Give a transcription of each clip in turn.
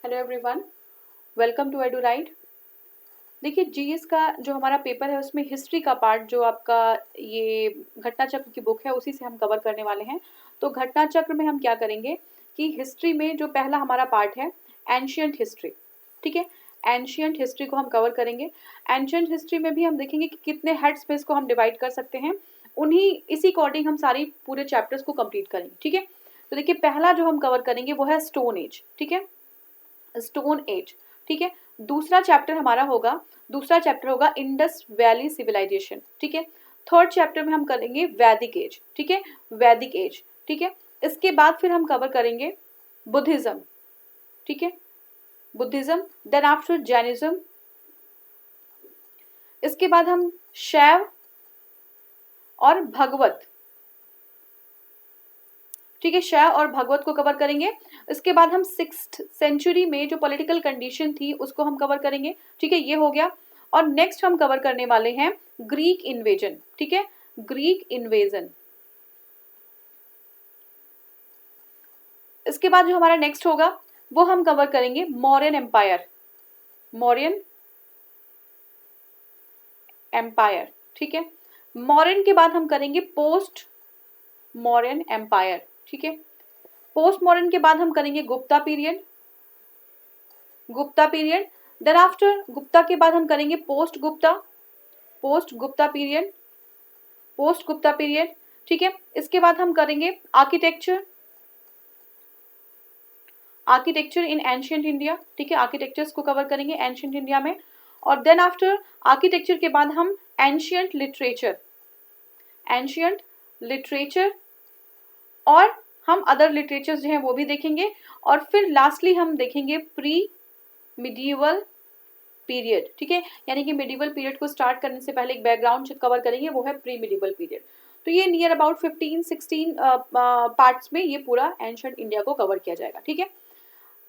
Hello everyone, welcome to Edu Right. देखिए GS का जो हमारा पेपर है उसमें हिस्ट्री का पार्ट जो आपका ये घटना चक्र की बुक है उसी से हम कवर करने वाले हैं। तो घटना चक्र में हम क्या करेंगे कि हिस्ट्री में जो पहला हमारा पार्ट है एंशियंट हिस्ट्री, ठीक है। एंशियंट हिस्ट्री को हम कवर करेंगे। एंशियंट हिस्ट्री में भी हम देखेंगे कि कितने हेड्स में इसको हम डिवाइड कर सकते हैं, उन्हीं इसी अकॉर्डिंग हम सारी पूरे चैप्टर्स को कंप्लीट करेंगे, ठीक है। तो देखिए पहला जो हम कवर करेंगे वो है स्टोन एज, ठीक है, स्टोन एज, ठीक है। दूसरा चैप्टर हमारा होगा, दूसरा चैप्टर होगा इंडस वैली सिविलाइजेशन, ठीक है। थर्ड चैप्टर में हम करेंगे वैदिक एज, ठीक है, वैदिक एज, ठीक है। इसके बाद फिर हम कवर करेंगे बुद्धिज्म, ठीक है, बुद्धिज्म, देन आफ्टर जैनिज्म। इसके बाद हम शैव और भगवत, ठीक है, शैव और भगवत को कवर करेंगे। इसके बाद हम 6th सेंचुरी में जो पॉलिटिकल कंडीशन थी उसको हम कवर करेंगे, ठीक है, ये हो गया। और नेक्स्ट हम कवर करने वाले हैं ग्रीक इन्वेजन, ठीक है, ग्रीक इन्वेजन। इसके बाद जो हमारा नेक्स्ट होगा वो हम कवर करेंगे मौर्यन एम्पायर, मौर्यन एम्पायर, ठीक है। मौर्यन के बाद हम करेंगे पोस्ट मौर्यन एम्पायर, ठीक है। पोस्ट मॉडर्न के बाद हम करेंगे Gupta period, Gupta period. Then after Gupta के बाद हम करेंगे post Gupta, post Gupta period, post Gupta period, ठीक है। इसके बाद हम करेंगे architecture, architecture in ancient India, ठीक है, आर्किटेक्चर्स को कवर करेंगे एंशियंट इंडिया में। और देन आफ्टर आर्किटेक्चर के बाद हम एंशियंट लिटरेचर, एंशियंट लिटरेचर, और हम अदर लिटरेचर्स जो हैं वो भी देखेंगे। और फिर लास्टली हम देखेंगे प्री मिडीवल पीरियड, ठीक है, यानी कि मिडीवल पीरियड को स्टार्ट करने से पहले एक बैकग्राउंड कवर करेंगे, वो है प्री मिडीवल पीरियड। तो ये नियर अबाउट 15-16 पार्ट्स में ये पूरा एंशियंट इंडिया को कवर किया जाएगा, ठीक है।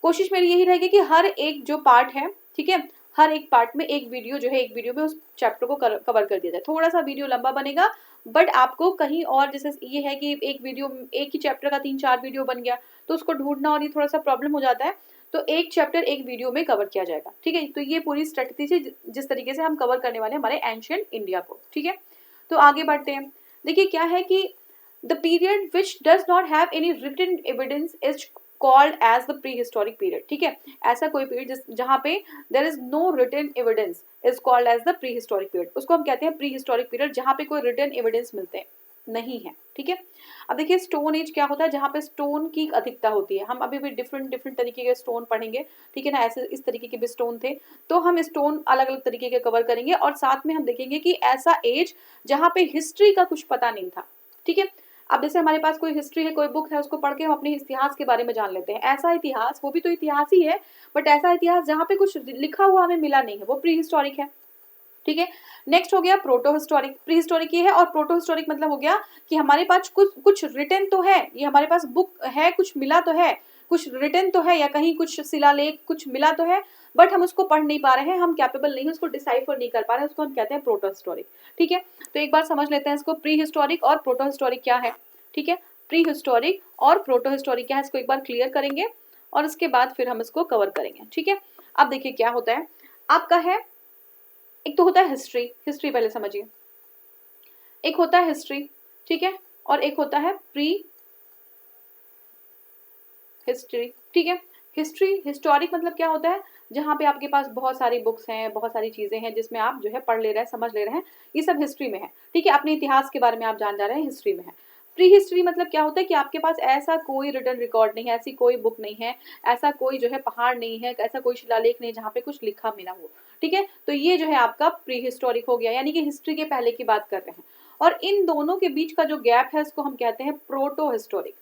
कोशिश मेरी यही रहेगी कि हर एक जो पार्ट है, ठीक है, हर एक पार्ट में एक वीडियो जो है, एक वीडियो में उस चैप्टर को कवर कर दिया जाए। थोड़ा सा वीडियो लंबा बनेगा, बट आपको कहीं और, जैसे ये है कि एक वीडियो, एक ही चैप्टर का 3-4 वीडियो बन गया तो उसको ढूंढना और ये थोड़ा सा प्रॉब्लम हो जाता है। तो एक चैप्टर एक वीडियो में कवर किया जाएगा, ठीक है। तो ये पूरी स्ट्रेटजी से जिस तरीके से हम कवर करने वाले हैं हमारे एंशियंट इंडिया को, ठीक है। तो आगे बढ़ते हैं। देखिए क्या है कि the period which does not have any written evidence is called as the pre historic period, ठीक है। ऐसा कोई पीरियड जहां पे there is no written evidence is called as the pre historic period, उसको हम कहते हैं प्री हिस्टोरिक पीरियड, जहां पे कोई रिटन एविडेंस मिलते हैं नहीं है, ठीक है। अब देखिए स्टोन एज क्या होता है, जहां पे स्टोन की अधिकता होती है। हम अभी भी डिफरेंट डिफरेंट तरीके के स्टोन पढ़ेंगे, ठीक है ना, ऐसे इस तरीके के भी स्टोन थे। तो हम स्टोन अलग अलग तरीके के कवर करेंगे और साथ में हम देखेंगे कि ऐसा एज जहां पे हिस्ट्री का कुछ पता नहीं था, ठीक है। अब जैसे हमारे पास कोई हिस्ट्री है, कोई बुक है, उसको पढ़ के हम अपने इतिहास के बारे में जान लेते हैं। ऐसा इतिहास, वो भी तो इतिहास ही है, बट ऐसा इतिहास जहाँ पे कुछ लिखा हुआ हमें मिला नहीं है, वो प्री हिस्टोरिक है, ठीक है। नेक्स्ट हो गया प्रोटो हिस्टोरिक। प्री हिस्टोरिक ये है, और प्रोटो हिस्टोरिक मतलब हो गया कि हमारे पास कुछ रिटन तो है, ये हमारे पास बुक है, कुछ मिला तो है, कुछ रिटन तो है, या कहीं कुछ शिलालेख कुछ मिला तो है, बट हम उसको पढ़ नहीं पा रहे हैं, हम कैपेबल नहीं है, उसको डिसाइफर नहीं कर पा रहे हैं, उसको हम कहते हैं प्रोटो हिस्टोरिक, ठीक है। तो एक बार समझ लेते हैं इसको, प्री हिस्टोरिक और प्रोटो हिस्टोरिक क्या है, ठीक है। प्री हिस्टोरिक और प्रोटो हिस्टोरिक क्या है, इसको एक बार क्लियर करेंगे और इसके बाद फिर हम इसको कवर करेंगे, ठीक है। अब देखिए क्या होता है आपका है, एक तो होता है हिस्ट्री, हिस्ट्री पहले समझिए, एक होता है हिस्ट्री, ठीक है, और एक होता है प्री हिस्ट्री, ठीक है। हिस्ट्री, हिस्टोरिक मतलब क्या होता है, जहाँ पे आपके पास बहुत सारी बुक्स हैं, बहुत सारी चीजें हैं जिसमें आप जो है पढ़ ले रहे हैं, समझ ले रहे हैं, ये सब हिस्ट्री में है, ठीक है। अपने इतिहास के बारे में आप जान जा रहे हैं, हिस्ट्री में है। प्री हिस्ट्री मतलब क्या होता है कि आपके पास ऐसा कोई रिटन रिकॉर्ड नहीं है, ऐसी कोई बुक नहीं है, ऐसा कोई जो है पहाड़ नहीं है, ऐसा कोई शिलालेख नहीं जहाँ पे कुछ लिखा मिला हो, ठीक है। तो ये जो है आपका प्री हिस्टोरिक हो गया, यानी कि हिस्ट्री के पहले की बात कर रहे हैं। और इन दोनों के बीच का जो गैप है उसको हम कहते हैं प्रोटो हिस्टोरिक,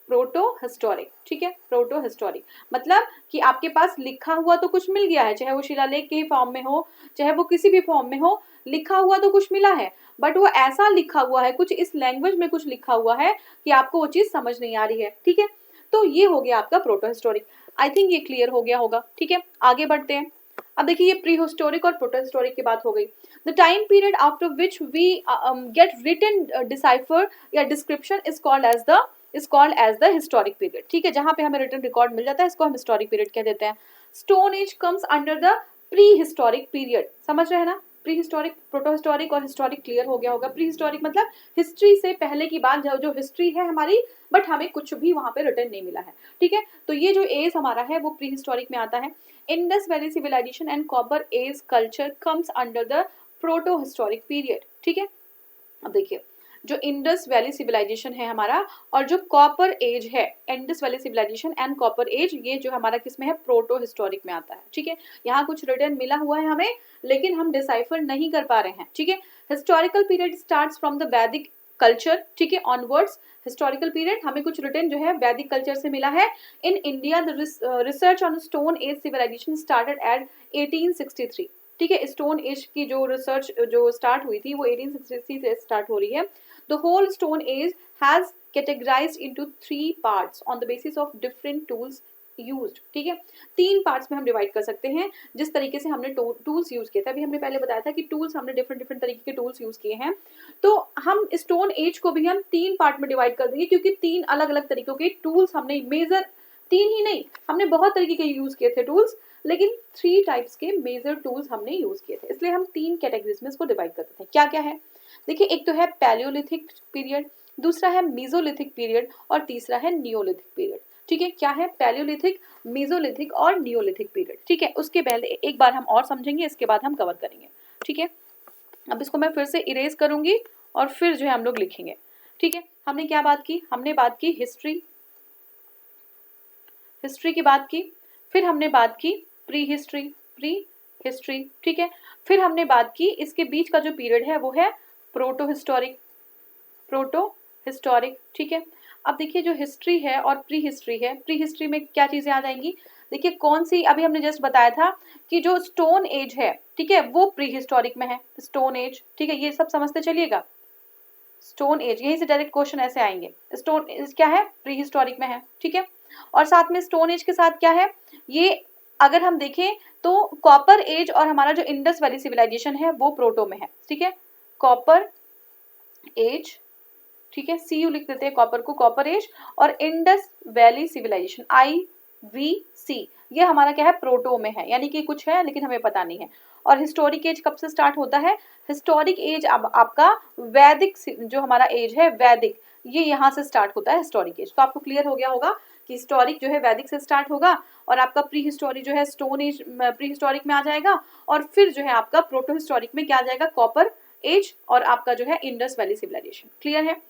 प्रोटो हिस्टोरिक, ठीक है। प्रोटो हिस्टोरिक मतलब कि आपके पास लिखा हुआ तो कुछ मिल गया है, चाहे वो शिलालेख के फॉर्म में हो, चाहे वो किसी भी फॉर्म में हो, लिखा हुआ तो कुछ मिला है, बट वो ऐसा लिखा हुआ है, कुछ इस लैंग्वेज में कुछ लिखा हुआ है कि आपको वो चीज समझ नहीं आ रही है, ठीक है। तो ये हो गया आपका प्रोटो हिस्टोरिक। आई थिंक ये क्लियर हो गया होगा, ठीक है। आगे बढ़ते हैं। अब देखिए ये प्री हिस्टोरिक और प्रोटो हिस्टोरिक की बात हो गई। The time period after which we get written decipher या description is called as the is called as the historic period. ठीक है, जहां पे हमें रिटन रिकॉर्ड मिल जाता है इसको हम हिस्टोरिक पीरियड कह देते हैं। Stone age comes under the pre historic period, समझ रहे हैं ना, प्री हिस्टोरिक, प्रोटो हिस्टोरिक और हिस्टोरिक क्लियर हो गया होगा। प्री हिस्टोरिक मतलब हिस्ट्री से पहले की बात, जो हिस्ट्री है हमारी, बट हमें कुछ भी वहां पे रिटर्न नहीं मिला है। ठीक है, तो ये जो एज हमारा है वो प्री हिस्टोरिक में आता है। Indus valley civilisation and copper age culture comes under the proto historic period. ठीक है, अब देखिए जो इंडस वैली सिविलाइजेशन है हमारा और जो कॉपर एज है, Indus valley civilisation and copper age, ये जो हमारा किस में है, प्रोटो हिस्टोरिक में आता है। ठीक है, यहाँ कुछ रिटर्न मिला हुआ है हमें लेकिन हम डिसाइफर नहीं कर पा रहे हैं। ठीक है, historical period starts from the वैदिक कल्चर, ठीक है, ऑनवर्ड्स। हिस्टोरिकल पीरियड हमें कुछ रिटर्न जो है वैदिक कल्चर से मिला है। In India the research on stone age civilisation started at 1863। ठीक है, स्टोन एज की जो रिसर्च जो स्टार्ट हुई थी वो 1863 से स्टार्ट हो रही है। The whole stone age has categorised into 3 parts on the basis of different tools used. ठीक है, 3 पार्ट्स में हम डिवाइड कर सकते हैं जिस तरीके से हमने टूल्स यूज किए थे। अभी हमने पहले बताया था कि टूल्स हमने डिफरेंट डिफरेंट तरीके के टूल्स यूज किए हैं, तो हम स्टोन एज को भी हम 3 पार्ट में डिवाइड कर देंगे क्योंकि 3 अलग अलग तरीकों के टूल्स हमने मेजर, 3 ही नहीं, हमने बहुत तरीके के यूज किए थे टूल्स, लेकिन 3 टाइप्स के मेजर टूल्स हमने यूज किए थे, इसलिए हम 3 कैटेगरीज में इसको डिवाइड करते थे। क्या क्या है, देखिए, एक तो है पैलियोलिथिक पीरियड, दूसरा है मीजोलिथिक पीरियड और तीसरा है नियोलिथिक पीरियड। ठीक है, क्या है, पैलियोलिथिक, मीजोलिथिक और नियोलिथिक पीरियड। ठीक है, उसके पहले एक बार हम और समझेंगे, इसके बाद हम कवर करेंगे। ठीक है, अब इसको मैं फिर से इरेज करूंगी और फिर जो है हम लोग लिखेंगे। ठीक है, हमने क्या बात की, हमने बात की हिस्ट्री, हिस्ट्री की बात की, फिर हमने बात की प्री हिस्ट्री। ठीक है, फिर हमने बात की इसके बीच का जो पीरियड है वो है प्रोटो हिस्टोरिक। ठीक है, अब देखिए जो हिस्ट्री है और प्री हिस्ट्री है, प्री हिस्ट्री में क्या चीजें आ जाएंगी, देखिए कौन सी, अभी हमने जस्ट बताया था कि जो स्टोन एज है, ठीक है, वो प्री हिस्टोरिक में है, स्टोन एज। ठीक है, ये सब समझते चलिएगा, स्टोन एज, यहीं से डायरेक्ट क्वेश्चन ऐसे आएंगे, स्टोन एज क्या है, प्री हिस्टोरिक में है। ठीक है, और साथ में स्टोन एज के साथ क्या है, ये अगर हम देखें तो कॉपर एज और हमारा जो इंडस वैली सिविलाइजेशन है वो प्रोटो में है। ठीक है, कॉपर एज, ठीक है, सी यू लिख देते हैं कॉपर को, कॉपर एज, और इंडस वैली सिविलाइजेशन IVC, ये हमारा क्या है, प्रोटो में है, यानी कि कुछ है लेकिन हमें पता नहीं है। और हिस्टोरिक एज कब से स्टार्ट होता है, हिस्टोरिक एज अब आपका वैदिक जो हमारा एज है वैदिक, ये यहाँ से स्टार्ट होता है हिस्टोरिक एज। तो आपको क्लियर हो गया होगा कि हिस्टोरिक जो है वैदिक से स्टार्ट होगा और आपका प्री हिस्टोरिक जो है स्टोन एज प्री हिस्टोरिक में आ जाएगा, और फिर जो है आपका प्रोटो हिस्टोरिक में क्या आ जाएगा, कॉपर एज, और आपका जो है इंडस वैली सिविलाइजेशन। क्लियर है,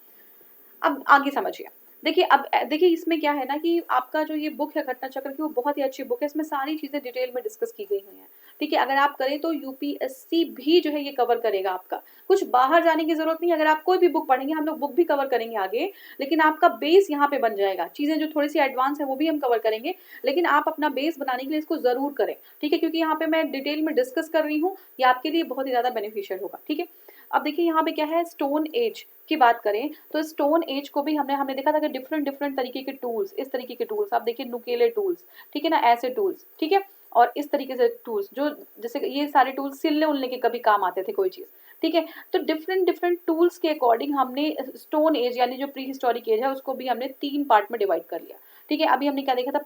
अब आगे समझिए। देखिए, अब देखिए इसमें क्या है ना कि आपका जो ये बुक है घटना चक्र की, वो बहुत ही अच्छी बुक है, इसमें सारी चीजें डिटेल में डिस्कस की गई हुई हैं। ठीक है, अगर आप करें तो UPSC भी जो है ये कवर करेगा आपका, कुछ बाहर जाने की जरूरत नहीं। अगर आप कोई भी बुक पढ़ेंगे, हम लोग बुक भी कवर करेंगे आगे, लेकिन आपका बेस यहाँ पे बन जाएगा। चीजें जो थोड़ी सी एडवांस है वो भी हम कवर करेंगे, लेकिन आप अपना बेस बनाने के लिए इसको जरूर करें। ठीक है, क्योंकि यहाँ पे मैं डिटेल में डिस्कस कर रही हूँ, ये आपके लिए बहुत ही ज्यादा बेनिफिशियल होगा। ठीक है, अब देखिए यहाँ पे क्या है, स्टोन एज की बात करें तो स्टोन एज को भी हमने देखा था कि डिफरेंट डिफरेंट तरीके के टूल्स, इस तरीके के टूल्स आप देखिए, नुकेले टूल्स, ठीक है ना, ऐसे टूल्स, ठीक है, और इस तरीके से टूल्स जो जैसे ये सारे टूल्स सिलने उलने के कभी काम आते थे कोई चीज। ठीक है, तो डिफरेंट डिफरेंट टूल्स के अकॉर्डिंग हमने स्टोन एज यानी जो प्री हिस्टोरिक एज है उसको भी हमने 3 पार्ट में डिवाइड कर लिया। ठीक है, अभी हमने क्या देखा था,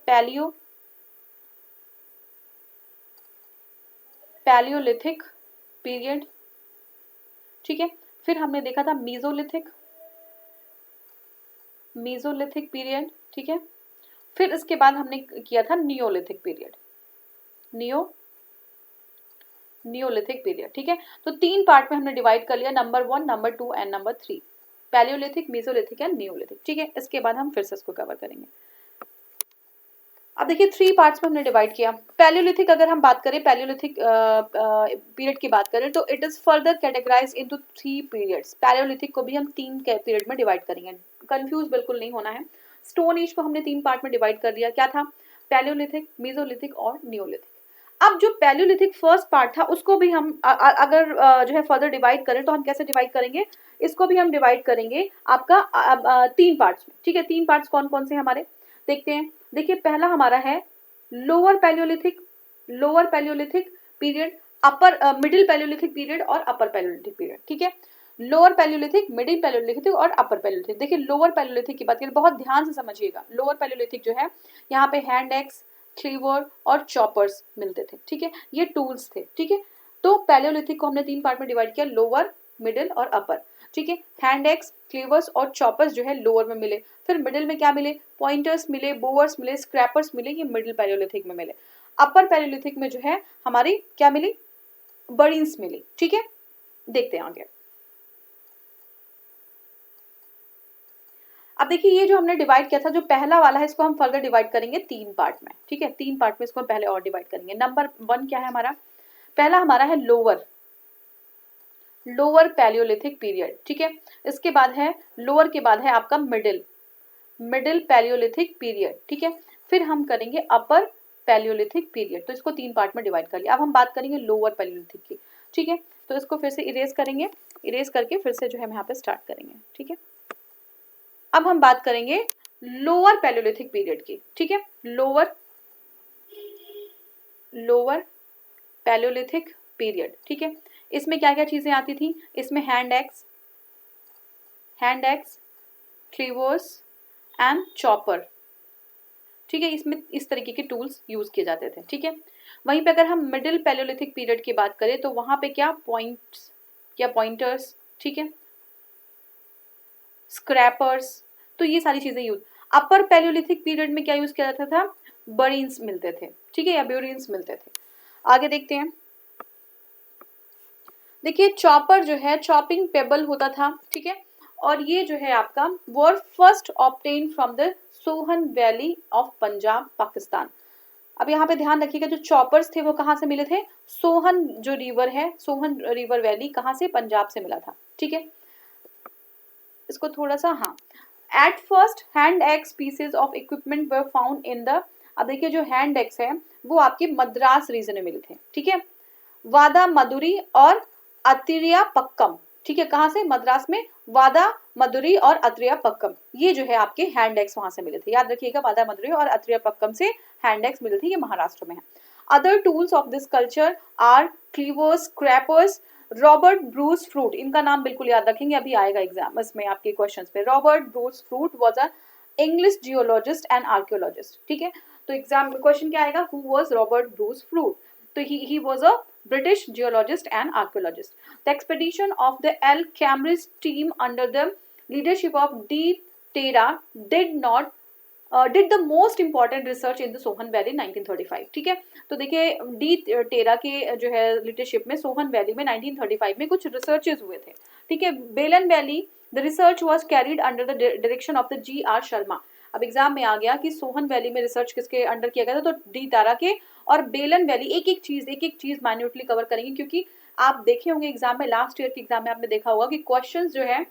पैलियोलिथिक पीरियड। ठीक है, फिर हमने देखा था मीजोलिथिक पीरियड। ठीक है, फिर इसके बाद हमने किया था नियोलिथिक पीरियड, नियोलिथिक पीरियड। ठीक है, तो 3 पार्ट में हमने डिवाइड कर लिया, number 1, number 2 and number 3, Palaeolithic, mesolithic and Neolithic. ठीक है, इसके बाद हम फिर से इसको कवर करेंगे। अब देखिए 3 पार्ट्स में हमने डिवाइड किया। पैलियोलिथिक अगर हम बात करें, पैलियोलिथिक पीरियड की बात करें तो it is further categorised into 3 periods. Palaeolithic को भी हम 3 पीरियड में डिवाइड करेंगे, कंफ्यूज बिल्कुल नहीं होना है। स्टोन एज को हमने 3 पार्ट में डिवाइड कर दिया, क्या था, पैलियोलिथिक, मीजोलिथिक और नियोलिथिक। अब जो पैलियोलिथिक फर्स्ट पार्ट था उसको भी हम अगर जो है फर्दर डिवाइड करें तो हम कैसे डिवाइड करेंगे, इसको भी हम डिवाइड करेंगे आपका 3 पार्ट्स में। ठीक है, 3 पार्ट्स कौन कौन से हमारे देखते हैं। देखिए पहला हमारा है lower Palaeolithic period, upper middle Palaeolithic period और अपर पैलियोलिथिक पीरियड। ठीक है, लोअर पैलियोलिथिक, मिडिल पैलियोलिथिक और अपर पैलियोलिथिक। देखिए लोअर पैलियोलिथिक की बात करें, बहुत ध्यान से समझिएगा। लोअर पैलियोलिथिक जो है यहाँ पे हैंड एक्स, क्लीवर और चॉपर्स मिलते थे, ठीक है, ये टूल्स थे, ठीक है। तो पैलियोलिथिक को हमने 3 पार्ट में डिवाइड किया, लोअर, मिडिल और अपर, ठीक है। हैंड एक्स, क्लीवर्स और चॉपर्स जो है लोअर में मिले। फिर मिडिल में क्या मिले, पॉइंटर्स मिले, बोवर्स मिले, स्क्रैपर्स मिले, ये मिडिल पैलियोलिथिक में मिले। अपर पैलियोलिथिक में जो है हमारी क्या मिली, बर्डिन्स मिली, ठीक है। देखते हैं आगे। अब देखिए ये जो हमने डिवाइड किया था, जो पहला वाला है, इसको हम फर्दर डिवाइड करेंगे 3 पार्ट में, ठीक है। 3 पार्ट में इसको हम पहले और डिवाइड करेंगे। नंबर 1 क्या है हमारा, पहला हमारा है लोअर पैलियोलिथिक पीरियड, ठीक है। इसके बाद है लोअर के बाद है आपका मिडिल पैलियोलिथिक पीरियड, ठीक है। फिर हम करेंगे अपर पैलियोलिथिक पीरियड। तो इसको 3 पार्ट में डिवाइड कर लिया। अब हम बात करेंगे लोअर पैलियोलिथिक की, ठीक है। तो इसको फिर से इरेज करेंगे, इरेज करके फिर से जो है हम यहाँ पे स्टार्ट करेंगे, ठीक है। अब हम बात करेंगे लोअर पैलियोलिथिक पीरियड की, ठीक है। लोअर पैलियोलिथिक पीरियड, ठीक है। इसमें क्या क्या चीजें आती थी, इसमें हैंड एक्स, क्लीवर्स एंड चॉपर, ठीक है। इसमें इस तरीके के टूल्स यूज किए जाते थे, ठीक है। वहीं पे अगर हम मिडिल पैलियोलिथिक पीरियड की बात करें तो वहां पे क्या पॉइंट्स या पॉइंटर्स, ठीक है, स्क्रैपर्स, तो ये सारी चीजें यूज। अपर पैलियोलिथिक पीरियड में क्या यूज किया जाता था, बर्डिन्स मिलते थे, ठीक है, या ब्यूरिन्स मिलते थे। आगे देखते हैं। देखिए चॉपर जो है चॉपिंग पेबल होता था, ठीक है। और ये जो है आपका वर first obtain from the Sohan valley of Punjab, Pakistan. अब यहाँ पे ध्यान रखिएगा, जो चॉपर्स थे वो कहाँ से मिले थे, सोहन जो रिवर है, सोहन रिवर वैली कहाँ से, पंजाब से मिला था, ठीक है। इसको थोड़ा सा, हाँ, at first hand axe pieces of equipment were found in the, अब देखिए जो हैंड एक्स है वो आपके मद्रास रीजन में मिले थे, ठीक है। वादा मदुरी और अतिरिया पक्कम, ठीक है, कहाँ से, मद्रास में वादा मदुरी और अत्रिया पक्कम, ये जो है आपके हैंड एक्स वहां से मिले थे। याद रखिएगा, वादा मदुरी और अत्रिया पक्कम से हैंड एक्स मिले थे, ये महाराष्ट्र में है। Other tools of this culture are cleavers, scrapers, Robert Bruce Foote, इनका नाम बिल्कुल याद रखेंगे, अभी आएगा एग्जाम में आपके क्वेश्चंस पे। Robert Bruce Foote was a English geologist and archaeologist, ठीक है। तो एग्जाम में क्वेश्चन क्या आएगा, who was Robert Bruce Foote, तो he was a British geologist and archaeologist. The expedition of the L. Cambridge team under the leadership of D. Tera did the most important research in the Sohan Valley 1935, ठीक है। तो देखिए D टेरा के जो है leadership में Sohan valley में 1935 में कुछ रिसर्चेस हुए थे, ठीक है। बेलन valley, the research was carried under the direction of the G.R. Sharma. अब एग्जाम में आ गया कि सोहन वैली में रिसर्च किसके अंडर किया गया था, तो डी तारा के। और बेलन वैली, एक एक चीज माइन्यूटली कवर करेंगे, क्योंकि आप देखे होंगे एग्जाम में, लास्ट ईयर के एग्जाम में आपने देखा होगा कि क्वेश्चंस जो है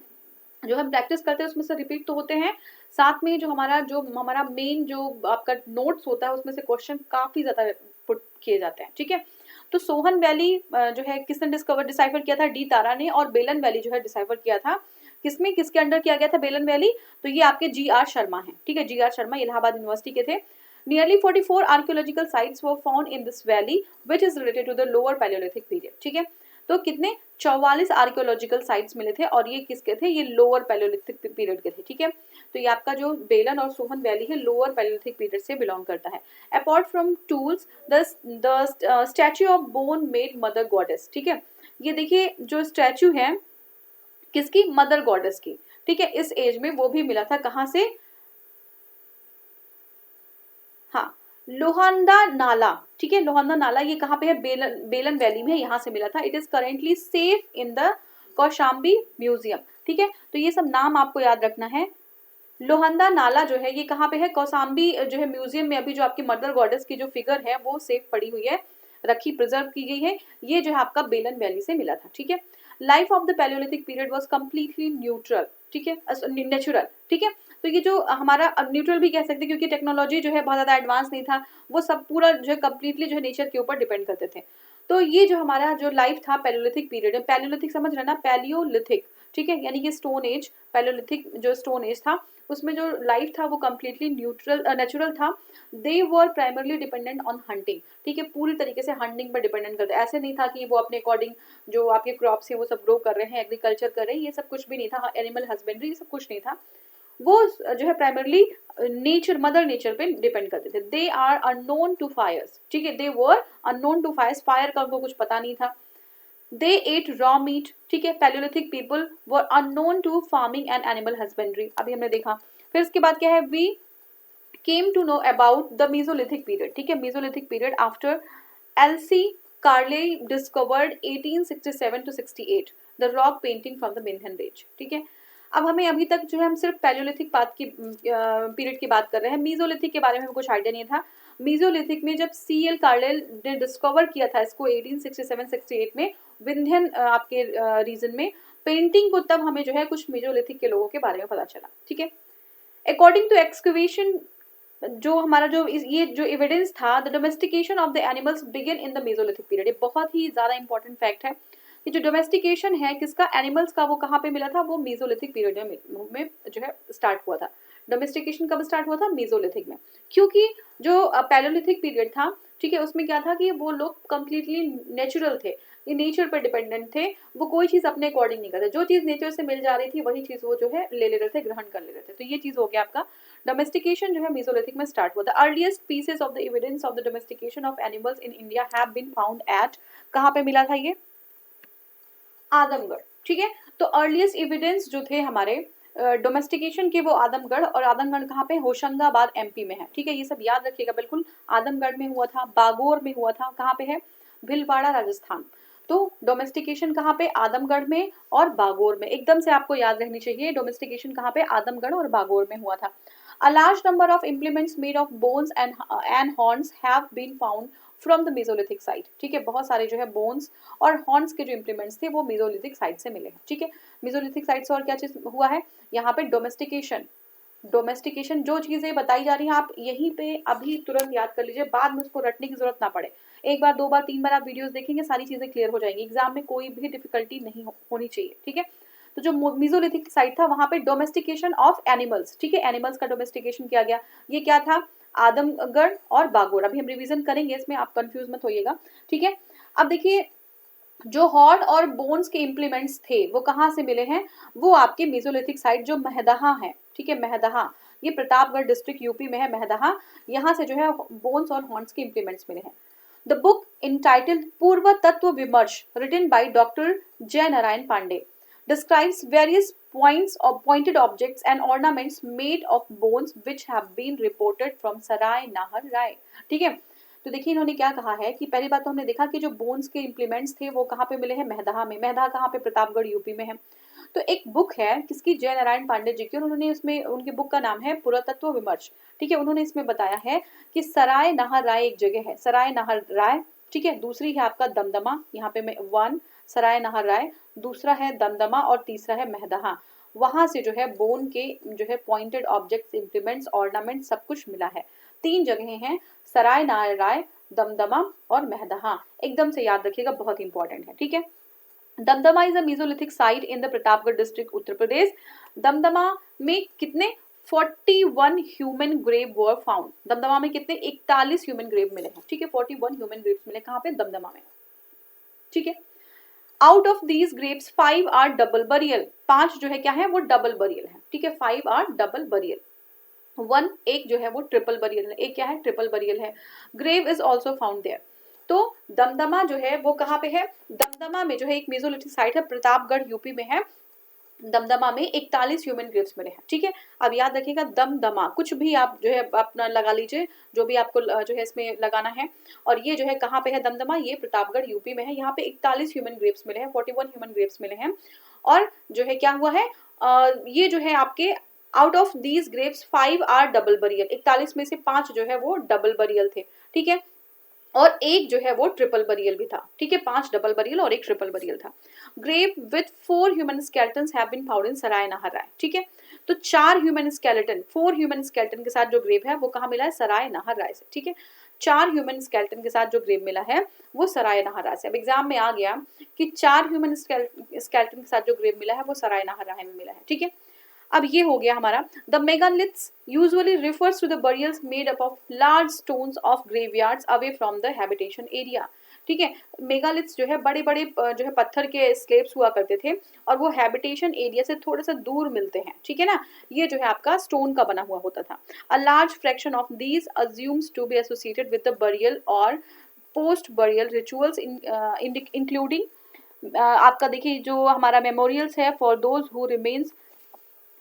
जो हम प्रैक्टिस करते हैं उसमें से रिपीट तो होते हैं, साथ में जो हमारा मेन जो आपका नोट्स होता है उसमें से क्वेश्चन काफी ज्यादा पुट किए जाते हैं, ठीक है। तो सोहन वैली जो है किसने डिसाइफर किया था, डी तारा ने। और बेलन वैली जो है डिसाइफर किया था किसमें, किसके अंडर किया गया था बेलन वैली, तो ये आपके G.R. शर्मा है, ठीक है। G.R. शर्मा इलाहाबाद यूनिवर्सिटी के थे। Nearly 44 archaeological sites were found in this valley, which is related to the lower Paleolithic period, ठीक है। तो कितने 44 आर्कियोलॉजिकल साइट्स मिले थे, और ये किसके थे, ये लोअर पैलियोलिथिक पीरियड के थे, ठीक है। तो ये आपका जो बेलन और सोहन वैली है लोअर पैलियोलिथिक पीरियड से बिलोंग करता है। Apart from tools, the statue of bone made mother goddess, ठीक है। ये देखिए जो स्टैच्यू है किसकी, मदर गॉडेस की, ठीक है। इस एज में वो भी मिला था कहाँ से, हाँ, लोहांदा नाला, ठीक है। लोहांदा नाला ये कहाँ पे है, बेलन वैली में, यहाँ से मिला था। It is currently safe in the Kaushambi museum, ठीक है। तो ये सब नाम आपको याद रखना है। लोहंदा नाला जो है ये कहाँ पे है, कौशाम्बी जो है म्यूजियम में अभी जो आपकी मदर गॉडेस की जो फिगर है वो सेफ पड़ी हुई है, रखी, प्रिजर्व की गई है। ये जो है आपका बेलन वैली से मिला था, ठीक है। Life of the Palaeolithic period was completely neutral, ठीक है, नेचुरल, ठीक है। तो ये जो हमारा न्यूट्रल भी कह सकते हैं, क्योंकि टेक्नोलॉजी जो है बहुत ज्यादा एडवांस नहीं था, वो सब पूरा जो है कंप्लीटली जो है नेचर के ऊपर डिपेंड करते थे। तो ये जो हमारा जो लाइफ था पैलियोलिथिक पीरियड में, पैलियोलिथिक समझ रहे ना, पैलियोलिथिक, ठीक है, यानी कि स्टोन एज, पैलियोलिथिक जो स्टोन एज था उसमें जो लाइफ था वो कम्प्लीटली नेचुरल था। दे वर प्राइमरली डिपेंडेंट ऑन हंटिंग, ठीक है, पूरी तरीके से हंटिंग पर डिपेंडेंट करते, ऐसे नहीं था कि वो अपने अकॉर्डिंग जो आपके क्रॉप्स हैं वो सब ग्रो कर रहे हैं, एग्रीकल्चर कर रहे हैं, ये सब कुछ भी नहीं था, एनिमल हस्बेंड्री ये सब कुछ नहीं था, वो जो है प्राइमरली नेचर, मदर नेचर पे डिपेंड करते थे। They are unknown to fires, ठीक है, they were unknown to fires, fire का उनको कुछ पता नहीं था। दे एट रॉ मीट, ठीक है, palaeolithic people were unknown to farming and animal husbandry, अभी हमने देखा। फिर इसके बाद क्या है, we came to know about the mesolithic period, ठीक है, mesolithic period after LC Carlleyle discovered 1867 to 68 the rock painting from the मिन्हन रेंज, ठीक है। अब हमें अभी तक जो है हम सिर्फ पैलियोलिथिक बात की पीरियड की बात कर रहे हैं, मीजोलिथिक के बारे में कुछ आइडिया नहीं था। मीजोलिथिक में जब सीएल कार्लेल ने डिस्कवर किया था इसको 1867-68 में विंध्यन आपके रीजन में पेंटिंग को, तब हमें जो है कुछ मीजोलिथिक के लोगों के बारे में पता चला, ठीक है। अकॉर्डिंग टू एक्सकवेशन, जो हमारा जो ये जो एविडेंस था, the domestication of the animals begin in the mesolithic period, ये बहुत ही ज्यादा इंपॉर्टेंट फैक्ट है कि जो डोमेस्टिकेशन है किसका, एनिमल्स का, वो कहाँ पे मिला था, वो मेसोलिथिक पीरियड में जो है स्टार्ट हुआ था। डोमेस्टिकेशन कब स्टार्ट हुआ था, मेसोलिथिक में, क्योंकि जो पैलियोलिथिक पीरियड था, ठीक है, उसमें क्या था कि वो लोग कंप्लीटली नेचुरल थे, ये नेचर पर डिपेंडेंट थे, वो कोई चीज अपने अकॉर्डिंग नहीं करते, जो चीज नेचर से मिल जा रही थी वही चीज वो जो है ले रहे थे, ग्रहण कर ले रहे थे। तो ये चीज हो गया आपका, डोमेस्टिकेशन जो है मेसोलिथिक में स्टार्ट हुआ था। Earliest pieces of the evidence of the domestication of animals in India have been found at, कहाँ पे मिला था ये, आदमगढ़, ठीक है। तो अर्लीस्ट एविडेंस जो थे हमारे डोमेस्टिकेशन के, वो आदमगढ़, और आदमगढ़ कहाँ पे, होशंगाबाद एमपी में है, ठीक है, ये सब याद रखिएगा बिल्कुल। आदमगढ़ में हुआ था, बागोर में हुआ था, कहाँ पे है, भीलवाड़ा राजस्थान। तो डोमेस्टिकेशन कहाँ पे, आदमगढ़ में और बागोर में, एकदम से आपको याद रहनी चाहिए, डोमेस्टिकेशन कहाँ पे, आदमगढ़ और बागोर में हुआ था। A large number of implements made of bones and horns have been found from the Mesolithic site, ठीक है, बहुत सारे जो है बोन्स और हॉर्न्स के जो इम्प्लीमेंट्स थे वो मेसोलिथिक साइट से मिले हैं, ठीक है। मेसोलिथिक साइट से और क्या चीज हुआ है यहाँ पे, डोमेस्टिकेशन, डोमेस्टिकेशन जो चीजें बताई जा रही हैं आप यहीं पे अभी तुरंत याद कर लीजिए, बाद में उसको रटने की जरूरत ना पड़े, एक बार, दो बार, तीन बार आप वीडियोस देखेंगे सारी चीजें क्लियर हो जाएंगी, एग्जाम में कोई भी डिफिकल्टी नहीं होनी चाहिए, ठीक है। तो जो मेसोलिथिक साइट था वहां पे डोमेस्टिकेशन ऑफ एनिमल्स, ठीक है, एनिमल्स का डोमेस्टिकेशन किया गया, ये क्या था, आदमगढ़ और बागोर, अभी हम रिवीजन करेंगे इसमें, आप कंफ्यूज मत होइएगा, ठीक है। अब देखिए जो हॉर्न और बोन्स के इम्प्लीमेंट्स थे वो कहाँ से मिले हैं, वो आपके मेसोलिथिक साइट जो महदहा है, ठीक है, महदहा, ये प्रतापगढ़ डिस्ट्रिक्ट यूपी में है महदहा, यहाँ से जो है बोन्स और हॉर्न्स के इम्प्लीमेंट्स मिले हैं। द बुक entitled पूर्व तत्व विमर्श written by Dr. जय Narayan Pandey describes various points or pointed objects and ornaments made of bones which have been reported from Sarai Nahar Rai, ठीक है। तो देखिए इन्होंने क्या कहा है कि पहली बात तो हमने देखा कि जो बोन्स के इम्प्लीमेंट्स थे वो कहाँ पे मिले हैं, महदहा में, महदहा कहाँ पे, प्रतापगढ़ यूपी में है। तो एक बुक है किसकी, जय नारायण पांडे जी की, और उन्होंने उसमें, उनकी बुक का नाम है पुरातत्व विमर्श, ठीक है। उन्होंने इसमें बताया है कि सराय नाहर राय एक जगह है, सराय नाहर राय, ठीक है, दूसरी है आपका दमदमा, यहाँ पे मैं वन सराय नाहर राय, दूसरा है दमदमा और तीसरा है महदहा, वहां से जो है बोन के जो है पॉइंटेड ऑब्जेक्ट्स, इम्प्लीमेंट्स, ऑर्नामेंट्स सब कुछ मिला है। तीन जगह हैं, सराय नाहर राय, दमदमा और महदहा, एकदम से याद रखिएगा, बहुत इंपॉर्टेंट है, ठीक है। Damdama is a mesolithic site in the Pratapgarh district Uttar Pradesh. Damdama में कितने 41 human grave were found, Damdama में कितने 41 ह्यूमन ग्रेव मिले हैं, ठीक है, 41 ह्यूमन ग्रेव्स मिले, कहाँ पे, दमदमा में, ठीक है। Out of these graves 5 are double burial, 5 जो है क्या है, वो डबल बरियल है, ठीक है, 5 आर डबल बरियल, वन एक जो है वो ट्रिपल बरियल है, एक क्या है, ट्रिपल बरियल है। Grave is also found there. तो दमदमा जो है वो कहाँ पे है, दमदमा में जो है एक मेसोलिथिक साइट है, प्रतापगढ़ यूपी में है, दमदमा में 41 ह्यूमन ग्रेव्स मिले हैं, ठीक है। अब याद रखिएगा दमदमा, कुछ भी आप जो है अपना लगा लीजिए, जो भी आपको जो है इसमें लगाना है, और ये जो है कहाँ पे है दमदमा, ये प्रतापगढ़ यूपी में है, यहाँ पे 41 ह्यूमन ग्रेव्स मिले हैं, 41 ह्यूमन ग्रेव्स मिले हैं, और जो है क्या हुआ है, ये जो है आपके out of these graves 5 are double burial, 41 में से 5 जो है वो डबल बरियल थे, ठीक है, और एक जो है वो ट्रिपल बरियल भी था, ठीक है, 5 डबल बरियल और एक ट्रिपल बरियल था। Grave with 4 human skeletons have been found in Sarai Nahar Rai, ठीक है। तो 4 ह्यूमन स्केलेटन, 4 ह्यूमन स्केलेटन के साथ जो ग्रेव है वो कहाँ मिला है, सराय नहर राय से। ठीक है, 4 ह्यूमन स्केलेटन के साथ जो ग्रेव मिला है वो सराय नहर राय से। अब एग्जाम में आ गया कि 4 ह्यूमन स्केलेटन के साथ जो ग्रेव मिला है वो सराय नहर राय में मिला है। ठीक है, अब ये हो गया हमारा। The megaliths usually refers to the burials made up of large stones of graveyards away from the habitation area. ठीक है, मेगालिथ्स जो है बड़े बड़े जो है पत्थर के स्लेब्स हुआ करते थे और वो हैबिटेशन एरिया से थोड़ा सा दूर मिलते हैं। ठीक है ना, ये जो है आपका स्टोन का बना हुआ होता था। A large fraction of these assumes to be associated with the burial और पोस्ट बरियल रिचुअल्स इंक्लूडिंग आपका देखिए जो हमारा मेमोरियल्स है फॉर दोज हु रिमेन्स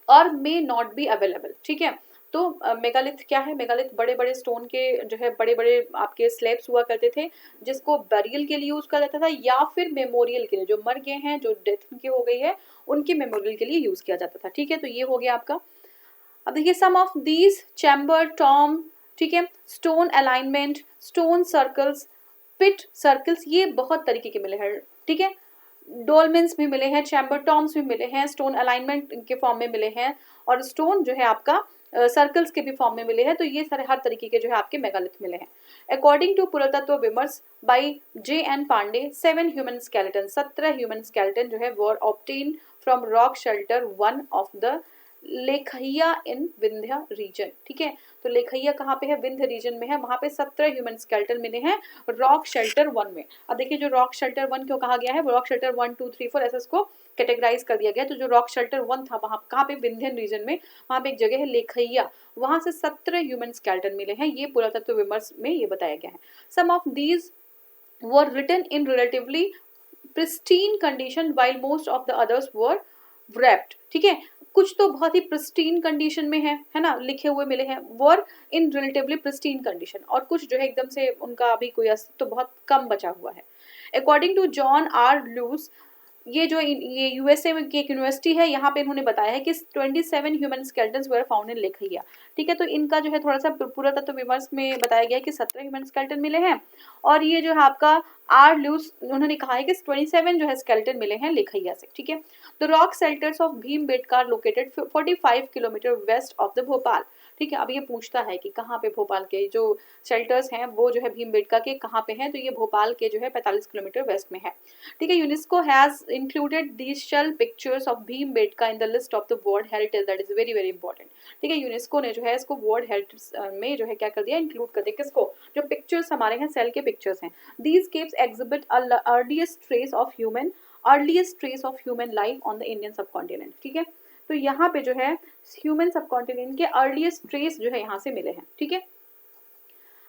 और मे नॉट बी अवेलेबल। ठीक है, तो मेगालिथ क्या है, मेगालिथ बड़े बड़े स्टोन के जो है बड़े बड़े आपके स्लैब्स हुआ करते थे जिसको बरियल के लिए यूज किया जाता था या फिर मेमोरियल के लिए, जो मर गए हैं, जो डेथ उनकी हो गई है, उनके मेमोरियल के लिए यूज किया जाता था। ठीक है, तो ये हो गया आपका। अब देखिए सम ऑफ दीज चैम्बर टॉम, ठीक है, स्टोन अलाइनमेंट, स्टोन सर्कल्स, पिट सर्कल्स, ये बहुत तरीके के मिले हैं। ठीक है, डोलमेंस भी मिले हैं, चैम्बर टॉम्स भी मिले हैं, स्टोन अलाइनमेंट के फॉर्म में मिले हैं और स्टोन जो है आपका सर्कल्स के भी फॉर्म में मिले हैं। तो ये सारे हर तरीके के जो है आपके मेगालिथ मिले हैं। According to Puratattva Vimarsh by J.N. Pandey 7 human skeleton, 17 human skeleton जो है were obtain from rock shelter 1 of the Lekhahia in Vindhya region. ठीक है, तो लेखैया कहाँ पे है, विंध्य रीजन में है, वहां पे 17 ह्यूमन स्केलेटन मिले हैं रॉक शेल्टर 1 में। अब देखिए जो रॉक शेल्टर 1 क्यों कहा गया है, रॉक शेल्टर 1 2 3 4 ऐसा इसको कैटेगराइज कर दिया गया। तो जो रॉक शेल्टर 1 था वहां कहाँ पे, विंध्यन रीजन में, वहां पे एक जगह है लेखैया, वहां से 17 ह्यूमन स्केलेटन मिले हैं। ये पुरातत्व विमर्श में ये बताया गया है। Some of these were written in relatively pristine condition while most of the others were wrapped। ठीक है, कुछ तो बहुत ही प्रिस्टीन कंडीशन में है ना, लिखे हुए मिले हैं, वर इन रिलेटिवली प्रिस्टीन कंडीशन, और कुछ जो है एकदम से उनका अभी कोई अस्तित्व तो बहुत कम बचा हुआ है। According to John R Luce, ये जो ये यूएसए की एक यूनिवर्सिटी है, यहाँ पे इन्होंने बताया है कि 27 human skeletons were found in Lekhahia. ठीक है, तो इनका जो है थोड़ा सा पुरातत्व विमर्श में बताया गया है कि 17 ह्यूमन स्केलेटन मिले हैं और ये जो है आपका आर लूस उन्होंने कहा है कि 27 जो है स्केलेटन मिले हैं लेखैया से। ठीक है, the rock shelters of Bhimbetka located 45 kilometre west of the Bhopal. ठीक है, अब ये पूछता है कि कहाँ पे भोपाल के जो शेल्टर्स हैं वो जो है भीमबेटका के कहाँ पे हैं, तो ये भोपाल के जो है 45 किलोमीटर वेस्ट में है। ठीक है, UNESCO has included these shell pictures of Bhimbetka in the list of the world heritage, that is very very important. ठीक है, यूनेस्को ने जो है इसको वर्ल्ड हेरिटेज में जो है क्या कर दिया, इंक्लूड कर दिया। किसको, जो पिक्चर्स हमारे हैं सेल के पिक्चर्स हैं। These caves exhibit earliest trace of human life on the Indian subcontinent. ठीक है, तो यहाँ पे जो है ह्यूमन सबकॉन्टिनेंट के अर्लीस्ट ट्रेस जो है यहाँ से मिले हैं। ठीक है,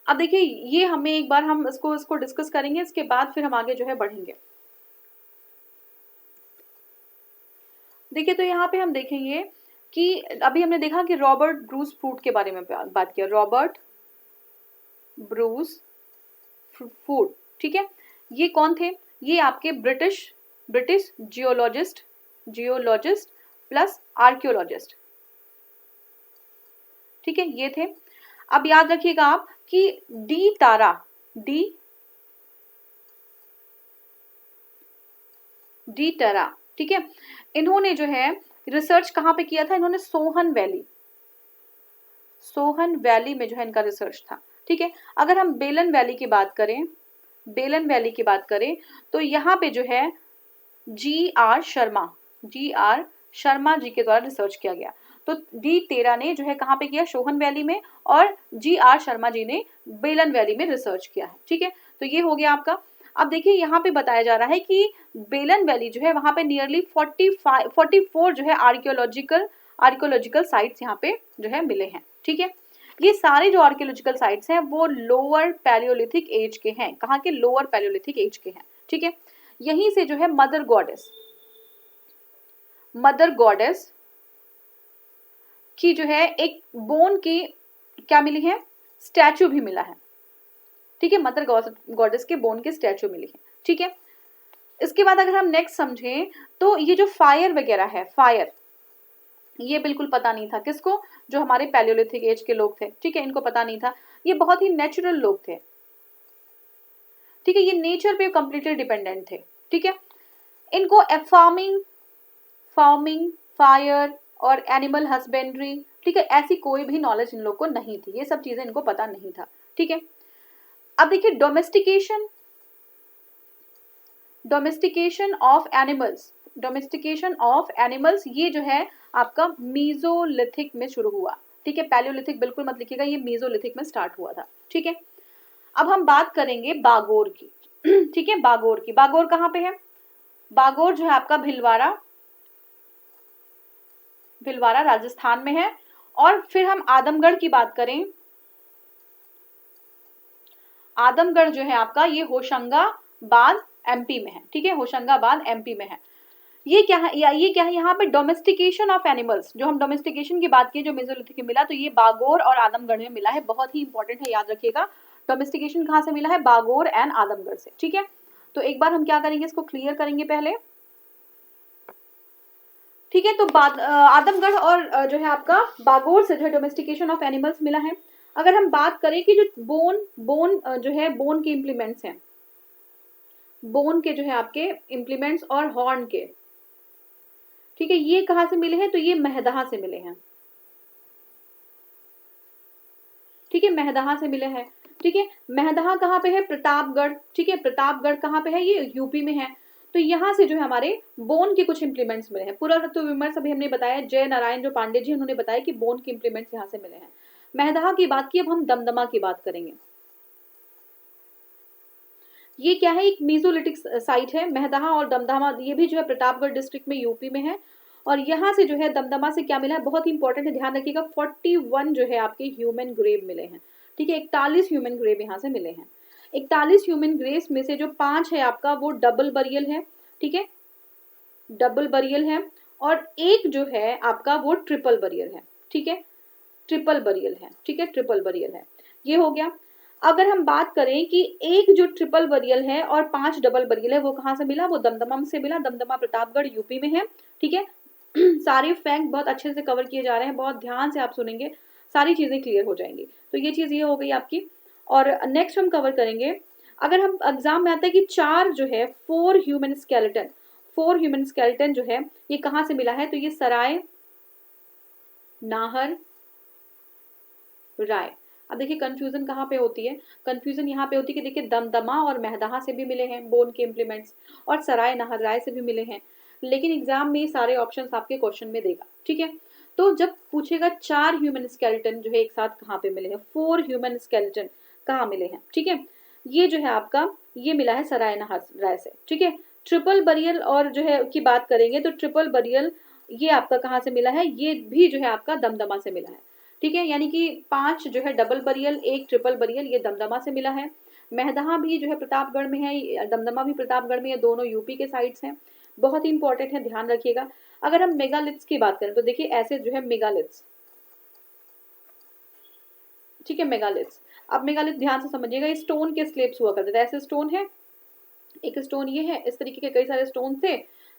अब देखिए ये हमें एक बार हम इसको डिस्कस करेंगे, इसके बाद फिर हम आगे जो है बढ़ेंगे। देखिए तो यहाँ पे हम देखेंगे कि अभी हमने देखा कि रॉबर्ट ब्रूस फ्रूट के बारे में बात किया, रॉबर्ट ब्रूस फ्रूट। ठीक है, ये कौन थे, ये आपके ब्रिटिश जियोलॉजिस्ट प्लस आर्कियोलॉजिस्ट। ठीक है, ये थे। अब याद रखिएगा आप कि डी तारा, ठीक है, इन्होंने जो है रिसर्च कहाँ पे किया था, इन्होंने सोहन वैली में जो है इनका रिसर्च था। ठीक है, अगर हम बेलन वैली की बात करें तो यहाँ पे जो है जी.आर. शर्मा जी के द्वारा रिसर्च किया गया। तो D13 ने जो है कहाँ पे किया, सोहन वैली में, और जी.आर. शर्मा जी ने बेलन वैली में रिसर्च किया है। ठीक है, तो ये हो गया आपका। अब देखिए यहाँ पे बताया जा रहा है कि बेलन वैली जो है वहां पे नियरली 44 जो है आर्कियोलॉजिकल साइट्स यहाँ पे जो है मिले हैं। ठीक है, ये सारे जो आर्कियोलॉजिकल साइट्स हैं वो लोअर पैलियोलिथिक एज के हैं। कहाँ के, लोअर पैलियोलिथिक एज के हैं। ठीक है, यहीं से जो है मदर गॉडेस की जो है एक बोन की क्या मिली है, स्टैचू भी मिला है। ठीक है, मदर गॉडेस के बोन के स्टैचू मिली है। ठीक है, इसके बाद अगर हम नेक्स्ट समझें तो ये जो फायर वगैरह है, फायर ये बिल्कुल पता नहीं था किसको, जो हमारे पैलियोलिथिक एज के लोग थे। ठीक है, इनको पता नहीं था, ये बहुत ही नेचुरल लोग थे। ठीक है, ये नेचर पे कंप्लीटली डिपेंडेंट थे। ठीक है, इनको फार्मिंग, फायर और एनिमल हस्बेंड्री, ठीक है, ऐसी कोई भी नॉलेज इन लोग को नहीं थी, ये सब चीजें इनको पता नहीं था, ठीक है। अब देखिए domestication, domestication of animals, domestication of animals ये जो है आपका मीजोलिथिक में शुरू हुआ, ठीक है। पैलियोलिथिक बिल्कुल मत लिखिएगा, ये मीजोलिथिक में स्टार्ट हुआ था, ठीक है। अब हम बात करेंगे बागोर की, ठीक है। बागोर की, बागोर कहाँ पे है? बागोर जो है आपका भिलवाड़ा, भिलवाड़ा राजस्थान में है। और फिर हम आदमगढ़ की बात करें, आदमगढ़ जो है आपका ये होशंगाबाद एमपी में है, ठीक है, होशंगाबाद एमपी में है। ये क्या है, ये क्या है, यहाँ पे डोमेस्टिकेशन ऑफ एनिमल्स, जो हम डोमेस्टिकेशन की बात की जो मेसोलिथिक में मिला, तो ये बागोर और आदमगढ़ में मिला है, बहुत ही इंपॉर्टेंट है, याद रखिएगा। डोमेस्टिकेशन कहाँ से मिला है? बागोर एंड आदमगढ़ से, ठीक है। तो एक बार हम क्या करेंगे, इसको क्लियर करेंगे पहले, ठीक है। तो आदमगढ़ और जो है आपका बागोर से जो है डोमेस्टिकेशन ऑफ एनिमल्स मिला है। अगर हम बात करें कि जो बोन बोन जो है बोन के इम्प्लीमेंट्स हैं, बोन के जो है आपके इम्प्लीमेंट्स और हॉर्न के, ठीक है, ये कहाँ से मिले हैं? तो ये महदहा से मिले हैं, ठीक है, महदहा से मिले हैं, ठीक है। महदहा कहाँ पे है? प्रतापगढ़, ठीक है, प्रतापगढ़ कहाँ पे है? ये यूपी में है। तो यहाँ से जो है हमारे बोन के कुछ इंप्लीमेंट्स मिले हैं। पुरातत्व विमर्श अभी हमने बताया, जय नारायण जो पांडे जी उन्होंने बताया कि बोन के इंप्लीमेंट्स यहाँ से मिले हैं। महदहा की बात की, अब हम दमदमा की बात करेंगे। ये क्या है? एक मीजोलिटिक साइट है, महदहा और दमदमा, ये भी जो है प्रतापगढ़ डिस्ट्रिक्ट में यूपी में है। और यहाँ से जो है दमदमा से क्या मिला है, बहुत इंपॉर्टेंट है, ध्यान रखिएगा, 41 जो है आपके ह्यूमन ग्रेव मिले हैं, ठीक है। 41 ह्यूमन ग्रेव यहाँ से मिले हैं। 41 ह्यूमन ग्रेव्स में से जो 5 है आपका वो डबल बरियल है, ठीक है, डबल बरियल है। और एक जो है आपका वो ट्रिपल बरियल है, ठीक है, ट्रिपल बरियल है, ठीक है, ट्रिपल बरियल है, ये हो गया। अगर हम बात करें कि एक जो ट्रिपल बरियल है और 5 डबल बरियल है, वो कहाँ से मिला? वो दमदमा से मिला, दमदमा प्रतापगढ़ यूपी में है, ठीक है। सारे फैक्ट बहुत अच्छे से कवर किए जा रहे हैं, बहुत ध्यान से आप सुनेंगे, सारी चीजें क्लियर हो जाएंगी। तो ये चीज ये हो गई आपकी। और नेक्स्ट हम कवर करेंगे, अगर हम एग्जाम में आता है कि 4 जो है 4 ह्यूमन स्केलेटन, 4 ह्यूमन स्केलेटन जो है ये कहाँ से मिला है? तो ये सराय नाहर राय। अब देखिए कंफ्यूजन कहाँ पे होती है? कंफ्यूजन यहाँ पे होती है कि देखिए दमदमा और महदहा से भी मिले हैं बोन के इम्प्लीमेंट्स, और सराय नाहर राय से भी मिले हैं, लेकिन एग्जाम में सारे ऑप्शंस आपके क्वेश्चन में देगा, ठीक है। तो जब पूछेगा 4 ह्यूमन स्केलेटन जो है एक साथ कहाँ पे मिले हैं, 4 ह्यूमन स्केलेटन कहाँ मिले हैं, ठीक है, ये जो है आपका ये मिला है सराय नाहर राय से, ठीक है। ट्रिपल बरियल और जो है की बात करेंगे तो ट्रिपल बरियल ये आपका कहाँ से मिला है? ये भी जो है आपका दमदमा से मिला है, ठीक है। यानी कि 5 जो है डबल बरियल, एक ट्रिपल बरियल, ये दमदमा से मिला है। महदहा भी जो है प्रतापगढ़ में है, दमदमा भी प्रतापगढ़ में है, दोनों यूपी के साइड्स हैं, बहुत ही इंपॉर्टेंट है, ध्यान रखिएगा। अगर हम मेगालिथ्स की बात करें तो देखिए ऐसे जो है मेगालिथ्स, ठीक है, मेगालिथ्स। अब मेगालिथ ध्यान से समझिएगा, स्टोन के स्लेब्स हुआ करते थे, ऐसे स्टोन है, एक स्टोन ये है, इस तरीके के कई सारे स्टोन थे,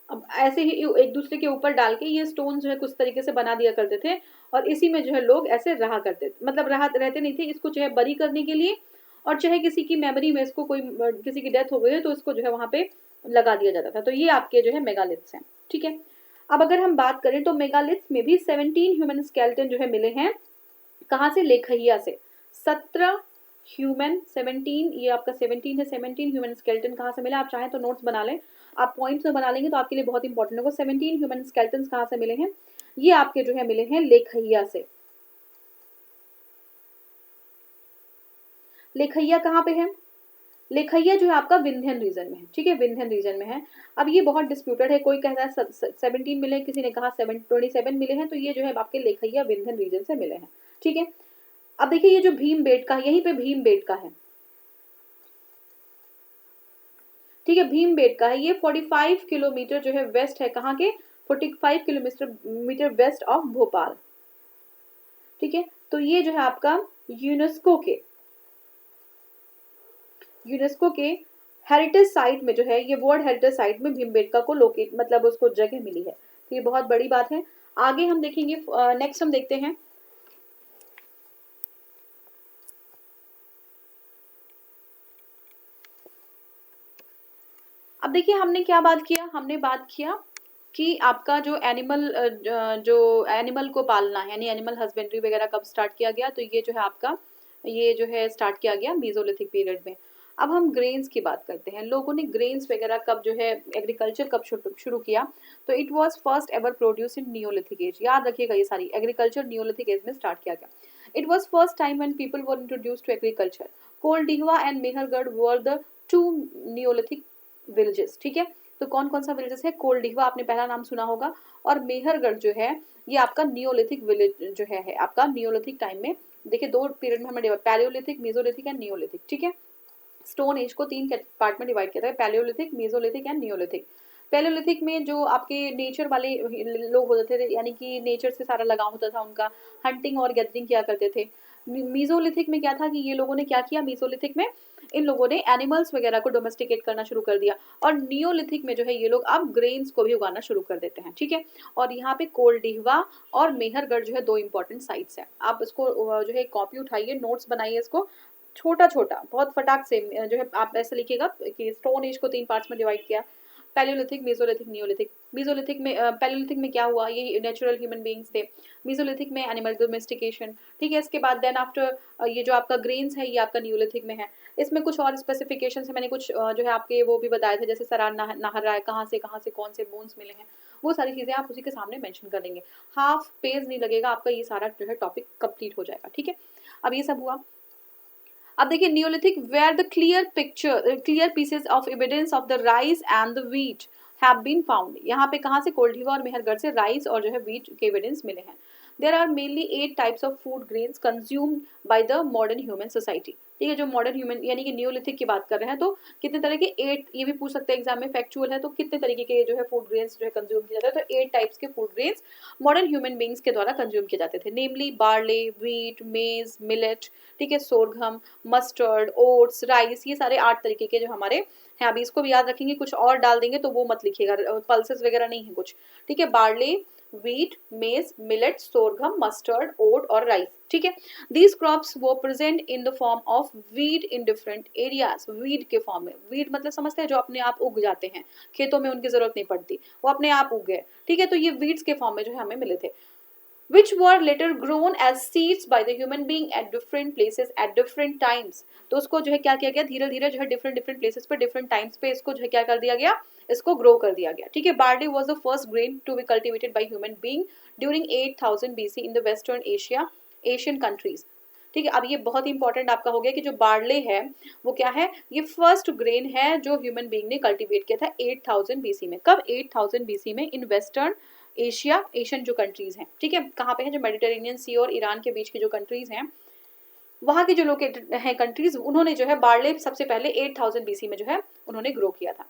अब ऐसे ही एक दूसरे के ऊपर डाल के ये स्टोन जो है कुछ तरीके से बना दिया करते थे, और इसी में जो है लोग ऐसे रहा करते थे, मतलब रहते नहीं थे, इसको जो है बरी करने के लिए, और चाहे किसी की मेमोरी में इसको कोई किसी की डेथ हो गई है तो इसको जो है वहां पे लगा दिया जाता था। तो ये आपके जो है मेगालिथ्स हैं, ठीक है। अब अगर हम बात करें तो मेगालिथ्स में भी 17 ह्यूमन स्केलेटन जो है मिले हैं, कहाँ से? लेखैया से। 17 ह्यूमन, 17 ये आपका 17 है, 17 ह्यूमन स्केलेटन कहाँ से मिला? आप चाहें तो नोट्स बना लें, आप पॉइंट्स में बना लेंगे तो आपके लिए बहुत इंपॉर्टेंट होगा। 17 ह्यूमन स्केलेटन कहाँ से मिले हैं? ये आपके जो है मिले हैं लेखैया से। लेखैया कहाँ पे है? लेखैया जो है आपका विंध्यन रीजन में है, ठीक है, विंध्यन रीजन में है। अब ये बहुत डिस्प्यूटेड है, कोई कहता है 17 मिले, किसी ने कहा 27 मिले हैं, तो ये जो है आपके लेखैया विंध्यन रीजन से मिले हैं, ठीक है। अब देखिए ये जो भीम बेटका, यहीं पे भीम बेटका है, ठीक है, भीम बेटका है, ये 45 किलोमीटर जो है वेस्ट है, कहाँ के? 45 किलोमीटर वेस्ट ऑफ भोपाल, ठीक है। तो ये जो है आपका यूनेस्को के हेरिटेज साइट में जो है, ये वर्ल्ड हेरिटेज साइट में भीमबेटका को लोकेट मतलब उसको जगह मिली है, तो ये बहुत बड़ी बात है। आगे हम देखेंगे, नेक्स्ट हम देखते हैं, अब देखिए हमने क्या बात किया, हमने बात किया कि आपका जो एनिमल को पालना है यानी एनिमल हस्बेंड्री वगैरह कब स्टार्ट किया गया, तो ये जो है आपका ये जो है स्टार्ट किया गया मीजोलिथिक पीरियड में। अब हम ग्रेन्स की बात करते हैं, लोगों ने ग्रेन्स वगैरह कब जो है एग्रीकल्चर कब शुरू किया, तो it was first ever produce in neolithic age. याद रखिएगा ये सारी एग्रीकल्चर नियोलिथिक एज में स्टार्ट किया गया। It was first time when people were introduced to agriculture. Koldihwa and Mehrgarh were the two neolithic villages. ठीक है, तो कौन कौन सा विलेजेस है, कोलडिहवा आपने पहला नाम सुना होगा, और मेहरगढ़ जो है ये आपका नियोलिथिक विलेज जो है आपका नियोलिथिक टाइम में। देखिए दो पीरियड में हमने divide, Palaeolithic, Mesolithic and Neolithic. ठीक है, स्टोन एज को 3 पार्ट में डिवाइड किया था, Palaeolithic, Mesolithic and Neolithic. Palaeolithic में जो आपके नेचर वाले लोग होते थे, यानी कि नेचर से सारा लगाव होता था उनका, हंटिंग और गैदरिंग किया करते थे। मीजोलिथिक में क्या था कि ये लोगों ने क्या किया, मीजोलिथिक में इन लोगों ने एनिमल्स वगैरह को डोमेस्टिकेट करना शुरू कर दिया, और नियोलिथिक में जो है ये लोग अब ग्रेन्स को भी उगाना शुरू कर देते हैं। ठीक है, और यहाँ पे कोलडिहवा और मेहरगढ़ जो है दो इंपॉर्टेंट साइट्स हैं। आप इसको जो है कॉपी उठाइए, नोट्स बनाइए, इसको छोटा छोटा बहुत फटाक से जो है आप ऐसे लिखिएगा कि स्टोन एज को 3 पार्ट्स में डिवाइड किया, पैलियोलिथिक, मेसोलिथिक, नियोलिथिक। मेसोलिथिक में पैलियोलिथिक में क्या हुआ, ये नेचुरल ह्यूमन बीइंग्स थे। मेसोलिथिक में एनिमल डोमेस्टिकेशन। ठीक है, इसके बाद देन आफ्टर ये जो आपका ग्रेन्स है ये आपका नियोलिथिक में है। इसमें कुछ और स्पेसिफिकेशन है, मैंने कुछ जो है आपके वो भी बताए थे, जैसे सरार नहर रहा है, कहाँ से कौन से बोन्स मिले हैं, वो सारी चीज़ें आप उसी के सामने मेंशन कर देंगे। हाफ पेज नहीं लगेगा आपका, ये सारा जो है टॉपिक कंप्लीट हो जाएगा। ठीक है, अब ये सब हुआ। अब देखिए neolithic where the clear pieces of evidence of the rice and the wheat have been found. यहाँ पे कहाँ से, कोल्डिवा और मेहरगढ़ से राइस और जो है व्हीट के एविडेंस मिले हैं। There are mainly 8 types of food grains consumed by the modern human society. ठीक है, जो मॉडर्न ह्यूमन यानी कि नियोलिथिक की बात कर रहे हैं, तो कितने तरह के 8, ये भी पूछ सकते हैं एग्जाम में, फैक्चुअल है तो कितने तरीके के जो है फूड ग्रेन्स जो है कंज्यूम किया जाता है, तो 8 टाइप्स के food grains modern human beings के द्वारा कंज्यूम किए जाते थे, नेमली बार्ले, व्हीट, मेज, मिलेट, ठीक है, सोरघम, मस्टर्ड, ओट्स, राइस, ये सारे 8 तरीके के जो हमारे हैं। अभी इसको भी याद रखेंगे, कुछ और डाल देंगे तो वो मत लिखिएगा, पल्सेस वगैरह नहीं है कुछ। ठीक है, barley, wheat, maize, millet, sorghum, mustard, oat और rice. ठीक है, these crops were present in the form of weed in different areas. weed के फॉर्म में, weed मतलब समझते हैं जो अपने आप उग जाते हैं, खेतों में उनकी जरूरत नहीं पड़ती, वो अपने आप उग गए। ठीक है, तो ये weeds के फॉर्म में जो है हमें मिले थे, which were later grown as seeds by the human being at different places at different times. तो उसको जो है क्या किया गया, धीरे धीरे जो है different places पे different times पे इसको जो है क्या कर दिया गया, इसको ग्रो कर दिया गया। ठीक है, barley was the first grain to be cultivated by human being during 8000 BC in the western Asian countries. ठीक है, अब ये बहुत इंपॉर्टेंट आपका हो गया कि जो बार्ले है वो क्या है, ये फर्स्ट ग्रेन है जो ह्यूमन बीइंग ने कल्टीवेट किया था 8000 BC में। कब, 8000 BC में, इन वेस्टर्न एशियन जो कंट्रीज हैं। ठीक है, कहाँ पे है, जो मेडिटेरेनियन सी और ईरान के बीच की जो कंट्रीज हैं, वहाँ की जो लोकेटेड हैं कंट्रीज, उन्होंने जो है बार्ले सबसे पहले 8000 BC में जो है उन्होंने ग्रो किया था।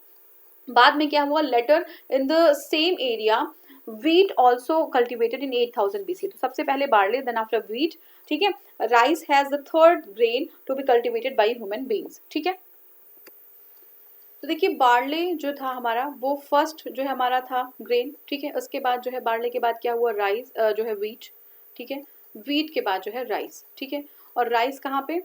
बाद में क्या हुआ, later in the same area wheat also cultivated in 8000 BC। तो सबसे पहले बार्ले, देन आफ्टर wheat। ठीक है, rice has the third grain to be cultivated by human beings. ठीक है, तो देखिए बार्ले जो था हमारा वो फर्स्ट जो है हमारा था ग्रेन। ठीक है, उसके बाद जो है बार्ले के बाद क्या हुआ, राइस जो है व्हीट। ठीक है, व्हीट के बाद जो है राइस। ठीक है, और राइस कहाँ पे,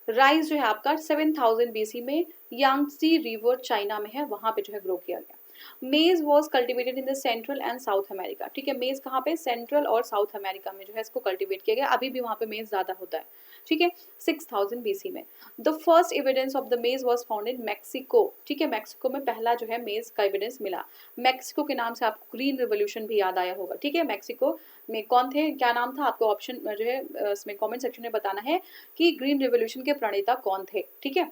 राइस जो है आपका 7000 BC में यांगसी रिवर चाइना में है, वहां पे जो है ग्रो किया गया। मेज was cultivated in the central and south America. ठीक है, मेज कहाँ पे, सेंट्रल और साउथ अमेरिका में जो है इसको कल्टिवेट किया गया, अभी भी वहाँ पे मेज ज्यादा होता है। ठीक है, 6000 BC में। The first evidence of the मेज वॉज फाउंड इन मैक्सिको। ठीक है, मैक्सिको में पहला जो है मेज का एविडेंस मिला। मैक्सिको के नाम से आपको ग्रीन रिवोल्यूशन भी याद आया होगा। ठीक है, मैक्सिको में कौन थे, क्या नाम था, आपको ऑप्शन जो है इसमें कमेंट सेक्शन में बताना है कि ग्रीन रिवोल्यूशन के प्रणेता कौन थे। ठीक है,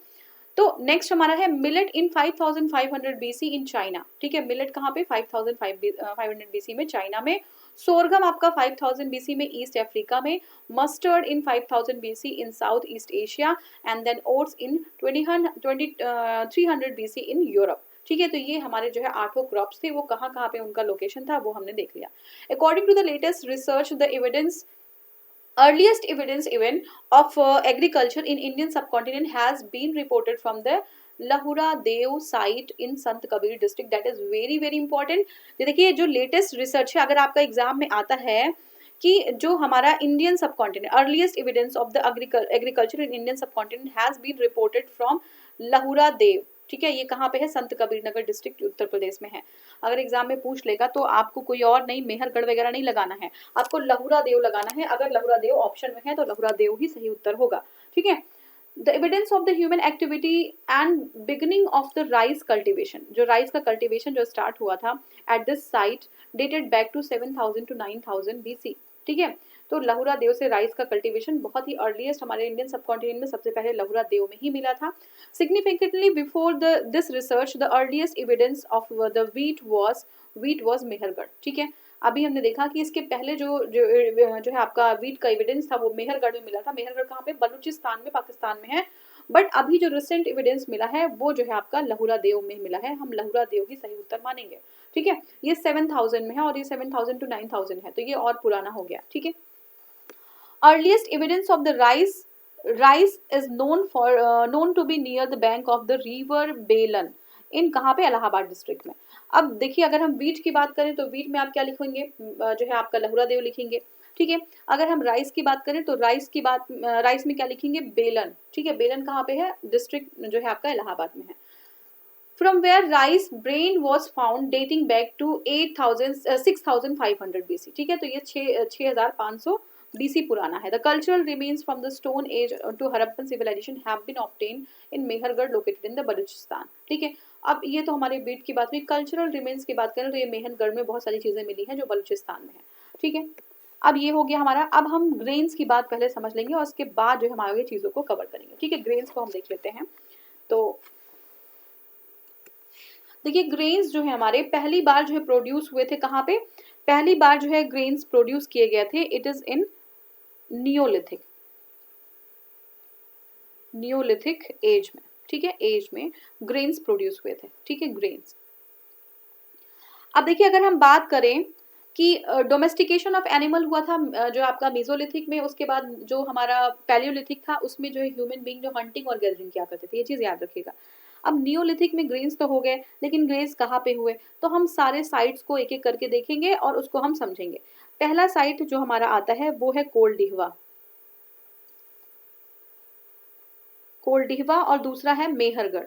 तो नेक्स्ट हमारा है millet in 5500 BC in China. ठीक है, मिलेट कहाँ पे, 5500 BC में चाइना में। सोरगम आपका 5000 BC में ईस्ट अफ्रीका में। Mustard in 5000 BC in South East Asia, and then oats in 300 BC in Europe. ठीक है, तो ये हमारे जो है 8 क्रॉप्स थे, वो कहाँ कहाँ पे उनका लोकेशन था वो हमने देख लिया। According to the latest research, the evidence earliest evidence even of agriculture in Indian subcontinent has been reported from the Lahura Dev site in Sant Kabir district. That is very very important। देखिए जो latest research है, अगर आपका exam में आता है कि जो हमारा Indian subcontinent, earliest evidence of the agriculture in Indian subcontinent has been reported from Lahuradewa. ठीक है, ये कहाँ पे है, संत कबीर नगर डिस्ट्रिक्ट उत्तर प्रदेश में है। अगर एग्जाम में पूछ लेगा तो आपको कोई और नहीं, मेहरगढ़ वगैरह नहीं लगाना है, आपको लहुरा देव लगाना है। अगर लहुरा देव ऑप्शन में है तो लहुरा देव ही सही उत्तर होगा। ठीक है, the evidence of the human activity and beginning of the rice cultivation, जो राइस का कल्टिवेशन जो स्टार्ट हुआ था at this site dated back to 7000 to 9000 BC। ठीक है, तो लहुरा देव से राइस का कल्टीवेशन बहुत ही अर्लीस्ट हमारे इंडियन सब कॉन्टिनेंट में सबसे पहले लहुरा देव में ही मिला था। Significantly before this research the earliest evidence of the wheat was Mehrgarh. ठीक है, अभी हमने देखा कि इसके पहले जो है आपका व्हीट का एविडेंस था वो मेहरगढ़ में मिला था। मेहरगढ़ कहाँ पे, बलूचिस्तान में, पाकिस्तान में है। बट अभी जो रिसेंट एविडेंस मिला है वो जो है आपका लहुरा देव में मिला है। हम लहुरा देव ही सही उत्तर मानेंगे। ठीक है, ये 7000 में है और ये 7000 to 9000 है, तो ये और पुराना हो गया। ठीक है, earliest evidence of the rice is known to be near the bank of the river बेलन, इन कहाँ पे, इलाहाबाद डिस्ट्रिक्ट में। अब देखिए अगर हम वीट की बात करें तो वीट में आप क्या लिखेंगे, जो है आपका लहुरा देव लिखेंगे। ठीक है, अगर हम राइस की बात करें तो राइस में क्या लिखेंगे, बेलन। ठीक है, बेलन कहाँ पे है, डिस्ट्रिक्ट जो है आपका इलाहाबाद में है। From where rice grain was found dating back to 6500 BC। ठीक है, तो ये 6500 BC पुराना है। The cultural remains from the stone age to Harappan civilisation have been obtained in Mehrgarh located in the Baluchistan. ठीक है, अब ये तो हमारे बीट की बात हुई। कल्चरल रिमेन्स की बात करें तो ये मेहरगढ़ में बहुत सारी चीजें मिली हैं जो बलूचिस्तान में है। ठीक है, अब ये हो गया हमारा। अब हम ग्रेन्स की बात पहले समझ लेंगे और उसके बाद जो हमारे चीजों को कवर करेंगे। ठीक है, ग्रेन्स को हम देख लेते हैं। तो देखिए ग्रेन्स जो है हमारे पहली बार जो है प्रोड्यूस हुए थे कहाँ पे, पहली बार जो है ग्रेन्स प्रोड्यूस किए गए थे it is in neolithic age में। ठीक है, एज में ग्रेन्स प्रोड्यूस हुए थे। ठीक है, ग्रेन्स। अब देखिए अगर हम बात करें कि डोमेस्टिकेशन ऑफ एनिमल हुआ था जो आपका मेसोलिथिक में, उसके बाद जो हमारा पैलियोलिथिक था उसमें जो है ह्यूमन बीइंग जो हंटिंग और गैदरिंग किया करते थे, ये चीज याद रखिएगा। अब नियोलिथिक में ग्रेन्स तो हो गए, लेकिन ग्रेन्स कहाँ पे हुए, तो हम सारे साइट्स को एक एक करके देखेंगे और उसको हम समझेंगे। पहला साइट जो हमारा आता है वो है कोलडिहवा, और दूसरा है मेहरगढ़।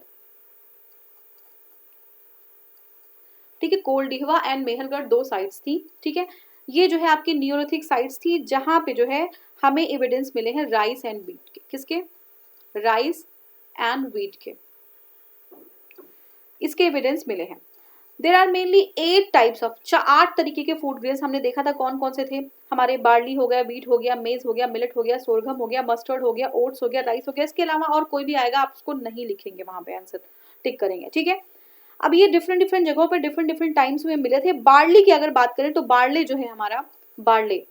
ठीक है, कोलडिहवा एंड मेहरगढ़ दो साइट्स थी। ठीक है, ये जो है आपकी नियोलिथिक साइट्स थी जहां पे जो है हमें एविडेंस मिले हैं राइस एंड व्हीट के। किसके, राइस एंड व्हीट के, इसके एविडेंस मिले हैं। There are mainly 8 types of, 8 तरीके के फूड ग्रेन्स हमने देखा था। कौन कौन से थे हमारे, बार्ली हो गया, व्हीट हो गया, मेज हो गया, मिलेट हो गया, सोरघम हो गया, मस्टर्ड हो गया, ओट्स हो गया, राइस हो गया। इसके अलावा और कोई भी आएगा आप उसको नहीं लिखेंगे, वहां पे आंसर टिक करेंगे। ठीक है, अब ये डिफरेंट डिफरेंट जगहों पर डिफरेंट डिफरेंट टाइम्स में मिले थे। बार्ली की अगर बात करें तो बार्ले जो है हमारा, बार्ले,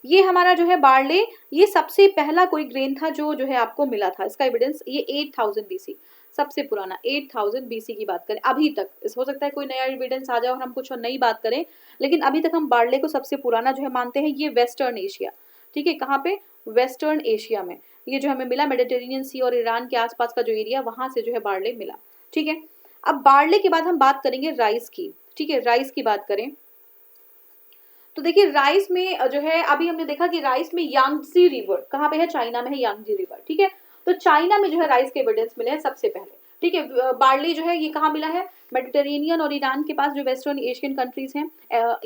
ये हमारा जो है बार्ले, ये सबसे पहला कोई ग्रेन था जो है आपको मिला था। इसका एविडेंस ये 8000 BC, सबसे पुराना 8000 BC की बात करें अभी तक। हो सकता है कोई नया एविडेंस आ जाए और हम कुछ और नई बात करें, लेकिन अभी तक हम बार्ले को सबसे पुराना जो है मानते हैं। ये वेस्टर्न एशिया, ठीक है, कहाँ पे, वेस्टर्न एशिया में ये जो हमें मिला, मेडिटेरेनियन सी और ईरान के आसपास का जो एरिया, वहां से जो है बार्ले मिला। ठीक है, अब बार्ले के बाद हम बात करेंगे राइस की। ठीक है, राइस की बात करें तो देखिए राइस में जो है अभी हमने देखा कि राइस में यांगजी रिवर कहाँ पे है, चाइना में है यांगजी रिवर। ठीक है, तो चाइना में जो है राइस के एविडेंस मिले हैं सबसे पहले। ठीक है, बार्ली जो है ये कहाँ मिला है, मेडिटेरेनियन और ईरान के पास जो वेस्टर्न एशियन कंट्रीज हैं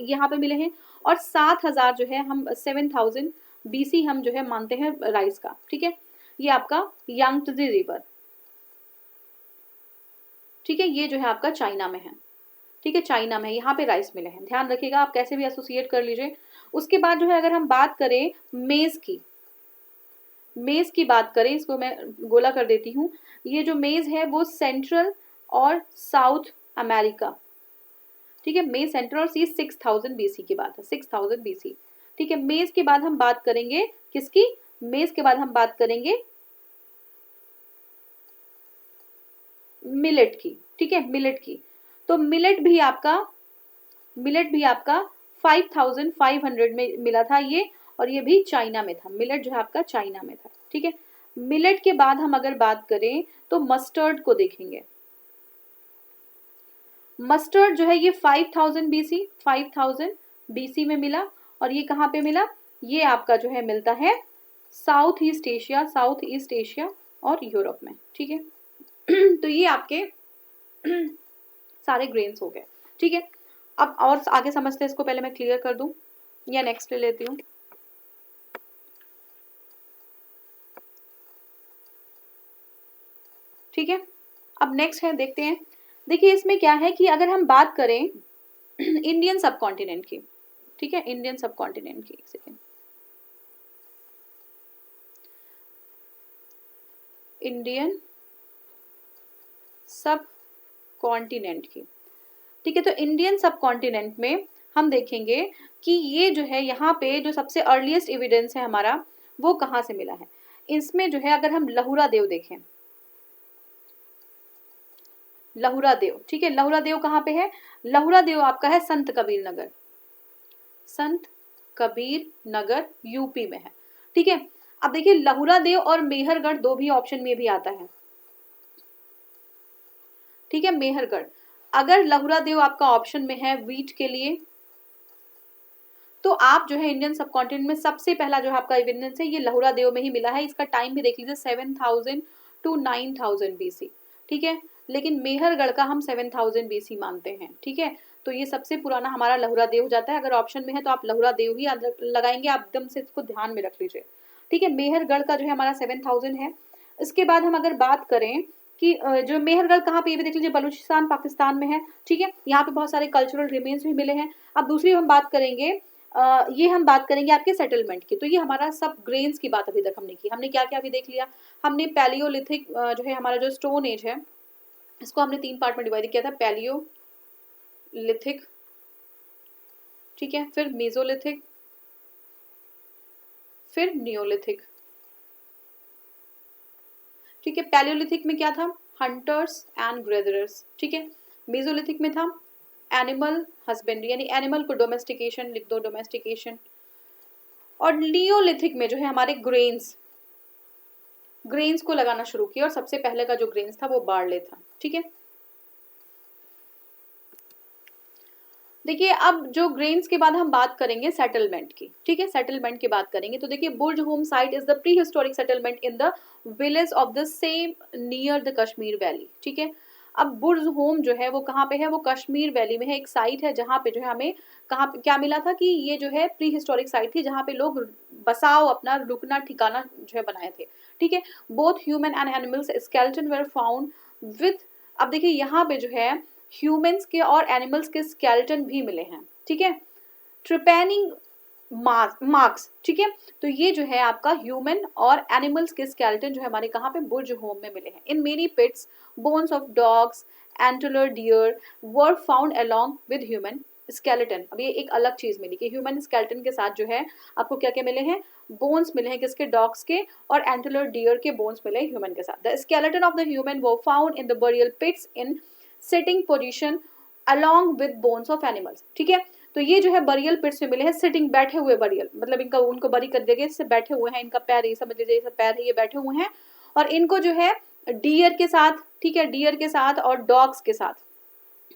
यहाँ पे मिले हैं। और 7000 जो है हम 7000 BC हम जो है मानते हैं राइस का। ठीक है, ये आपका यांगजी रिवर, ठीक है, ये जो है आपका चाइना में है। ठीक है, चाइना में यहाँ पे राइस मिले हैं, ध्यान रखिएगा, आप कैसे भी एसोसिएट कर लीजिए। उसके बाद जो है अगर हम बात करें मेज की बात करें, इसको मैं गोला कर देती हूँ। ये जो मेज है वो सेंट्रल और साउथ अमेरिका, ठीक है, मेज सेंट्रल, और 6000 BC की बात है, 6000 BC। ठीक है, मेज के बाद हम बात करेंगे किसकी, मेज के बाद हम बात करेंगे मिलेट की। ठीक है, मिलेट की, तो मिलेट भी आपका 5500 में मिला था ये, और ये भी चाइना में था। मिलेट जो है आपका चाइना में था। ठीक है, मिलेट के बाद हम अगर बात करें तो मस्टर्ड को देखेंगे। मस्टर्ड जो है ये 5000 BC में मिला, और ये कहाँ पे मिला, ये आपका जो है मिलता है साउथ ईस्ट एशिया और यूरोप में, ठीक है। तो ये आपके सारे ग्रेन्स हो गए, ठीक है। अब और आगे समझते हैं इसको, पहले मैं क्लियर कर दूं या नेक्स्ट ले लेती हूँ। ठीक है, अब नेक्स्ट है, देखते हैं। देखिए इसमें क्या है कि अगर हम बात करें इंडियन सब कॉन्टिनेंट की, ठीक है, इंडियन सब कॉन्टिनेंट की, एक सेकेंड, इंडियन सब कॉन्टिनेंट की, ठीक है। तो इंडियन सब कॉन्टिनेंट में हम देखेंगे कि ये जो है यहाँ पे जो सबसे अर्लीस्ट एविडेंस है हमारा, वो कहाँ से मिला है। इसमें जो है अगर हम लहुरा देव देखें, लहुरा देव, ठीक है, लहुरा देव कहाँ पे है, लहुरा देव आपका है संत कबीर नगर, संत कबीर नगर यूपी में है, ठीक है। अब देखिए लहुरा देव और मेहरगढ़ दो भी ऑप्शन में भी आता है, ठीक है, मेहरगढ़। अगर लहुरा देव आपका ऑप्शन में है वीट के लिए, तो आप जो है इंडियन सब कॉन्टिनेंट में सबसे पहला जो है आपका एविडेंस है ये लहुरा देव में ही मिला है। इसका टाइम भी देख लीजिए 7000 to 9000 बीसी, ठीक है, लेकिन मेहरगढ़ का हम 7000 बीसी मानते हैं, ठीक है। तो ये सबसे पुराना हमारा लहुरा देव जाता है। अगर ऑप्शन में है तो आप लहुरा देव ही लगाएंगे, आप एकदम से इसको ध्यान में रख लीजिए, ठीक है। मेहरगढ़ का जो है हमारा 7000 है। इसके बाद हम अगर बात करें कि जो मेहरगढ़ कहाँ पे, ये भी देख लीजिए बलूचिस्तान पाकिस्तान में है, ठीक है। यहाँ पे बहुत सारे कल्चरल रिमेन्स भी मिले हैं। अब दूसरी हम बात करेंगे, ये हम बात करेंगे आपके सेटलमेंट की। तो ये हमारा सब ग्रेन्स की बात अभी तक हमने की। हमने क्या क्या अभी देख लिया, हमने पैलियोलिथिक जो है हमारा जो स्टोन एज है, इसको हमने 3 पार्ट में डिवाइड किया था, पैलियोलिथिक, ठीक है, फिर मेसोलिथिक, फिर नियोलिथिक, ठीक है। पैलियोलिथिक में क्या था, हंटर्स एंड ग्रेजरर्स, ठीक है। मेसोलिथिक में था एनिमल हस्बेंड्री, यानी एनिमल को डोमेस्टिकेशन, लिख दो डोमेस्टिकेशन। और नियोलिथिक में जो है हमारे ग्रेन्स, ग्रेन्स को लगाना शुरू किया, और सबसे पहले का जो ग्रेन्स था वो बार्ले था, ठीक है। देखिए अब जो ग्रेन्स के बाद हम बात करेंगे सेटलमेंट की, ठीक है, सेटलमेंट की बात करेंगे। तो देखिए Burzahom site is the pre historic settlement in the village of the same near the Kashmir valley, ठीक है। अब बुर्ज होम जो है वो कहाँ पे है, वो कश्मीर वैली में है, एक साइट है जहाँ पे जो है हमें कहाँ पे क्या मिला था कि ये जो है प्री हिस्टोरिक साइट थी जहाँ पे लोग बसाव अपना रुकना ठिकाना जो है बनाए थे, ठीक है। Both human and animals skeleton were found with, अब देखिए यहाँ पे जो है ह्यूमंस के और एनिमल्स के स्केलेटन भी मिले हैं, ठीक है, ट्रिपेनिंग मार्क्स, ठीक है। तो ये जो है आपका ह्यूमन और एनिमल्स के स्केलेटन जो है हमारे कहाँ पे, बुर्ज होम में मिले हैं। In many pits bones of dogs antler deer were found along with human skeleton. अब ये एक अलग चीज मिली कि ह्यूमन स्केलेटन के साथ जो है आपको क्या क्या मिले हैं, बोन्स मिले हैं, किसके, डॉग्स के, और एंटलर डियर के बोन्स मिले ह्यूमन के साथ। The skeleton of the human were found in the burial pits in sitting position along with bones of animals, ठीक है। तो ये जो है बरियल पिट्स में मिले हैं, सिटिंग, बैठे हुए बरियल, मतलब इनका उनको बरी कर दिया गया, इससे बैठे हुए हैं, इनका पैर ये समझ लीजिए, ये पैर है, ये बैठे हुए हैं, और इनको जो है डियर के साथ, ठीक है, डियर के साथ और डॉग्स के साथ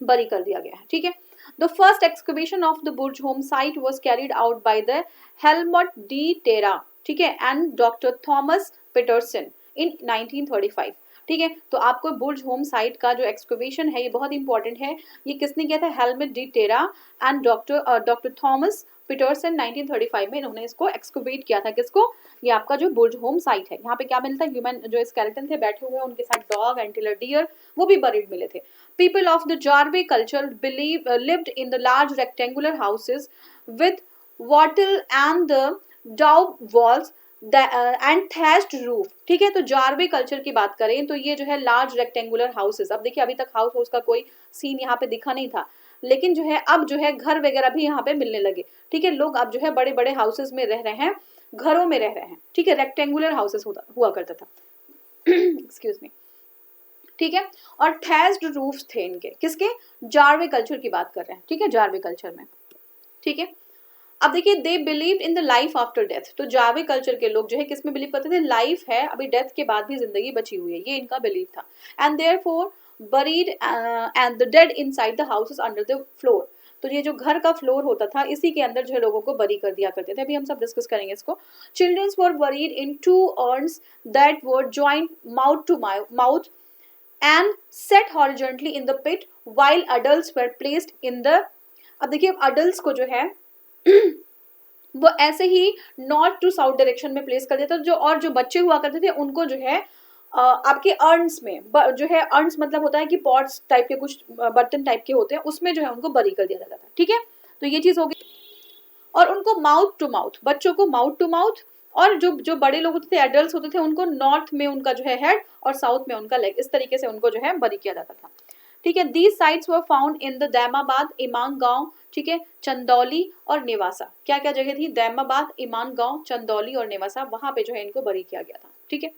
बरी कर दिया गया है, ठीक है। The first excavation of the Burzahom site was carried out by the Helmut de Terra, ठीक है, and doctor Thomas Peterson in 1935, ठीक है। तो आपको बुर्ज होम साइट का जो एक्सकवेशन है ये बहुत इंपॉर्टेंट है। ये किसने किया था, Hellmut de Terra and doctor Thomas Peterson 1935 में इन्होंने इसको एक्सकवेट किया था। किसको, ये आपका जो बुर्ज होम साइट है, यहाँ पे क्या मिलता है, ह्यूमन जो स्केलेटन थे बैठे हुए, उनके साथ डॉग, एंटिलर डियर, वो भी बरीड मिले थे। People of the Jorwe culture lived in the large rectangular houses with wattle and the daub walls and thatched roof, ठीक है। तो जारवे कल्चर की बात करें तो ये जो है लार्ज रेक्टेंगुलर हाउसेस, अब देखिए अभी तक हाउस का कोई सीन यहाँ पे दिखा नहीं था, लेकिन जो है अब जो है घर वगैरह भी यहाँ पे मिलने लगे, ठीक है। लोग अब जो है बड़े बड़े हाउसेस में रह रहे हैं, घरों में रह रहे हैं, ठीक है, रेक्टेंगुलर हाउसेस हुआ करता था एक्सक्यूज मी, ठीक है। और थैच्ड रूफ्स थे इनके, किसके, जारवे कल्चर की बात कर रहे हैं, ठीक है, जारवे कल्चर में, ठीक है। अब देखिए they believe in the life after death, तो जारवे कल्चर के लोग जो है किसमें बिलीव करते थे, लाइफ है, अभी डेथ के बाद भी जिंदगी बची हुई है, ये इनका बिलीव था। And therefore buried and the dead inside the houses under the floor, तो ये जो घर का फ्लोर होता था इसी के अंदर जो है लोगों को बरी कर दिया करते थे। अभी हम सब डिस्कस करेंगे इसको। Childrens were buried in 2 urns that were joint mouth to mouth and set horizontally in the pit while adults were placed in the, अब देखिए adults को जो है वो ऐसे ही नॉर्थ टू साउथ डायरेक्शन में प्लेस कर देता, जो बच्चे हुआ करते थे उनको जो है आपके अर्न्स में जो है, अर्न्स मतलब होता है कि पॉट्स टाइप के कुछ बर्तन टाइप के होते हैं, उसमें जो है उनको बरी कर दिया जाता था। ठीक है, तो ये चीज होगी। और उनको माउथ टू माउथ, बच्चों को माउथ टू माउथ, और जो बड़े लोग होते थे, एडल्ट होते थे, उनको नॉर्थ में उनका जो है हेड और साउथ में उनका लेग, इस तरीके से उनको जो है बरी किया जाता था। ठीक है, these sites were found in the Daimabad, इमाम गांव, ठीक है, चंदौली और नेवासा। क्या क्या जगह थी? दैमाबाद, इमाम गांव, चंदौली और नेवासा, वहां पे जो है इनको बरी किया गया था। ठीक है,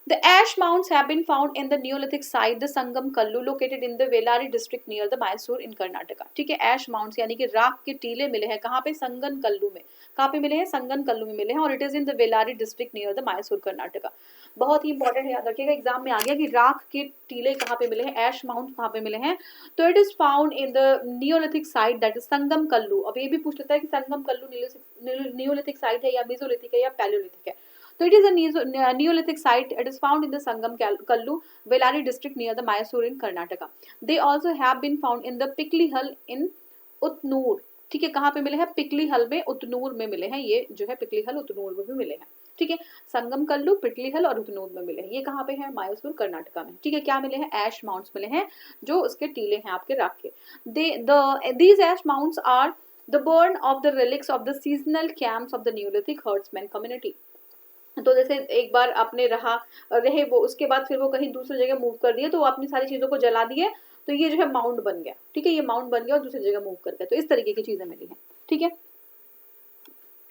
The ash mounds have been found in the Neolithic site, the Sangam Kallu, located in the Velari district near the Mysore in Karnataka. ठीक है, ash mounds यानी कि राख के टीले मिले हैं, कहाँ पे? संगन कल्लू में। कहाँ पे मिले हैं? संगन कल्लू में मिले हैं, और it is in the Velari district near the Mysore, Karnataka. बहुत ही इंपॉर्टेंट है, याद रखिएगा, एग्जाम में आ गया कि राख के टीले कहाँ पे मिले हैं, एश माउंट कहाँ पे मिले हैं। तो it is found in the neolithic site that is Sanganakallu. अब ये भी पूछ लेता है कि संगम कल्लू नियोलिथिक साइट है या मेसोलिथिक है या पैलियोलिथिक है। So it is a Neolithic site. It is found in the Sangam Kallu, Velari district near the Mysore in Karnataka. They also have been found in the Pikli Hall in Utnur. ठीक है, कहाँ पे मिले हैं? पिकली हल में, उतनूर में मिले हैं। ये जो है पिकली हल उतनूर में भी मिले हैं। ठीक है, संगम कल्लू, पिकली हल और उतनूर में मिले हैं। ये कहाँ पे है? मायूसपुर, कर्नाटका में। ठीक है, क्या मिले हैं? एश माउंट्स मिले हैं, जो उसके टीले हैं आपके राख के। These ash mounds are the burn of the relics of the seasonal camps of the Neolithic herdsmen community. तो जैसे एक बार आपने रहे वो, उसके बाद फिर वो कहीं दूसरी जगह मूव कर दिए, तो वो अपनी सारी चीजों को जला दिए, तो ये जो है माउंट बन गया। ठीक है, ये माउंट बन गया और दूसरी जगह मूव कर गया। तो इस तरीके की चीजें मिली हैं। ठीक है,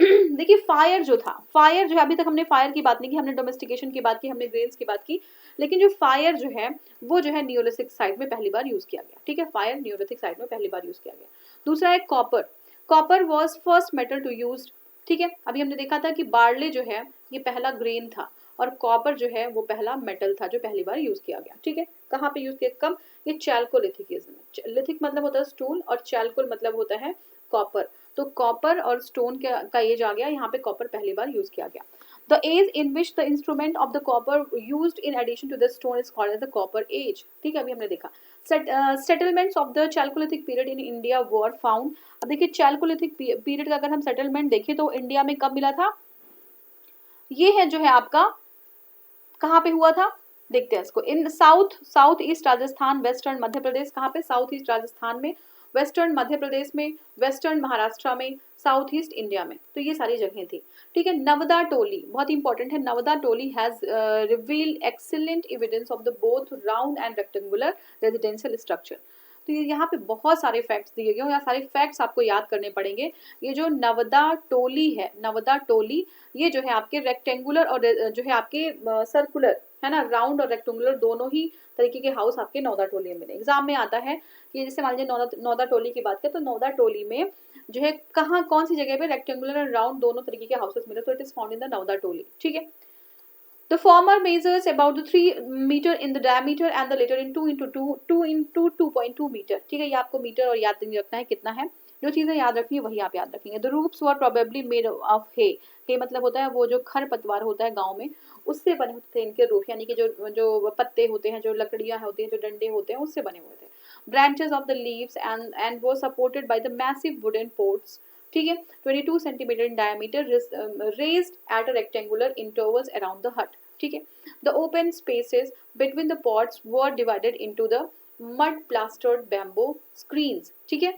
देखिए फायर जो था, फायर जो है, अभी तक हमने फायर की बात नहीं की, हमने डोमेस्टिकेशन की बात की, हमने ग्रेन्स की बात की, लेकिन जो फायर जो है वो जो है नियोलिथिक साइट में पहली बार यूज किया गया। ठीक है, फायर नियोलिथिक साइट में पहली बार यूज किया गया। दूसरा है copper. Copper was first metal to use. ठीक है, अभी हमने देखा था कि बार्ले जो है ये पहला ग्रेन था, और कॉपर जो है वो पहला मेटल था जो पहली बार यूज किया गया। ठीक है, कहाँ पे यूज किया? कब? ये चैल्कोलिथिक में। लिथिक मतलब होता है स्टोन, और चैल्कोल मतलब होता है कॉपर। तो कॉपर और स्टोन का एज आ गया, यहाँ पे कॉपर पहली बार यूज किया गया। The age in which the instrument of the copper used in addition to the stone is called as the copper age. ठीक है, अभी हमने देखा settlements of the chalcolithic period in India were found. अब देखिए Chalcolithic period का अगर हम सेटलमेंट देखें तो इंडिया में कब मिला था? ये है जो है आपका, कहाँ पे हुआ था? देखते हैं इसको। इन South east Rajasthan, western Madhya Pradesh. कहाँ पे? साउथ ईस्ट राजस्थान में, वेस्टर्न मध्य प्रदेश में, वेस्टर्न महाराष्ट्र में, साउथ ईस्ट इंडिया में। तो ये सारी जगह थी। ठीक है, नवदा टोली बहुत इंपॉर्टेंट है। Navdatoli has revealed excellent evidence of the both round and rectangular residential structure. तो ये यहाँ पे बहुत सारे फैक्ट्स दिए गए हैं, यहाँ सारे फैक्ट्स आपको याद करने पड़ेंगे। ये जो नवदा टोली है, नवदा टोली, ये जो है आपके रेक्टेंगुलर और जो है आपके सर्कुलर है ना, राउंड और रेक्टेंगुलर दोनों ही तरीके के हाउस आपके नवदा टोली में मिले। एग्जाम में आता है कि जैसे मान लीजिए नवदा टोली की बात करें, तो नवदा टोली में जो है कहाँ, कौन सी जगह पे रेक्टेंगुलर और राउंड दोनों तरीके के हाउसेस मिले, तो it is found in the नवदा टोली। ठीक है, The former measures about the 3 meter in the diameter and the later in 2 into 2.2 meter. ठीक है, ये आपको मीटर और याद नहीं रखना है कितना है, जो चीजें याद रखनी है वही आप याद रखेंगे। The roofs were probably made of hay. hay मतलब होता है वो जो खरपतवार होता है गांव में, उससे बने होते थे इनके रूफ, यानी कि जो पत्ते होते हैं, जो लकड़ियां होती हैं, जो डंडे होते हैं, उससे बने हुए थे। Branches of the leaves and were supported by the massive wooden posts. ठीक है, 22 centimetre in diameter, raised at a rectangular intervals around the hut. ठीक है, the open spaces between the pots were divided into the mud plastered bamboo screens. ठीक है,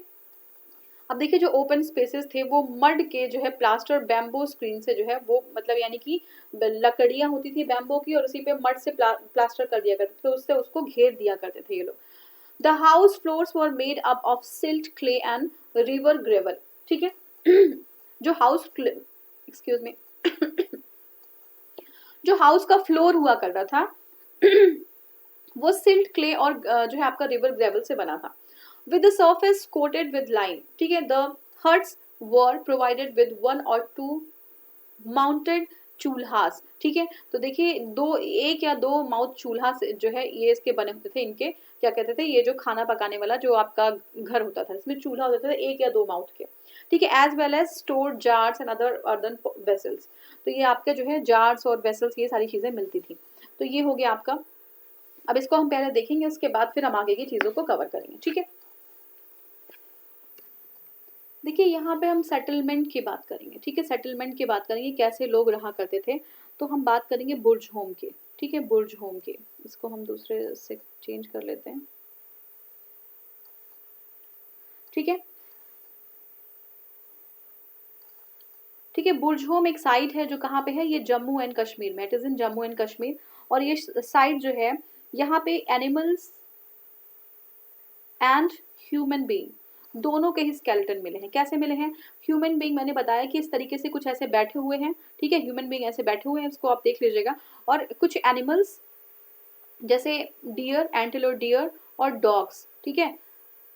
अब देखिए जो open spaces थे वो मड के जो है प्लास्टर बैम्बो स्क्रीन से जो है वो, मतलब यानी कि लकड़ियां होती थी बैम्बो की, और उसी पे मड से प्लास्टर कर दिया करते थे, तो उससे उसको घेर दिया करते थे ये लोग। The house floors were made up of silt, clay and river gravel. ठीक है, जो एक्सक्यूज मी जो हाउस का फ्लोर हुआ करता था वो सिल्ट, क्ले और जो है आपका रिवर ग्रेवल से बना था। With the surface coated with lime. ठीक है, the huts were provided with 1 or 2 mounted चूल्हास, ठीक है। तो देखिए एक या दो माउथ चूल्हा से जो है ये इसके बने होते थे, इनके क्या कहते थे, ये जो खाना पकाने वाला जो आपका घर होता था इसमें चूल्हा होता था एक या दो माउथ के, ठीक है। As well as stored jars and other earthen vessels, तो ये आपके जो है जार्स और वेसल्स ये सारी चीजें मिलती थी। तो ये हो गया आपका। अब इसको हम पहले देखेंगे, उसके बाद फिर हम आगे की चीजों को कवर करेंगे, ठीक है। देखिए यहाँ पे हम सेटलमेंट की बात करेंगे, ठीक है। सेटलमेंट की बात करेंगे, कैसे लोग रहा करते थे। तो हम बात करेंगे बुर्ज होम की, ठीक है, बुर्ज होम की। इसको हम दूसरे से चेंज कर लेते हैं, ठीक है। ठीक है, बुर्ज होम एक साइट है जो कहाँ पे है, ये जम्मू एंड कश्मीर में, it is in Jammu and Kashmir. और ये साइट जो है यहाँ पे एनिमल्स एंड ह्यूमन बीइंग दोनों के ही स्केलेटन मिले हैं। कैसे मिले हैं? ह्यूमन बीइंग मैंने बताया कि इस तरीके से कुछ ऐसे बैठे हुए हैं, ठीक है, ह्यूमन बीइंग ऐसे बैठे हुए हैं, इसको आप देख लीजिएगा। और कुछ एनिमल्स जैसे डियर, एंटीलोप डियर और डॉग्स, ठीक है,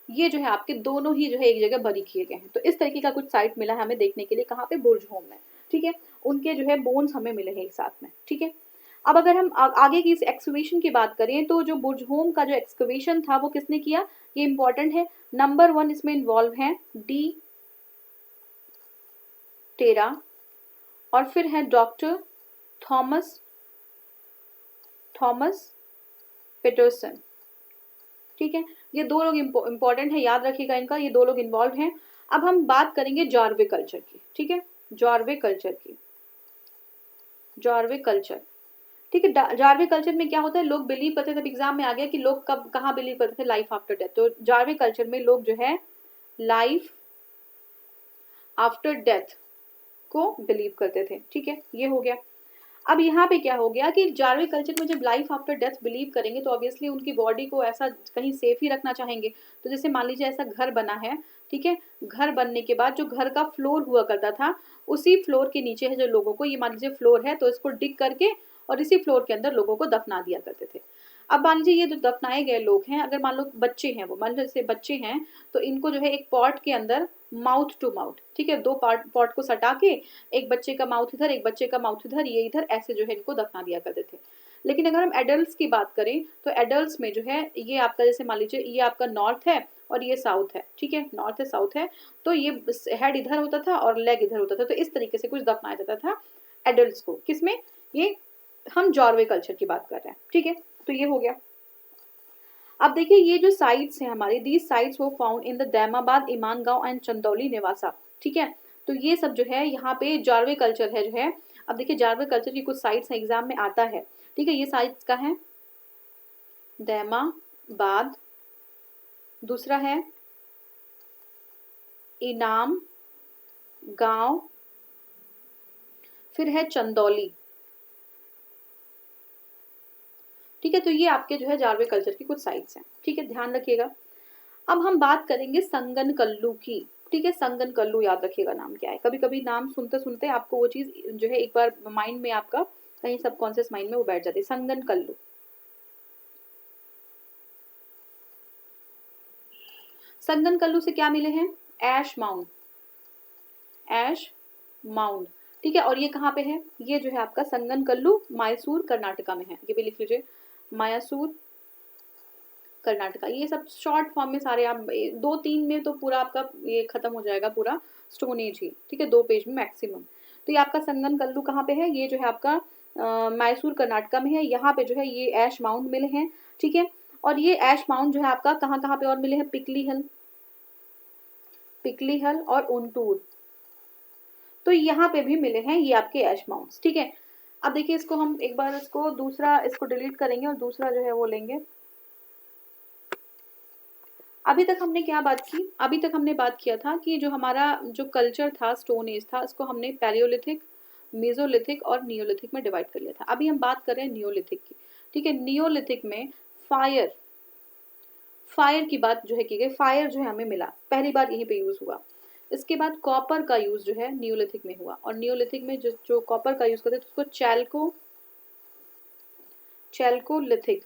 ये जो है आपके दोनों ही जो है एक जगह बरी किए गए हैं। तो इस तरीके का कुछ साइट मिला है हमें देखने के लिए, कहाँ पे, बुर्ज होम में, ठीक है। उनके जो है बोन्स हमें मिले हैं एक साथ में, ठीक है। अब अगर हम आगे की इस एक्सकवेशन की बात करें, तो जो बुर्ज होम का जो एक्सकवेशन था वो किसने किया, ये इंपॉर्टेंट है। नंबर 1 इसमें इन्वॉल्व है डी टेरा, और फिर है डॉक्टर थॉमस थॉमस पेटरसन, ठीक है। ये दो लोग इंपॉर्टेंट है, याद रखिएगा इनका, ये दो लोग इन्वॉल्व हैं। अब हम बात करेंगे जॉर्वे कल्चर की, ठीक है, जॉर्वे कल्चर की, जॉर्वे कल्चर, ठीक है। जारवे कल्चर में क्या होता है, लोग बिलीव करते थे, एग्जाम में आ गया कि लोग कब कहाँ बिलीव करते थे, लाइफ आफ्टर डेथ। तो जारवे कल्चर में लोग जो है लाइफ आफ्टर डेथ को बिलीव करते थे, ठीक है, ये हो गया। अब यहाँ पे क्या हो गया कि जारवे कल्चर में जब लाइफ आफ्टर डेथ बिलीव करेंगे तो ऑब्वियसली उनकी बॉडी को ऐसा कहीं सेफ ही रखना चाहेंगे। तो जैसे मान लीजिए ऐसा घर बना है, ठीक है, घर बनने के बाद जो घर का फ्लोर हुआ करता था, उसी फ्लोर के नीचे है जो लोगों को, ये मान लीजिए फ्लोर है तो इसको डिग करके और इसी फ्लोर के अंदर लोगों को दफना दिया करते थे। अब मान लीजिए ये जो दफनाए गए लोग हैं, अगर मान लो बच्चे हैं, वो मान लो जैसे बच्चे हैं, तो इनको जो है एक पॉट के अंदर माउथ टू माउथ, ठीक है, दो पॉट को सटा के एक बच्चे का माउथ इधर, एक बच्चे का माउथ इधर, ये इधर, ऐसे जो है इनको दफना दिया करते थे। लेकिन अगर हम एडल्ट्स की बात करें तो एडल्ट्स में जो है ये आपका, जैसे मान लीजिए ये आपका नॉर्थ है और ये साउथ है, ठीक है, नॉर्थ है साउथ है, तो ये हेड इधर होता था और लेग इधर होता था। तो इस तरीके से कुछ दफनाया जाता था एडल्ट्स को, किसमें, ये हम जॉर्वे कल्चर की बात कर रहे हैं, ठीक है। तो ये हो गया। अब देखिए ये जो साइट्स हैं हमारी, these sites were found in the Daimabad, Inamgaon and Chandoli Nevasa, ठीक है। तो ये सब जो है यहाँ पे जारवे कल्चर है जो है। अब देखिए जारवे कल्चर की कुछ साइट्स एग्जाम में आता है, ठीक है। ये साइट्स का है दैमाबाद, दूसरा है इनाम गांव, फिर है चंदौली, ठीक है। तो ये आपके जो है जारवे कल्चर की कुछ साइट्स हैं, ठीक है, ध्यान रखिएगा। अब हम बात करेंगे संगन कल्लू की, ठीक है। संगन कल्लू याद रखिएगा नाम क्या है, कभी कभी नाम सुनते सुनते आपको वो चीज जो है एक बार माइंड में आपका कहीं सबकॉन्शियस माइंड में वो बैठ जाती है, संगन कल्लू। संगन कल्लू से क्या मिले हैं, ऐश माउंट, ऐश माउंट, ठीक है। और ये कहाँ पे है, ये जो है आपका संगन कल्लू मैसूर कर्नाटका में है, ये भी लिख लीजिए, मैसूर कर्नाटका। ये सब शॉर्ट फॉर्म में सारे आप 2-3 में तो पूरा आपका ये खत्म हो जाएगा पूरा स्टोन एज ही, ठीक है, 2 पेज में मैक्सिमम। तो ये आपका संगन कल्लू कहाँ पे है, ये जो है आपका मैसूर कर्नाटका में है। यहाँ पे जो है ये ऐश माउंट मिले हैं, ठीक है। और ये ऐश माउंट जो है आपका कहाँ कहाँ पे और मिले हैं, पिकली हिल, पिकली हिल और उनटूर, तो यहाँ पे भी मिले हैं ये आपके ऐश माउंट्स, ठीक है। अब देखिए इसको हम एक बार इसको दूसरा इसको डिलीट करेंगे और दूसरा जो है वो लेंगे। अभी तक हमने क्या बात की, अभी तक हमने बात किया था कि जो हमारा जो कल्चर था, स्टोन एज था, इसको हमने पैलियोलिथिक, मेसोलिथिक और नियोलिथिक में डिवाइड कर लिया था। अभी हम बात कर रहे हैं नियोलिथिक की, ठीक है। नियोलिथिक में फायर, फायर की बात जो है की गई, फायर जो है हमें मिला, पहली बार यहीं पे यूज हुआ। इसके बाद कॉपर का यूज जो है नियोलिथिक में हुआ, और नियोलिथिक में जो कॉपर का यूज करते थे उसको चैल्कोलिथिक,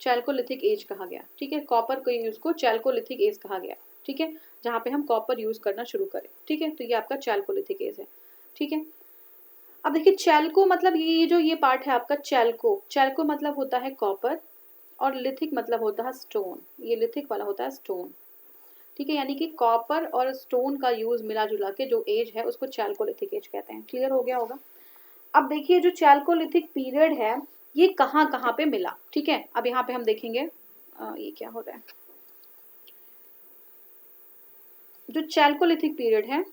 चैल्कोलिथिक एज कहा गया, ठीक है। कॉपर के यूज को चैल्कोलिथिक एज कहा गया, ठीक है, जहां पे हम कॉपर यूज करना शुरू करें, ठीक है। तो ये आपका चैल्कोलिथिक एज है, ठीक है। अब देखिए चैल्को मतलब ये जो ये पार्ट है आपका चैल्को, चैल्को मतलब होता है कॉपर और लिथिक मतलब होता है स्टोन, ये लिथिक वाला होता है स्टोन, ठीक है। यानी कि कॉपर और स्टोन का यूज मिला जुला के जो एज है उसको चैल्कोलिथिक एज कहते हैं। क्लियर हो गया होगा। अब देखिए जो चैल्कोलिथिक पीरियड है ये कहाँ कहाँ पे मिला, ठीक है। अब यहाँ पे हम देखेंगे ये क्या हो रहा है, जो चैल्कोलिथिक पीरियड है,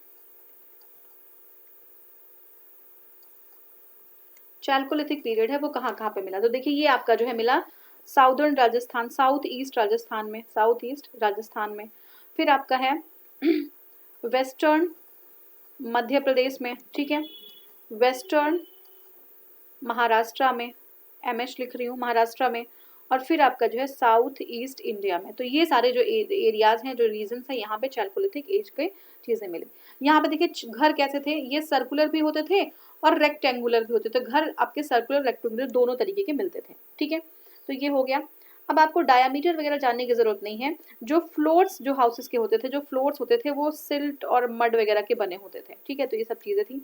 चैल्कोलिथिक पीरियड है वो कहाँ कहाँ पे मिला। तो देखिए ये आपका जो है मिला southern Rajasthan, south east Rajasthan में, साउथ ईस्ट राजस्थान में। फिर आपका है वेस्टर्न मध्य प्रदेश में, ठीक है। वेस्टर्न महाराष्ट्र में, एमएच लिख रही हूँ महाराष्ट्र में। और फिर आपका जो है साउथ ईस्ट इंडिया में। तो ये सारे जो एरियाज हैं, जो रीजन्स हैं, यहाँ पे चैल्कोलिथिक एज के चीजें मिली। यहाँ पे देखिए घर कैसे थे, ये सर्कुलर भी होते थे और रेक्टेंगुलर भी होते थे। घर आपके सर्कुलर रेक्टेंगुलर दोनों तरीके के मिलते थे, ठीक है। तो ये हो गया। अब आपको डायामीटर वगैरह जानने की जरूरत नहीं है। जो फ्लोर्स जो हाउसेस के होते थे, जो फ्लोर्स होते थे वो सिल्ट और मड वगैरह के बने होते थे, ठीक है। तो ये सब चीजें थी।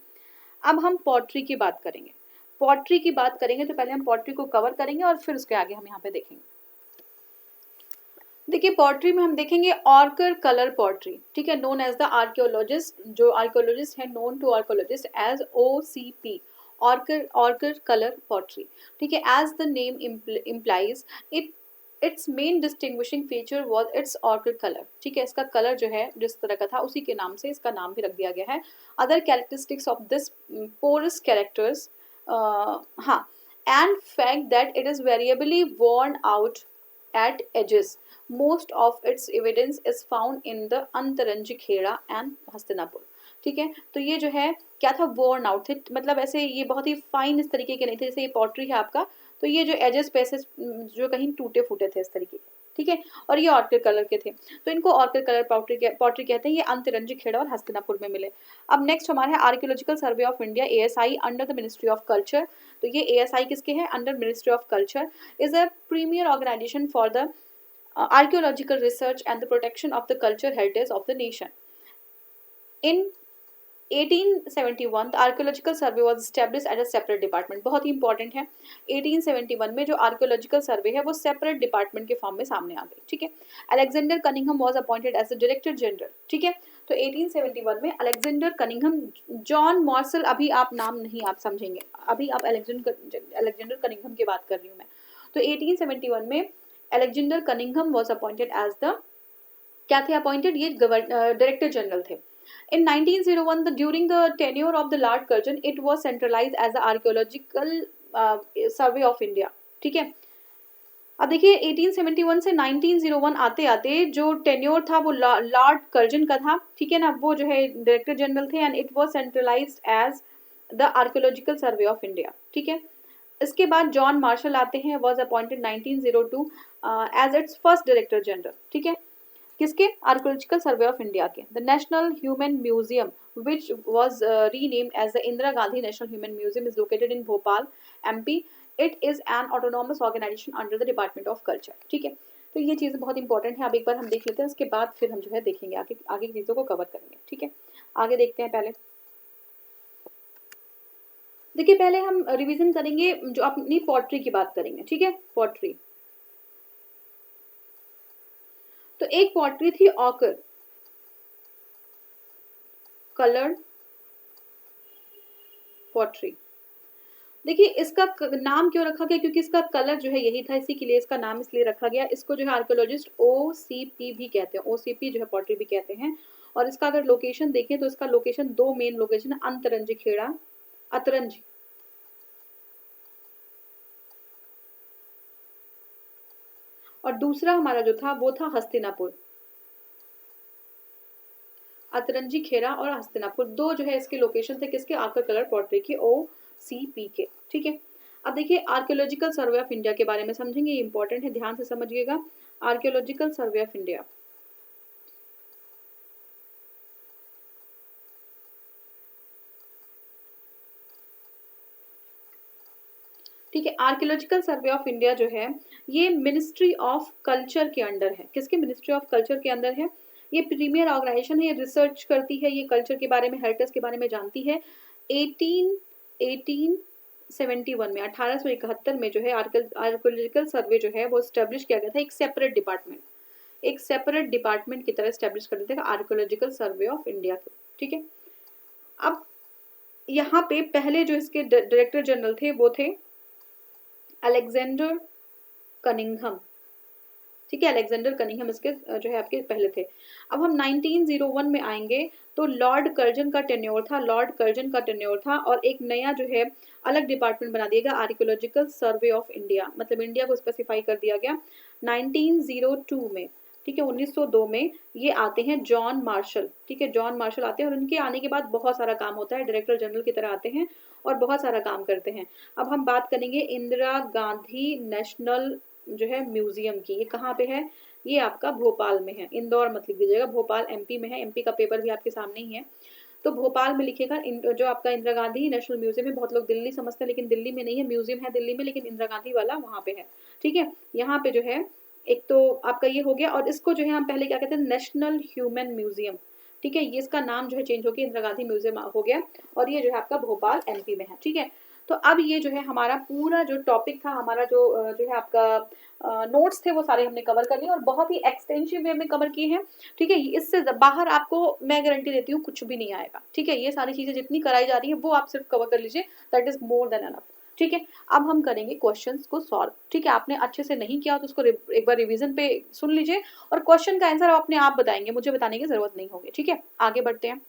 अब हम पॉटरी की बात करेंगे। पॉटरी की बात करेंगे तो पहले हम पॉटरी को कवर करेंगे और फिर उसके आगे हम यहाँ पे देखेंगे। देखिए पॉटरी में हम देखेंगे ऑर्कर कलर पॉटरी, ठीक है, नोन एज द आर्कियोलॉजिस्ट, जो आर्कियोलॉजिस्ट है known to archaeologist as OCP, ऑर्कर कलर पॉटरी, ठीक है। As the name implies it, its main distinguishing feature was its ऑर्कर कलर, ठीक है। इसका कलर जो है जिस तरह का था उसी के नाम से इसका नाम भी रख दिया गया है। Other characteristics of this porous characters, हाँ, and fact that it is variably worn out at edges. Most of its evidence is found in the Atranji Khera and Hastinapur, ठीक है। तो ये जो है क्या था, worn out थे, मतलब ऐसे ये बहुत ही फाइन इस तरीके के नहीं थे। जैसे ये पॉटरी है आपका, तो ये जो एजेस पे जो कहीं टूटे फूटे थे इस तरीके के, ठीक है। और ये ऑर्किड कलर के थे, तो इनको ऑर्किड कलर पॉटरी कहते हैं। ये अंतरंजी खेड़ा और हस्तिनापुर में मिले। अब नेक्स्ट हमारा है archaeological survey of India, ASI, under the ministry of culture. तो ये ASI किसके है, under ministry of culture, is a premier organisation for the archaeological research and the protection of the cultural heritage of the nation. In 1871 the archaeological survey was established as a separate department। बहुत ही important है, 1871 में जो archaeological survey है वो separate department के form में सामने आ गई, ठीक है। Alexander Cunningham was appointed as the director general, ठीक है। तो 1871 में अलेक्जेंडर कनिंघम, जॉन मार्शल अभी आप नाम नहीं आप समझेंगे, अभी आप अलेक्जेंडर कनिंघम की बात कर रही हूँ मैं। तो 1871 में Alexander Cunningham was appointed as the, क्या थे अपॉइंटेड, ये डायरेक्टर जनरल थे। In 1901, during the tenure of the Lord Curzon, it was centralized as the Archaeological Survey of India, ठीक है। अब देखिए 1871 से 1901 आते आते जो टेन्योर था वो लॉर्ड कर्जन का था, ठीक है ना, वो जो है डायरेक्टर जनरल थे। And it was centralised as the archaeological survey of India, ठीक है। इसके बाद जॉन मार्शल आते हैं, was appointed 1902 as its first director general, ठीक है। किसके, आर्कियोलॉजिकल सर्वे ऑफ इंडिया के। The national human museum which was renamed as the Indira Gandhi national human museum is located in Bhopal, MP। It is an autonomous organisation under the department of culture, ठीक है। तो ये चीज़ें बहुत इंपॉर्टेंट है। अब एक बार हम देख लेते हैं, उसके बाद फिर हम जो है देखेंगे आगे आगे की चीज़ों को कवर करेंगे, ठीक है। आगे देखते हैं। पहले देखिए पहले हम रिवीजन करेंगे, जो अपनी पॉटरी की बात करेंगे, ठीक है। पॉटरी, तो एक पॉटरी थी ऑकर कलर्ड पॉटरी। देखिए इसका नाम क्यों रखा गया, क्योंकि इसका कलर जो है यही था, इसी के लिए इसका नाम इसलिए रखा गया। इसको जो है आर्कियोलॉजिस्ट OCP भी कहते हैं, OCP जो है पॉटरी भी कहते हैं। और इसका अगर लोकेशन देखें तो इसका लोकेशन, दो मेन लोकेशन है, अंतरंजी खेड़ा, अतरंजी, और दूसरा हमारा जो था वो था हस्तिनापुर। अतरंजी खेड़ा और हस्तिनापुर दो जो है इसके लोकेशन थे, किसके, आकर कलर पॉटरी के, OCP के, ठीक है। अब देखिए आर्कियोलॉजिकल सर्वे ऑफ इंडिया के बारे में समझेंगे, ये इंपॉर्टेंट है, ध्यान से समझिएगा। आर्कियोलॉजिकल सर्वे ऑफ इंडिया, ठीक है। आर्कियोलॉजिकल सर्वे ऑफ इंडिया जो है ये मिनिस्ट्री ऑफ कल्चर के अंडर है, किसके, मिनिस्ट्री ऑफ कल्चर के अंदर है। ये प्रीमियर ऑर्गेनाइजेशन है, ये रिसर्च करती है, ये कल्चर के बारे में, हेरिटेज के बारे में जानती है। 18 1871 में 1871 में जो है आर्कोलॉजिकल सर्वे जो है वो स्टेब्लिश किया गया था, एक सेपरेट डिपार्टमेंट की तरह स्टेब्लिश कर देते हैं आर्कोलॉजिकल सर्वे ऑफ इंडिया को, ठीक है। अब यहाँ पे पहले जो इसके डायरेक्टर जनरल थे वो थे अलेक्जेंडर कनिंघम, ठीक है, अलेक्जेंडर कनिंघम इसके जो है आपके पहले थे। अब हम 1901 में आएंगे तो लॉर्ड कर्जन का टेन्योर था, और एक नया जो है अलग डिपार्टमेंट बना दिया गया, आर्कियोलॉजिकल सर्वे ऑफ इंडिया, मतलब इंडिया को स्पेसिफाई कर दिया गया 1902 में, ठीक है। 1902 में ये आते हैं जॉन मार्शल, ठीक है, जॉन मार्शल आते हैं, और उनके आने के बाद बहुत सारा काम होता है, डायरेक्टर जनरल की तरह आते हैं और बहुत सारा काम करते हैं। अब हम बात करेंगे इंदिरा गांधी नेशनल जो है म्यूजियम की, ये कहाँ पे है, ये आपका भोपाल में है, इंदौर मत लिख दीजिएगा, भोपाल एमपी में है, एमपी का पेपर भी आपके सामने ही है, तो भोपाल में लिखेगा। जो आपका इंदिरा गांधी नेशनल म्यूजियम है, बहुत लोग दिल्ली समझते हैं लेकिन दिल्ली में नहीं है, म्यूजियम है दिल्ली में लेकिन इंदिरा गांधी वाला वहाँ पे है, ठीक है। यहाँ पे जो है एक तो आपका ये हो गया, और इसको जो है हम पहले क्या कहते हैं, नेशनल ह्यूमन म्यूजियम, ठीक है, ये इसका नाम जो है चेंज हो गया, इंदिरा गांधी म्यूजियम हो गया, और ये जो है आपका भोपाल एमपी में है, ठीक है। तो अब ये जो है हमारा पूरा जो टॉपिक था, हमारा जो है आपका नोट्स थे वो सारे हमने कवर कर लिए, और बहुत ही एक्सटेंसिव वे में कवर किए हैं, ठीक है। इससे बाहर आपको मैं गारंटी देती हूँ कुछ भी नहीं आएगा, ठीक है। ये सारी चीजें जितनी कराई जा रही है वो आप सिर्फ कवर कर लीजिए, that is more than enough, ठीक है। अब हम करेंगे क्वेश्चंस को सॉल्व, ठीक है। आपने अच्छे से नहीं किया तो उसको एक बार रिवीजन पे सुन लीजिए, और क्वेश्चन का आंसर अपने आप बताएंगे, मुझे बताने की जरूरत नहीं होगी, ठीक है। आगे बढ़ते हैं।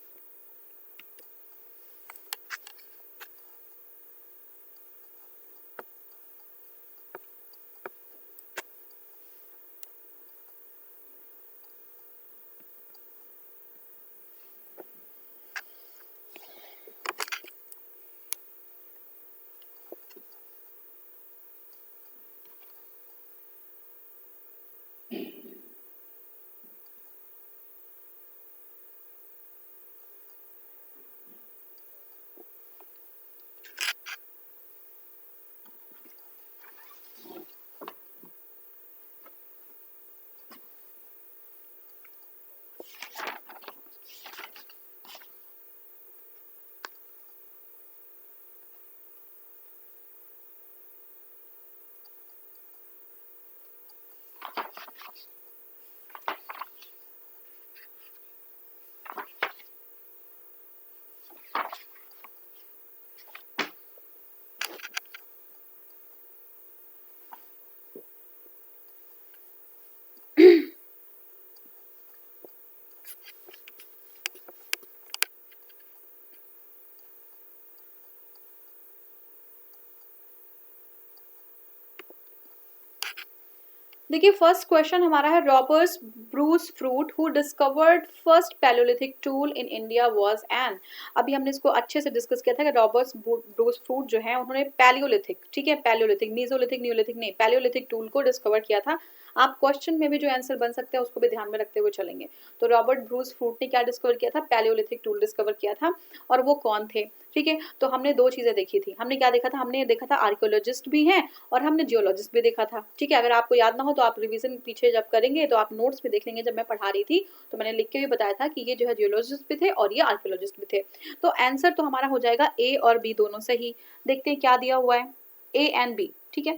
देखिए फर्स्ट क्वेश्चन हमारा है, Robert Bruce fruit who discovered first Palaeolithic tool in India was an. अभी हमने इसको अच्छे से डिस्कस किया था कि रॉबर्ट ब्रूस फ्रूट जो है उन्होंने पैलियोलिथिक, ठीक है, पैलियोलिथिक, मीजोलिथिक न्यूलिथिक नहीं, पैलियोलिथिक टूल को डिस्कवर किया था। आप क्वेश्चन में भी जो आंसर बन सकते हैं उसको भी ध्यान में रखते हुए चलेंगे। तो रॉबर्ट ब्रूस फ्रूट ने क्या डिस्कवर किया था, पैलियोलिथिक टूल डिस्कवर किया था, और वो कौन थे, ठीक है। तो हमने दो चीजें देखी थी, हमने क्या देखा था, हमने देखा था आर्कियोलॉजिस्ट भी हैं और हमने जियोलॉजिस्ट भी देखा था, ठीक है। अगर आपको याद ना हो तो आप रिवीजन पीछे जब करेंगे तो आप नोट्स में देख लेंगे, जब मैं पढ़ा रही थी तो मैंने लिख के भी बताया था कि ये जो है जियोलॉजिस्ट भी थे और ये आर्कियोलॉजिस्ट भी थे। तो आंसर तो हमारा हो जाएगा ए और बी दोनों सही। देखते हैं क्या दिया हुआ है, ए एंड बी, ठीक है।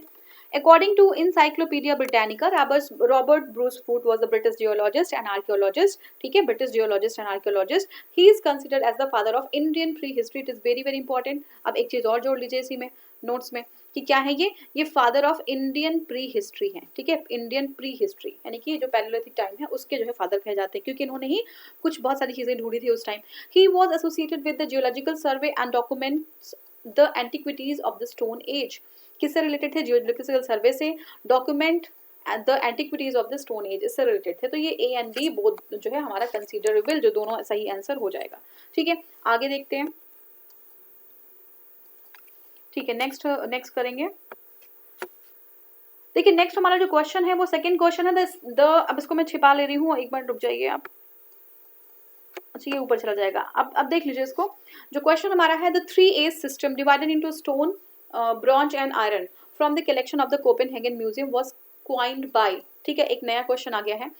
According to Encyclopedia Britannica, Robert Bruce Foote was a British geologist and archaeologist. ठीक है, British geologist and archaeologist. He is considered as the father of Indian prehistory. It is very very important. अब एक चीज और जोड़ लीजिए इसी में नोट्स में कि क्या है ये father of Indian pre history है, ठीक है। इंडियन प्री हिस्ट्री यानी कि जो पैलियोलिथिक टाइम है उसके जो है फादर कहे जाते हैं, क्योंकि इन्होंने ही कुछ बहुत सारी चीजें ढूंढी थी उस time. He was associated with the geological survey and documents the antiquities of the stone as. किससे रिलेटेड थे, जियोलॉजिकल सर्वे से, document the antiquities of the stone as इससे रिलेटेड थे। तो ये ए एंड बी बोथ जो है हमारा कंसीडरेबल, जो दोनों सही आंसर हो जाएगा, ठीक है। आगे देखते हैं, ठीक है। नेक्स्ट करेंगे। देखिए नेक्स्ट हमारा जो क्वेश्चन है वो सेकंड क्वेश्चन है अब इसको मैं छिपा ले रही हूँ, एक मिनट रुक जाइए आप, अच्छा ये ऊपर चला जाएगा। अब देख लीजिए इसको, जो क्वेश्चन हमारा है, the 3 age system divided into stone, bronze and iron from the collection of the Copenhagen museum was coined by, ठीक है। एक नया क्वेश्चन आ गया है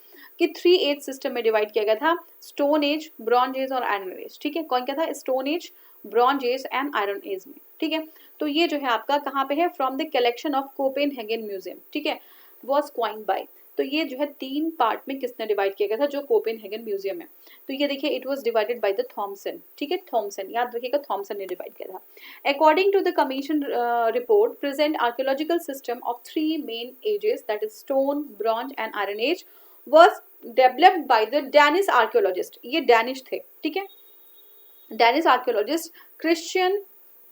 कि 3 एज सिस्टम में डिवाइड किया गया था, स्टोन एज, ब्रॉन्ज एज और आयरन एज, ठीक है। कौन क्या था, stone age, bronze age and iron age में, ठीक है। तो ये जो है आपका कहाँ पे है, from the collection of Copenhagen museum, ठीक है, वॉज क्वाइंड बाय। तो ये जो है 3 पार्ट में किसने डिवाइड किया गया था, जो कोपेनहेगन म्यूजियम है। तो ये देखिए it was divided by the Thomson, ठीक है, थॉमसन, याद रखिएगा थॉमसन ने डिवाइड किया था। According to the commission report, present archaeological system of 3 main ages, that is stone, bronze and iron age, was developed by the Danish archaeologist, ये Danish थे, ठीक है, Danish archaeologist Christian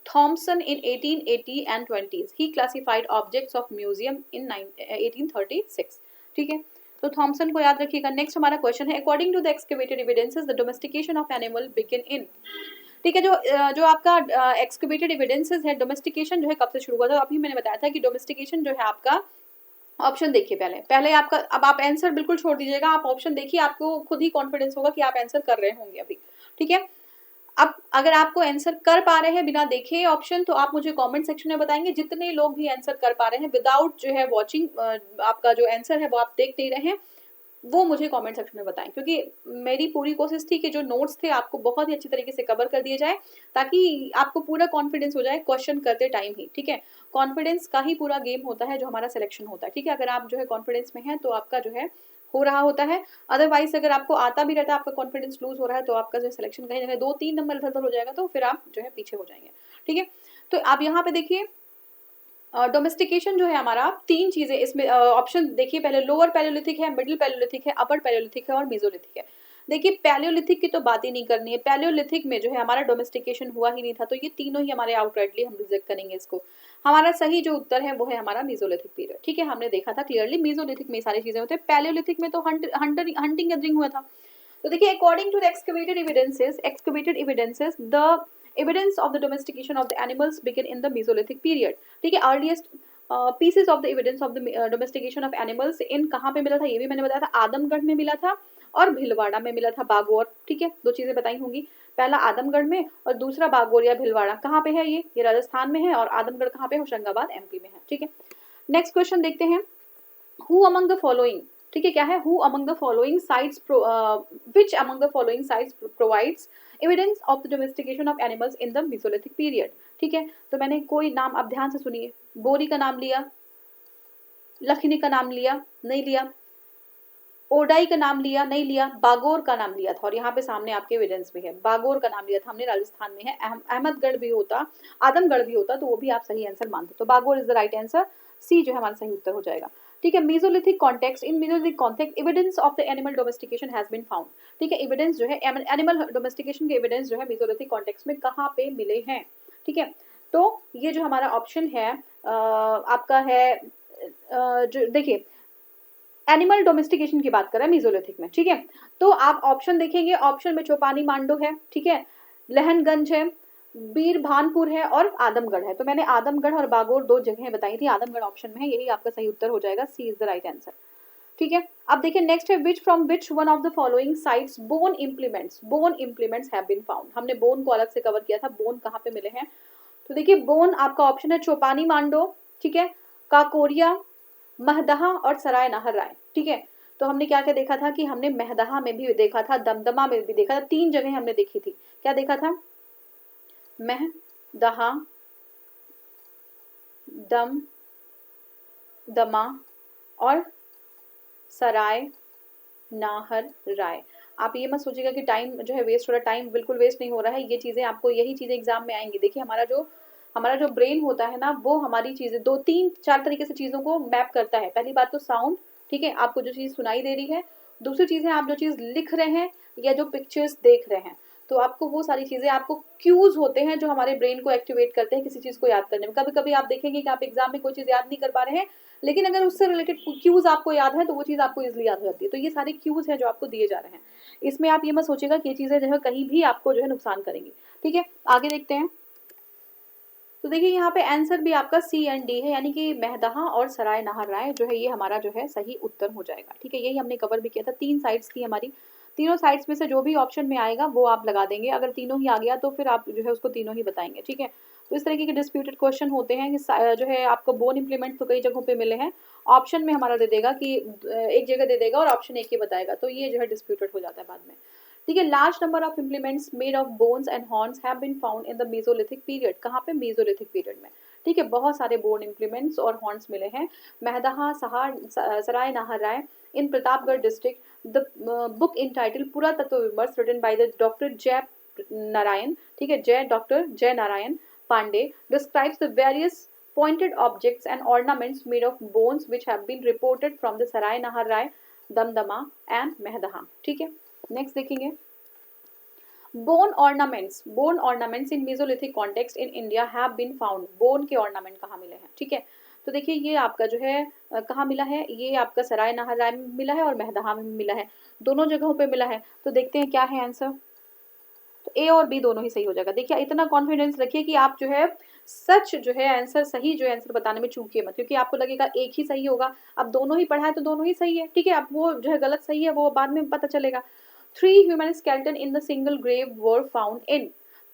Thompson in 1880 and 20s. He classified objects of museum in 1836. ठीक है, तो Thompson को याद रखिएगा। नेक्स्ट हमारा क्वेश्चन है, according to the excavated evidences the domestication of animal begin in, ठीक है, जो आपका एक्सकेवेटेड एविडेंसेस है, डोमेस्टिकेशन जो है कब से शुरू हुआ था। अभी मैंने बताया था कि डोमेस्टिकेशन जो है आपका, ऑप्शन देखिए पहले आपका, अब आप आंसर बिल्कुल छोड़ दीजिएगा, आप ऑप्शन देखिए, आपको खुद ही कॉन्फिडेंस होगा कि आप आंसर कर रहे होंगे अभी, ठीक है। अब अगर आपको आंसर कर पा रहे हैं बिना देखे ऑप्शन, तो आप मुझे कमेंट सेक्शन में बताएंगे। जितने लोग भी आंसर कर पा रहे हैं विदाउट जो है वॉचिंग, आपका जो आंसर है वो आप देख नहीं रहे हैं, वो मुझे कमेंट सेक्शन में बताएं, क्योंकि मेरी पूरी कोशिश थी कि जो नोट्स थे आपको बहुत ही अच्छी तरीके से कवर कर दिए जाए, ताकि आपको पूरा कॉन्फिडेंस हो जाए क्वेश्चन करते टाइम ही, ठीक है। कॉन्फिडेंस का ही पूरा गेम होता है जो हमारा सिलेक्शन होता है, ठीक है। अगर आप जो है कॉन्फिडेंस में हैं तो आपका जो है हो रहा होता है, अदरवाइज अगर आपको आता भी रहता है, आपका कॉन्फिडेंस लूज हो रहा है, तो आपका जो सिलेक्शन कहीं ना कहीं 2-3 नंबर इधर उधर हो जाएगा, तो फिर आप जो है पीछे हो जाएंगे, ठीक है। तो आप यहाँ पे देखिए डोमेस्टिकेशन जो है हमारा 3 चीजें इसमें, ऑप्शन देखिए पहले, लोअर पैलियोलिथिक है, मिडिल पैलियोलिथिक है, अपर पैलियोलिथिक है और मेसोलिथिक है। देखिए पैलियोलिथिक की तो बात ही नहीं करनी है, पैलियोलिथिक में जो है हमारा डोमेस्टिकेशन हुआ ही नहीं था, तो ये तीनों ही हमारे आउटराइटली हम रिजेक्ट करेंगे इसको। हमारा सही जो उत्तर है वो है हमारा मेसोलिथिक पीरियड, ठीक है। हमने देखा था क्लियरली मेसोलिथिक में सारी चीजें होती है, पैलियोलिथिक में तो हंटिंग गैदरिंग हुआ था। तो देखिए according to the excavated evidences the evidence of the domestication of the animals began in the Mesolithic period, ठीक है। Earliest pieces of the evidence of the domestication of animals इन कहाँ पे मिला था, ये भी मैंने बताया था, आदमगढ़ में मिला था और भीलवाड़ा में मिला था, बागोर, ठीक है। 2 चीजें बताई होंगी, पहला आदमगढ़ में और दूसरा बागोर या भीलवाड़ा। कहाँ पे है ये राजस्थान में है, और आदमगढ़ कहाँ पे, होशंगाबाद एमपी में है, ठीक है। नेक्स्ट क्वेश्चन देखते हैं, हु अमंग द फॉलोइंग, ठीक है, क्या है, who among the following sites, which among the following sites provides evidence of the domestication of animals in the mesolithic period, ठीक है। तो मैंने कोई नाम, आप ध्यान से सुनिए, बोरी का नाम लिया, लखनी का नाम लिया, नहीं लिया, ओडाई का नाम लिया, नहीं लिया, बागोर का नाम लिया था, और यहाँ पे सामने आपके एविडेंस भी है, बागोर का नाम लिया था हमने, राजस्थान में है। अहमदगढ़ भी होता, आदमगढ़ भी होता, तो वो भी आप सही आंसर मानते, तो Bagor is the right answer, C जो है हमारा सही उत्तर हो जाएगा, ठीक है। Mesolithic context, in mesolithic context evidence of the animal domestication has been found, ठीक है। एविडेंस जो है एनिमल डोमेस्टिकेशन के एविडेंस जो है मेसोलिथिक कॉन्टेक्स्ट में कहाँ पे मिले हैं, ठीक है। तो ये जो हमारा ऑप्शन है आपका है, जो देखिए एनिमल डोमेस्टिकेशन की बात कर रहे हैं मेसोलिथिक में, ठीक है। तो आप ऑप्शन देखेंगे, ऑप्शन में चौपानी मांडो है, ठीक है, लहनगंज है, बीरभानपुर है और आदमगढ़ है। तो मैंने आदमगढ़ और बागोर 2 जगहें बताई थी, आदमगढ़ ऑप्शन में है, यही आपका सही उत्तर हो जाएगा, C is the right answer, ठीक है। अब देखिए नेक्स्ट है, which from which one of the following sites bone implements have been found. हमने बोन को अलग से कवर किया था, बोन कहाँ पे मिले हैं, तो देखिए बोन आपका ऑप्शन है चौपानी मांडो, ठीक है, काकोरिया, महदहा और सराय नाहर राय, ठीक है। तो हमने क्या क्या देखा था कि हमने महदहा में भी देखा था, दमदमा में भी देखा था, 3 जगह हमने देखी थी, क्या देखा था, महदहा, दमा और सराय नाहर राय। आप ये मत सोचिएगा कि टाइम जो है वेस्ट हो रहा है, टाइम बिल्कुल वेस्ट नहीं हो रहा है, ये चीजें आपको, यही चीजें एग्जाम में आएंगी। देखिए हमारा जो ब्रेन होता है ना, वो हमारी चीजें 2-3-4 तरीके से चीजों को मैप करता है। पहली बात तो साउंड, ठीक है, आपको जो चीज सुनाई दे रही है, दूसरी चीज है आप जो चीज लिख रहे हैं या जो पिक्चर्स देख रहे हैं, तो आपको वो सारी चीजें, आपको क्यूज होते हैं जो हमारे ब्रेन को एक्टिवेट करते हैं किसी चीज को याद करने में। कभी कभी आप देखेंगे कि आप एग्जाम में कोई चीज याद नहीं कर पा रहे हैं, लेकिन अगर उससे रिलेटेड क्यूज आपको याद है तो वो चीज आपको इजिली याद हो जाती है। तो ये सारे क्यूज हैं जो आपको दिए जा रहे हैं, इसमें आप ये मत सोचिएगा कि ये चीजें जो है कहीं भी आपको जो है नुकसान करेंगी, ठीक है। आगे देखते हैं, तो देखिए यहाँ पे आंसर भी आपका सी एंड डी है, यानी कि महदहा और सराय नाहर राय जो है ये हमारा जो है सही उत्तर हो जाएगा, ठीक है। यही हमने कवर भी किया था, 3 साइड्स थी हमारी, तीनों साइड्स में से जो भी ऑप्शन में आएगा वो आप लगा देंगे, अगर तीनों ही आ गया तो फिर आप जो है उसको तीनों ही बताएंगे, ठीक है। तो इस तरीके के डिस्प्यूटेड क्वेश्चन होते हैं कि जो है आपको बोन इम्प्लीमेंट तो कई जगहों पे मिले हैं, ऑप्शन में हमारा दे देगा कि एक जगह दे देगा और ऑप्शन एक ही बताएगा, तो ये जो है डिस्प्यूटेड हो जाता है बाद में, ठीक है, large number of implements made of bones and horns have been found in the mesolithic period. कहाँ पे? मेसोलिथिक पीरियड में। ठीक है, बहुत सारे बोन इम्प्लीमेंट्स और हॉर्न्स मिले हैं। Mahadaha Sarai Nahar Rai in Pratapgarh district. The book in title Puratattva Vimarsh written by the doctor Jai Narayan, ठीक है, doctor Jai Narayan Pandey describes the various pointed objects and ornaments made of bones which have been reported from the Sarai Nahar Rai, Damdama and Mahadaha. ठीक है, next देखेंगे bone ornaments in mesolithic context in India have been found. Bone के ornament कहाँ मिले हैं? ठीक है, तो देखिए ये आपका जो है कहाँ मिला है, ये आपका सराय नाहर राय में मिला है और महदहा में मिला है, दोनों जगहों पे मिला है। तो देखते हैं क्या है आंसर, तो ए और बी दोनों ही सही हो जाएगा। देखिए इतना कॉन्फिडेंस रखिए कि आप जो है सच जो है आंसर सही जो है आंसर बताने में चूकिए मत, क्योंकि आपको लगेगा एक ही सही होगा। अब दोनों ही पढ़ा है तो दोनों ही सही है। ठीक है, अब वो जो है गलत सही है वो बाद में पता चलेगा। 3 human skeleton in the single grave were found in.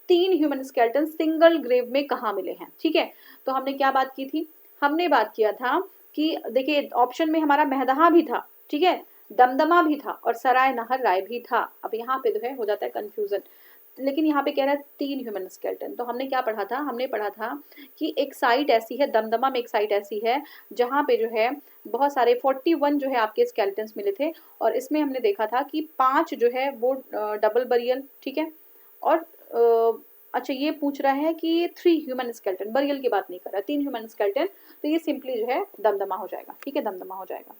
3 human skeleton single grave में कहाँ मिले हैं? ठीक है, तो हमने क्या बात की थी? हमने बात किया था कि देखिए ऑप्शन में हमारा महदहा भी था, ठीक है, दमदमा भी था और सराय नाहर राय भी था। अब यहाँ पे जो है हो जाता है कंफ्यूजन, लेकिन यहाँ पे कह रहा है 3 ह्यूमन स्केलेटन। तो हमने क्या पढ़ा था? हमने पढ़ा था कि एक साइट ऐसी है दमदमा में, एक साइट ऐसी है जहाँ पे जो है बहुत सारे 41 जो है आपके स्केलेटन्स मिले थे, और इसमें हमने देखा था कि 5 जो है वो डबल बरियल, ठीक है, और अच्छा ये पूछ रहा है कि 3 ह्यूमन स्केलेटन, बरियल की बात नहीं कर रहा, 3 ह्यूमन स्केलेटन, तो ये सिंपली जो है दमदमा हो जाएगा। ठीक है, दमदमा हो जाएगा।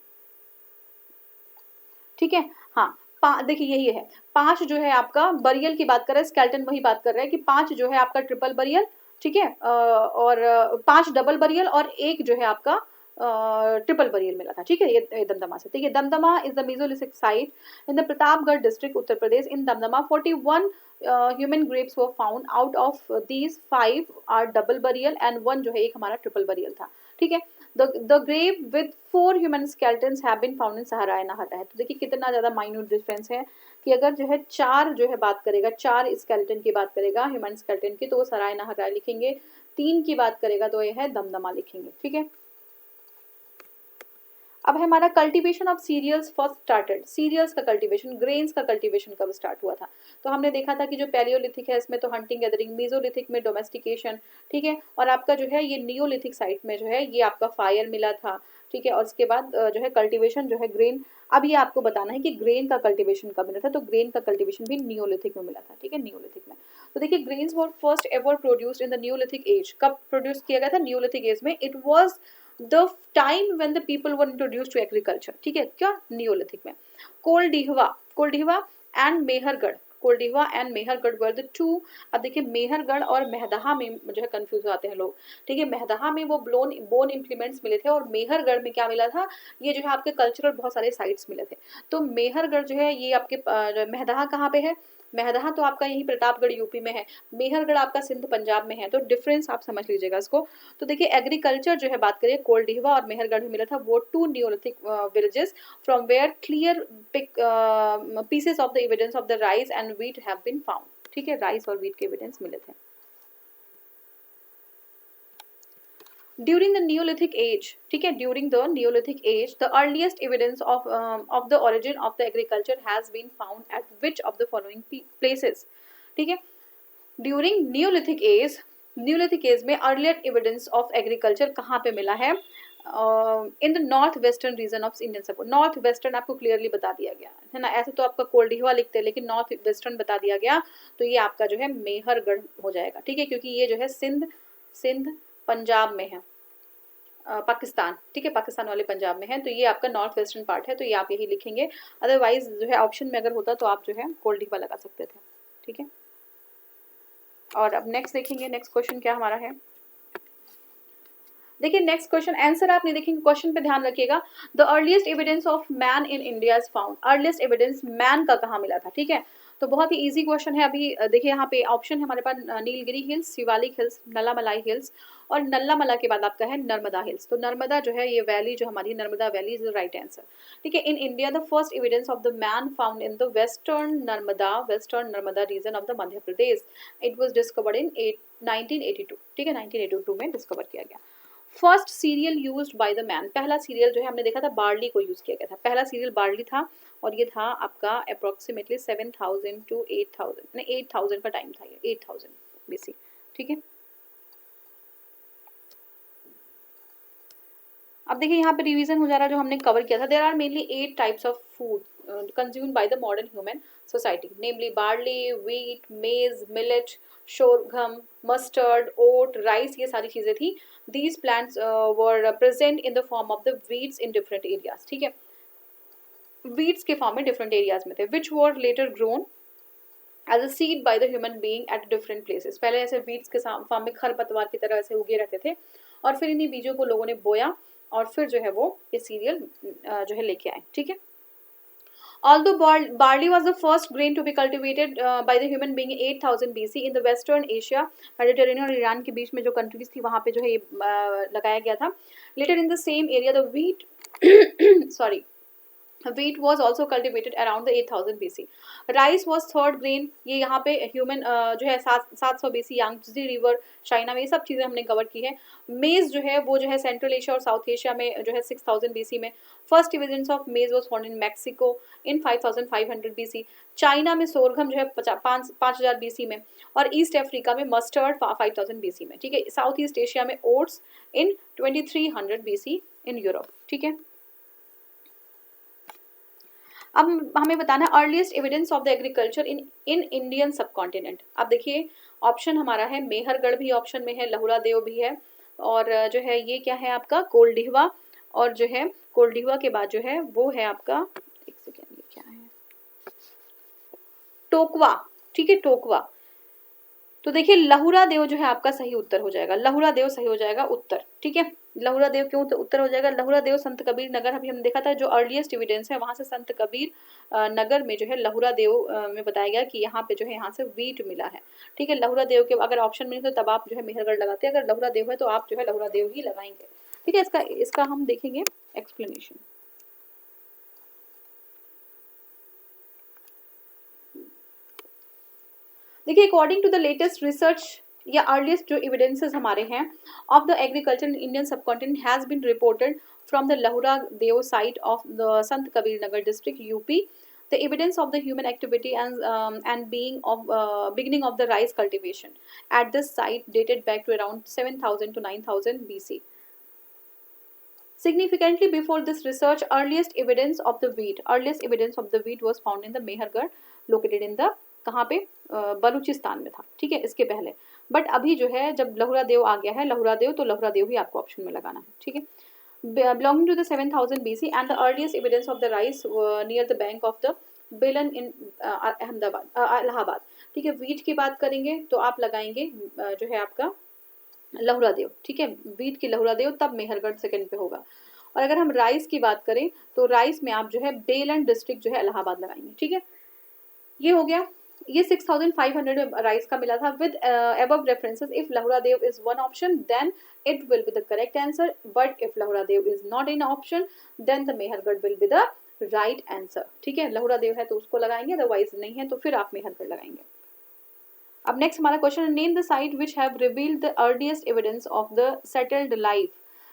ठीक है, हाँ देखिए यही है, 5 जो है आपका बरियल की बात कर रहा है, स्केलेटन वही बात कर रहा है कि 5 जो है आपका ट्रिपल बरियल, ठीक है, और 5 डबल बरियल और एक जो है आपका ट्रिपल बरियल मिला था। ठीक है, ये दमदमा से। ठीक है, Damdama is the mesolithic site in the Pratapgarh district Uttar Pradesh. In Damdama 41 human graves were found, out of these 5 are double burial and 1 जो है एक हमारा ट्रिपल बरियल था। ठीक है, the grave with 4 human skeletons have been found in सहाराय Nahar राय। तो देखिए कितना ज्यादा माइन्यूट डिफरेंस है कि अगर जो है 4 जो है बात करेगा, 4 स्केलेटन की बात करेगा ह्यूमन स्केलेटन की, तो वो सराय नाहर राय लिखेंगे। 3 की बात करेगा तो ये है दमदमा लिखेंगे। ठीक है, अब है हमारा cultivation of cereals first started. Cereals का कल्टीवेशन, ग्रेन्स का कल्टीवेशन कब स्टार्ट हुआ था? तो हमने देखा था कि जो पैलियोलिथिक है इसमें तो हंटिंग गैदरिंग, मेसोलिथिक में डोमेस्टिकेशन, ठीक है, और आपका जो है ये नियोलिथिक साइट में जो है ये आपका फायर मिला था। ठीक है, और उसके बाद जो है कल्टीवेशन जो है ग्रेन। अब ये आपको बताना है कि ग्रेन का कल्टीवेशन कब मिला था, तो ग्रेन का कल्टीवेशन भी नियोलिथिक में मिला था। ठीक है, नियोलिथिक में। तो देखिए grains were first ever produced in the neolithic age. कब प्रोड्यूस किया गया था? नियोलिथिक एज में। It was the time when the people were introduced to agriculture. ठीक है, क्या? नियोलिथिक में। Koldihwa and Mehrgarh, Koldihwa and Mehrgarh were the 2। अब देखिए मेहरगढ़ और महदहा में जो है कंफ्यूज होते हैं लोग। ठीक है, महदहा में वो बोन इम्प्लीमेंट्स मिले थे और मेहरगढ़ में क्या मिला था? ये जो है आपके कल्चरल बहुत सारे साइट्स मिले थे। तो मेहरगढ़ जो है ये आपके महदहा कहाँ पे है? महदहा तो आपका यही प्रतापगढ़ यूपी में है, मेहरगढ़ आपका सिंध पंजाब में है। तो डिफरेंस आप समझ लीजिएगा इसको। तो देखिए एग्रीकल्चर जो है बात करिए, कोलडीहवा और मेहरगढ़ में मिला था, वो 2 neolithic villages from where clear pieces of the evidence of the rice and wheat have been found. ठीक है, राइस और व्हीट के एविडेंस मिले थे। During the Neolithic age, ठीक है, during the Neolithic age, the earliest evidence of the origin of the agriculture has been found at which of the following places? ठीक है, during Neolithic age में earlier evidence of agriculture कहाँ पे मिला है? In the north western region of Indian सब। North western आपको clearly बता दिया गया है ना, ऐसे तो आपका कोलडीहवा लिखते हैं लेकिन नॉर्थ वेस्टर्न बता दिया गया, तो ये आपका जो है मेहरगढ़ हो जाएगा। ठीक है, क्योंकि ये जो है सिंध पंजाब में है, पाकिस्तान, ठीक है, पाकिस्तान वाले पंजाब में है, तो ये आपका नॉर्थ वेस्टर्न पार्ट है, तो ये आप यही लिखेंगे। अदरवाइज जो है ऑप्शन में अगर होता तो आप जो है कोलडीहवा लगा सकते थे। ठीक है, और अब नेक्स्ट देखेंगे, नेक्स्ट क्वेश्चन क्या हमारा है। देखिए नेक्स्ट क्वेश्चन, आंसर आप नहीं देखेंगे, क्वेश्चन पे ध्यान रखिएगा। The earliest evidence of man in India is found. Earliest evidence man का कहाँ मिला था? ठीक है, तो बहुत ही इजी क्वेश्चन है। अभी देखिए यहाँ पे ऑप्शन है हमारे पास Nilgiri hills, Shivalik hills, Nallamalai hills, और नल्लामला के बाद आपका है नर्मदा हिल्स। तो नर्मदा जो है ये वैली जो हमारी Narmada valley is the right answer. ठीक है, in India the first evidence of the man found in the western Narmada region of the Madhya Pradesh. It was discovered in 1982। ठीक है, 1982 में डिस्कवर किया गया। First cereal used by the man, पहला cereal जो है हमने देखा था बार्ली को यूज किया गया था, पहला सीरियल बार्ली था और ये था आपका अप्रोक्सीमेटली 7000 टू 8000, नहीं 8000 का टाइम था ये, 8000 बीसी। ठीक है, अब देखिए यहाँ पे रिवीजन हो जा रहा है जो हमने कवर किया था। There are mainly 8 types of food consumed by the modern human society, namely barley, wheat, maize, millet, sorghum, mustard, oat, rice, ये सारी चीजें थी। These plants were present in the form of the weeds in different areas. ठीक है, weeds के form में different areas में थे, which were later grown as a seed by the human being at different places. पहले ऐसे weeds के form में खरपतवार की तरह ऐसे उगे रहते थे और फिर इन्हीं बीजों को लोगों ने बोया और फिर जो है वो ये सीरियल जो है लेके आए। ठीक है, although barley was the first grain to be cultivated by the human being 8000 BC in the western Asia, Mediterranean और ईरान के बीच में जो कंट्रीज थी वहां पे जो है ये लगाया गया था। later in the same area the wheat sorry wheat was also cultivated around the 8000 BC. Rice was third grain, ये यहाँ पे ह्यूमन जो है 700 BC यांगत्जे रिवर चाइना में, ये सब चीज़ें हमने कवर की है। मेज जो है वो जो है सेंट्रल एशिया और साउथ एशिया में जो है 6000 BC में। फर्स्ट एविडेंस ऑफ मेज was found in Mexico in 5500 BC। China में सोरगम जो है 5000 BC में और ईस्ट अफ्रीका में मस्टर्ड 5000 BC में। ठीक है, साउथ ईस्ट एशिया में oats in 2300 BC in Europe. ठीक है, अब हमें बताना है earliest evidence of the agriculture in Indian सब कॉन्टिनेंट। अब देखिए ऑप्शन हमारा है मेहरगढ़ भी ऑप्शन में है, लहुरा देव भी है और जो है ये क्या है आपका कोल्डिहवा, और जो है कोल्डिहवा के बाद जो है वो है आपका एक सेकेंड ये क्या है टोकवा। ठीक है, टोकवा। तो देखिए लहुरा देव जो है आपका सही उत्तर हो जाएगा, लहुरा देव सही हो जाएगा उत्तर। ठीक है, लहुरा देव क्यों उत्तर हो जाएगा, लहुरा देव संत कबीर नगर अभी हमने देखा था जो अर्लीस्ट एविडेंस है वहां से संत कबीर नगर में जो है लहुरा देव में बताया गया कि यहाँ पे जो है यहाँ से वीट मिला है। ठीक है, लहुरा देव के अगर ऑप्शन मिले तो तब आप जो है मेहरगढ़ लगाते हैं, अगर लहुरा देव है तो आप जो है लहुरा देव ही लगाएंगे। ठीक है, इसका हम देखेंगे एक्सप्लेनेशन। देखिए according to the latest research या अर्लीस्ट जो एविडेंसेस हमारे हैं of the agriculture in Indian subcontinent has been reported from the Lahuradewa site of the Sant Kabir Nagar district UP. The evidence of the human activity and beginning of the rice cultivation at this site dated back to around 7000 to 9000 BC. Significantly before this research, earliest evidence of the wheat was found in the Mehergarh, located in the कहाँ पे बलूचिस्तान में था। ठीक है, इसके पहले, but अभी जो है जब लहुरा देव आ गया है लहुरा देव, तो लहुरा देव ही आपको ऑप्शन में लगाना है। ठीक है, belonging to the 7000 BC and the earliest evidence of the rice near the bank of the बेलन इन अहमदाबाद इलाहाबाद। ठीक है, वीट की बात करेंगे तो आप लगाएंगे जो है आपका लहुरा देव। ठीक है, वीट की लहुरा देव, तब मेहरगढ़ सेकंड पे होगा। और अगर हम राइस की बात करें तो राइस में आप जो है बेलन डिस्ट्रिक्ट जो है इलाहाबाद लगाएंगे। ठीक है, ये हो गया, ये 6500 राइस का मिला था with above references. If Lahura Dev is one option then it will be the correct answer, but if Lahura Dev is not in option then the Mehergarh will be the right answer. ठीक है, लहुरा देव है तो उसको लगाएंगे, otherwise नहीं है तो फिर आप मेहरगढ़ लगाएंगे। अब नेक्स्ट हमारा question, name the site which have revealed the earliest evidence of the settled life.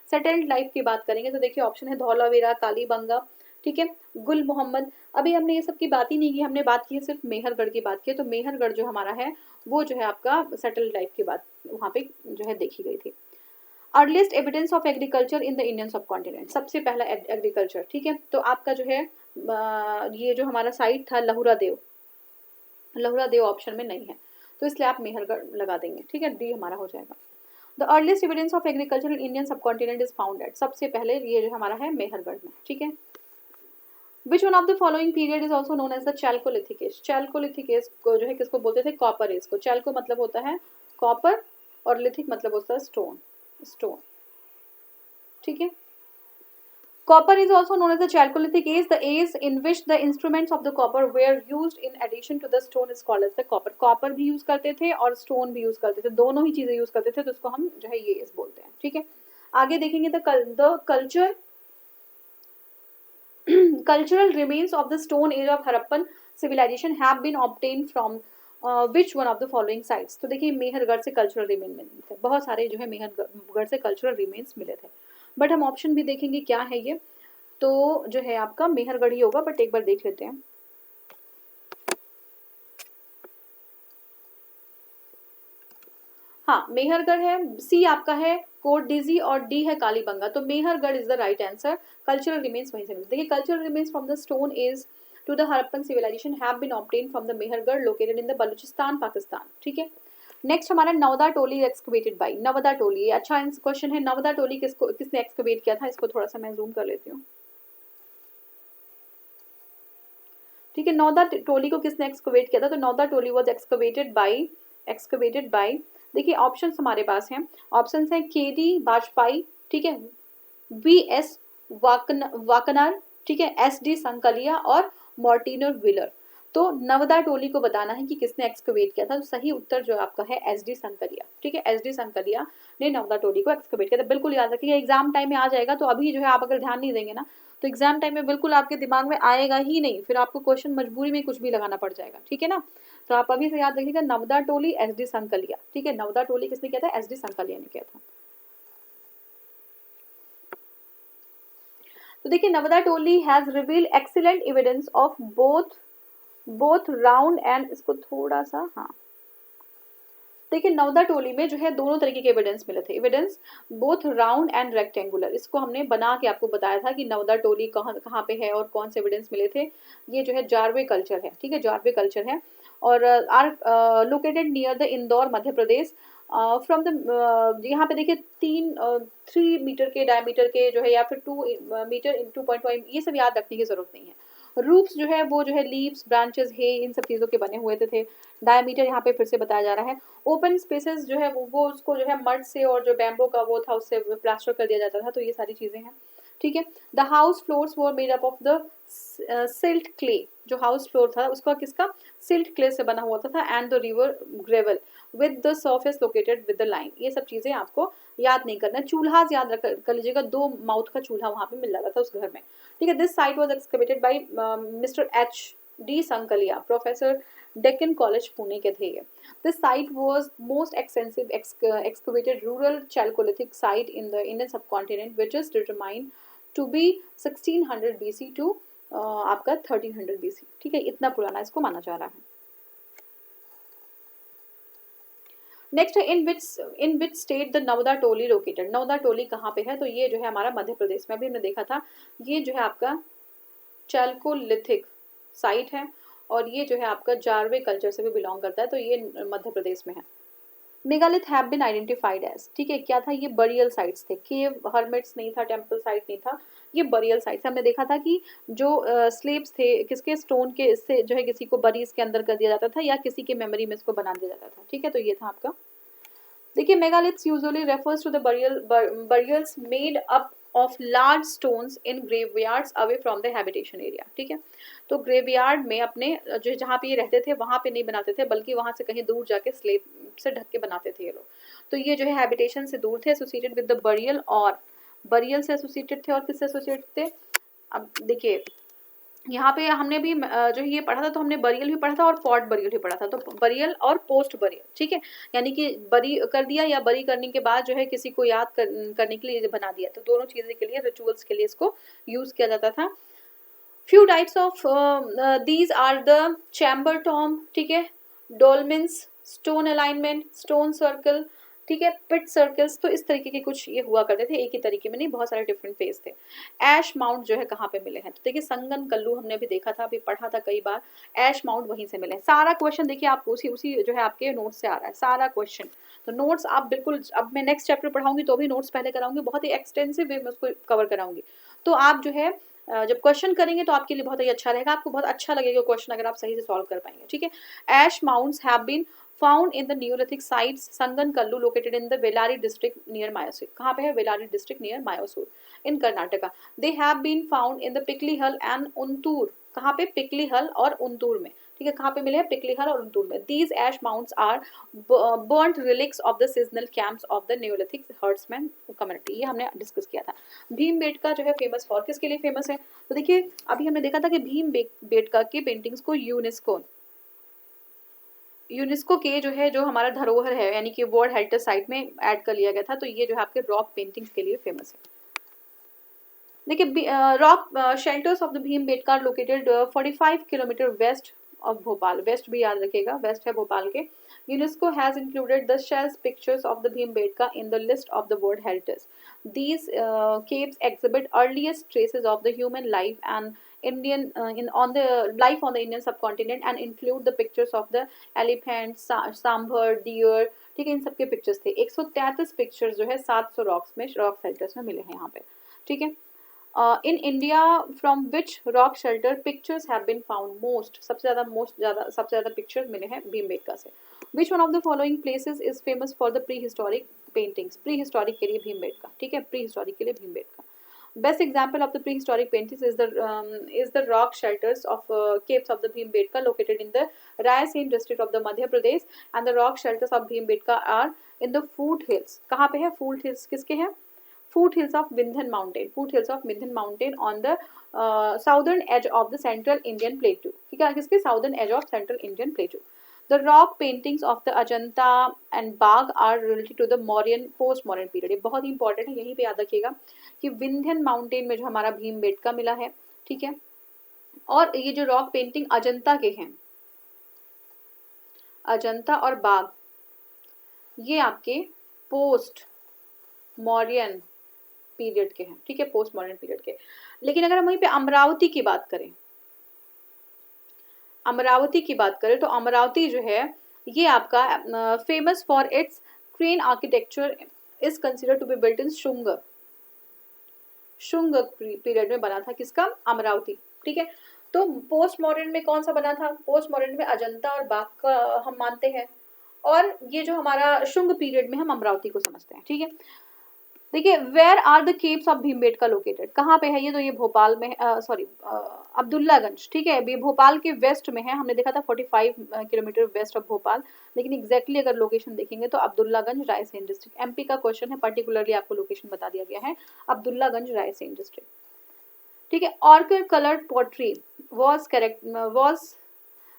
Settled life की बात करेंगे तो देखिए ऑप्शन है धौलावीरा, कालीबंगा, ठीक है, गुल मोहम्मद। अभी हमने ये सब की बात ही नहीं की, हमने बात की है सिर्फ मेहरगढ़ की बात की है, तो मेहरगढ़ जो हमारा है वो जो है आपका सेटल्ड लाइफ की बात वहाँ पे जो है देखी गई थी। Earliest evidence of agriculture in the Indian सब कॉन्टिनेंट, सबसे पहला एग्रीकल्चर। ठीक है, तो आपका जो है ये जो हमारा साइट था लहुरा देव, लहुरा देव ऑप्शन में नहीं है तो इसलिए आप मेहरगढ़ लगा देंगे। ठीक है, डी हमारा हो जाएगा। The earliest evidence of agriculture in Indian सब कॉन्टिनेंट इज फाउंड एट, सबसे पहले ये जो हमारा है मेहरगढ़ में। ठीक है, Which one of the following period is also known as the Chalcolithic age? Chalcolithic age को जो है किसको बोलते थे, कॉपर एज को। Chalco मतलब होता है कॉपर और लिथिक मतलब होता है स्टोन, स्टोन। ठीक है, copper is also known as the Chalcolithic age. The age in which the instruments of the copper were used in addition to the stone is called as the copper. Copper भी use करते थे और stone भी use करते थे, दोनों ही चीजें use करते थे, तो उसको हम जो है ये एज बोलते हैं। ठीक है, आगे देखेंगे the culture cultural remains of the stone age of Harappan civilization have been obtained from which one of the following sites. तो देखिए मेहरगढ़ से कल्चरल रिमेन मिले थे, बहुत सारे जो है मेहरगढ़ से कल्चरल रिमेन्स मिले थे, बट हम ऑप्शन भी देखेंगे क्या है ये, तो जो है आपका मेहरगढ़ ही होगा, बट एक बार देख लेते हैं। हाँ मेहरगढ़ है, सी आपका है कोटडीजी और डी है कालीबंगा, तो Mehrgarh is the right answer. Cultural remains वहीं से मिलते। देखिए cultural remains from the stone age to the Harappan civilisation have been obtained from the Mehrgarh located in the Baluchistan Pakistan. ठीक है, नेक्स्ट हमारा नवदा टोली एक्सकवेटेड बाई। नवदा टोली, अच्छा क्वेश्चन है, नवदा टोली किसने एक्सकवेट किया था, इसको थोड़ा सा मैं जूम कर लेती हूँ। ठीक है, नवदा टोली को किसने एक्सकवेट किया था, तो नवदा टोली वाज एक्सकवेटेड बाय देखिए ऑप्शंस हमारे पास हैं, ऑप्शंस हैं के डी वाजपेयी, ठीक है, वी एस वाकनर, ठीक है, एस डी संकलिया और मॉर्टिनर विलर। तो नवदा टोली को बताना है कि किसने एक्सकवेट किया था, तो सही उत्तर जो आपका है एस डी संकलिया। ठीक है, एस डी संकलिया ने नवदा टोली को एक्सकवेट किया था। बिल्कुल याद रखिएगा, एग्जाम टाइम में आ जाएगा, तो अभी जो है आप अगर ध्यान नहीं देंगे ना तो एग्जाम टाइम में बिल्कुल आपके दिमाग में आएगा ही नहीं, फिर आपको क्वेश्चन मजबूरी में कुछ भी लगाना पड़ जाएगा। ठीक है ना, तो आप अभी से याद रखिएगा, नवदा टोली एस डी संकलिया। ठीक है, नवदा टोली किसने किया था, एस डी संकलिया ने किया था। तो देखिए Navdatoli has revealed excellent evidence of both round and, इसको थोड़ा सा, हाँ देखिए नवदा टोली में जो है दोनों तरीके के एविडेंस मिले थे, evidence both round and rectangular. इसको हमने बना के आपको बताया था कि नवदा टोली कहाँ कहाँ पे है और कौन से एविडेंस मिले थे। ये जो है जारवे कल्चर है, ठीक है, जारवे कल्चर है और are located near the Indore Madhya Pradesh. From the यहाँ पे देखिए 3 मीटर के डायमीटर के जो है या फिर 2 मीटर 2.5, ये सब याद रखने की जरूरत नहीं है। रूफ्स जो है वो जो है लीव्स ब्रांचेस है इन सब चीज़ों के बने हुए थे। डायमीटर यहाँ पे फिर से बताया जा रहा है। ओपन स्पेसेस जो है वो उसको जो है मड से और जो बैम्बो का वो था उससे प्लास्टर कर दिया जाता था, तो ये सारी चीज़ें हैं। ठीक है, the house floors were made up of the silt clay. जो हाउस फ्लोर था उसका किसका, सिल्ट क्ले से बना हुआ था and the river gravel with the surface located with the line. ये सब चीज़ें आपको याद नहीं करना। चूल्हा याद रख कर लीजिएगा, 2 माउथ का चूल्हा वहाँ पे मिल जाता था उस घर में। ठीक है, this site was excavated by mister H D Sankalia, professor Deccan college Pune के थे ये। This site was most extensive excavated rural chalcolithic site in the Indian subcontinent which is determined to be 1600 BC to आपका 1300 BC। ठीक है, इतना पुराना इसको माना जा रहा है। नेक्स्ट है in which state the Nawda Toli located. Navda Toli कहाँ पे है, तो ये जो है हमारा मध्य प्रदेश में, अभी हमने देखा था। ये जो है आपका चैल्कोलिथिक साइट है और ये जो है आपका जारवे कल्चर से भी बिलोंग करता है, तो ये मध्य प्रदेश में है। Megalith have been identified as, ठीक है, क्या था ये, बरियल साइट्स थे, केव हर्मिट्स नहीं था, टेम्पल साइट नहीं था, ये बरियल साइट्स। हमने देखा था कि जो स्लेब्स थे किसके, स्टोन के, इससे जो है किसी को बरी इसके अंदर कर दिया जाता था या किसी के मेमोरी में इसको बना दिया जाता था। ठीक है, तो ये था आपका। देखिए megaliths usually refers to the burials made up of large stones in graveyards away from the habitation area. ठीक है, तो ग्रेवयार्ड में अपने जो जहाँ पे ये रहते थे वहाँ पे नहीं बनाते थे, बल्कि वहाँ से कहीं दूर जाके स्लेब से ढक के बनाते थे ये लोग। तो ये जो है हैबिटेशन से दूर थे, एसोसिएटेड विद द बरियल, और बरियल से एसोसिएटेड थे और किससे एसोसिएटेड थे। अब देखिए यहाँ पे हमने भी जो ये पढ़ा था, तो हमने बरियल भी पढ़ा था और पॉट बरियल भी पढ़ा था, तो बरियल और पोस्ट बरियल। ठीक है, यानी कि बरी कर दिया या बरी करने के बाद जो है किसी को याद करने के लिए बना दिया, तो दोनों चीज़ें के लिए, रिचुअल्स के लिए इसको यूज किया जाता था। Few types of these are the chamber tomb, ठीक है, dolmens, stone alignment, stone circle, ठीक है, पिट सर्कल्स। तो इस तरीके के कुछ ये हुआ करते थे, एक ही तरीके में नहीं, बहुत सारे डिफरेंट फेज थे। ऐश माउंट जो है कहाँ पे मिले हैं, तो देखिए संगन कल्लू हमने भी देखा था, अभी पढ़ा था कई बार, ऐश माउंट वहीं से मिले हैं। सारा क्वेश्चन देखिए आपको उसी जो है आपके नोट से आ रहा है सारा क्वेश्चन, तो नोट्स आप बिल्कुल, अब मैं नेक्स्ट चैप्टर पढ़ाऊंगी तो भी नोट्स पहले कराऊंगी, बहुत ही एक्सटेंसिव वे में उसको कवर कराऊंगी, तो आप जो है जब क्वेश्चन करेंगे तो आपके लिए बहुत ही अच्छा रहेगा, आपको बहुत अच्छा लगेगा क्वेश्चन अगर आप सही से सॉल्व कर पाएंगे। ठीक है, ash mounds have been found in the neolithic sites Sanganakallu located in the Bellary district near Mysore. कहाँ पे है, Bellary district near Mysore in Karnataka. They have been found in the Piklihal and उन्तूर। कहाँ पे, पिकली हल और उन्तूर में। ठीक है, कहाँ पे मिले हैं, पिकली हल और उन्तूर में। These ash mounds are burnt relics of the seasonal camps of the neolithic herdsman community. ये हमने डिस्कस किया था। भीमबेटका जो है फेमस फॉर, किसके लिए फेमस है, तो देखिए अभी हमने देखा था कि भीमबेटका की पेंटिंग्स को यूनेस्को यूनेस्को के जो है, जो हमारा धरोहर है, यानी कि वर्ल्ड हेरिटेज साइट में ऐड कर लिया गया था। तो ये जो है आपके रॉक पेंटिंग्स के लिए फेमस है। देखिए, rock shelters of the Bhimbetka located 45 kilometre west of Bhopal. West भी याद रखिएगा, वेस्ट है भोपाल के। UNESCO has included the shells pictures of the Bhimbetka in the list of the world heritage. These caves exhibit earliest traces of the human life and Indian in on the life on the Indian subcontinent and include the pictures of the elephant, sambar, deer। ठीक है, इन सबके pictures थे। 133 pictures जो है 700 rocks में, rock shelters में मिले हैं यहाँ पे। ठीक है। In India, from which rock shelter pictures have been found most? सबसे ज़्यादा पिक्चर्स मिले हैं भीमबेटका से। Which one of the following places is famous for the prehistoric paintings? Prehistoric के लिए भीमबेटका। ठीक है, prehistoric के लिए Bhimbetka. Best example of the prehistoric paintings is the rock shelters of caves of the Bhimbetka located in the Raisen district of the Madhya Pradesh, and the rock shelters of Bhimbetka are in the foot hills। कहाँ पे है foot hills? किसके हैं? Foot hills of Vindhyan Mountain। Foot hills of Vindhyan Mountain on the southern edge of the Central Indian Plateau। ठीक है, किसके? Southern edge of Central Indian Plateau। The rock paintings of the Ajanta and Bagh are related to the Mauryan post Mauryan period। ये बहुत ही important है, यहीं पे याद रखिएगा कि विंध्यन माउंटेन में जो हमारा भीमबेटका मिला है। ठीक है, और ये जो रॉक पेंटिंग अजंता के हैं, अजंता और बाघ, ये आपके पोस्ट मौर्यन पीरियड के हैं। ठीक है, पोस्ट मॉडर्न पीरियड के। लेकिन अगर हम वहीं पे अमरावती की बात करें, अमरावती की बात करें तो अमरावती जो है ये आपका famous for its crane architecture is considered to be built in Shunga. Shunga period में बना था किसका? अमरावती। ठीक है, तो पोस्ट मॉडर्न में कौन सा बना था? पोस्ट मॉडर्न में अजंता और बाघ का हम मानते हैं, और ये जो हमारा शुंग पीरियड में हम अमरावती को समझते हैं। ठीक है, देखिए, where are the caves of Bhimbetka located? कहाँ पे है ये? तो ये भोपाल में है, सॉरी अब्दुल्लागंज। ठीक है, ये भोपाल के वेस्ट में है। हमने देखा था 45 किलोमीटर वेस्ट ऑफ भोपाल, लेकिन एग्जैक्टली अगर लोकेशन देखेंगे तो अब्दुल्लागंज रायसेन डिस्ट्रिक्ट। एमपी का क्वेश्चन है, पर्टिकुलरली आपको लोकेशन बता दिया गया है, अब्दुल्लागंज रायसेन डिस्ट्रिक्ट। ठीक है, orchid coloured pottery was correct was,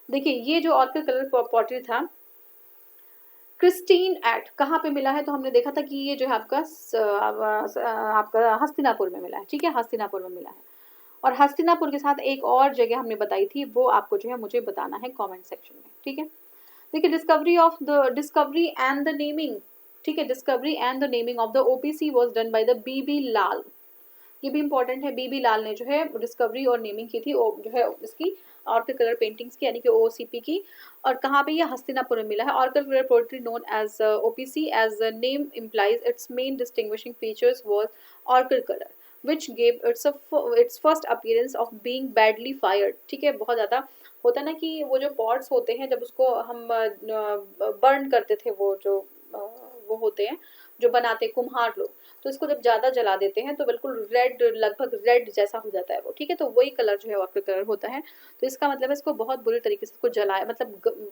देखिए ये जो ऑर्किड कलर पॉटरी था क्रिस्टीन एट कहाँ पे मिला है? तो हमने देखा था कि ये जो है आपका हस्तिनापुर में मिला है। ठीक है, हस्तिनापुर में मिला है। और हस्तिनापुर के साथ एक और जगह हमने बताई थी, वो आपको जो है मुझे बताना है कमेंट सेक्शन में। ठीक है, देखिए, डिस्कवरी एंड द नेमिंग। ठीक है, discovery and the naming of the OPC was done by the B B Lal. ये भी इंपॉर्टेंट है, बीबी लाल ने जो है डिस्कवरी और नेमिंग की थी, जो है इसकी ऑर्किड कलर पेंटिंग्स की, यानी कि ओसीपी की। और कहाँ पे? ये हस्तिनापुर में मिला है। Orchid colour poetry known as OPC as the name implies its main distinguishing features was orchid colour which gave its first appearance of being badly fired। ठीक है, बहुत ज़्यादा होता ना कि वो जो पॉट्स होते हैं जब उसको हम बर्न करते थे, वो होते हैं जो बनाते कुम्हार लोग, तो इसको जब ज़्यादा जला देते हैं तो बिल्कुल रेड, लगभग रेड जैसा हो जाता है वो। ठीक है, तो वही कलर जो है ऑर्किड कलर होता है। तो इसका मतलब है इसको बहुत बुरी तरीके से इसको जलाया, मतलब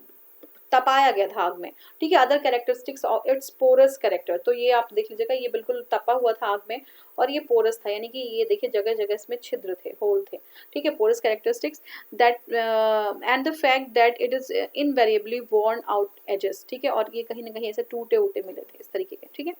तपाया गया था आग में। ठीक है, other characteristics of its porous character, तो ये आप देख लीजिएगा, ये बिल्कुल तपा हुआ था आग में, और ये पोरस था, यानी कि ये देखिए जगह जगह इसमें छिद्र थे, होल थे। ठीक है, porous characteristics that and the fact that it is invariably worn out edges. ठीक है, और ये कहीं ना कहीं ऐसे टूटे उटे मिले थे इस तरीके के। ठीक है,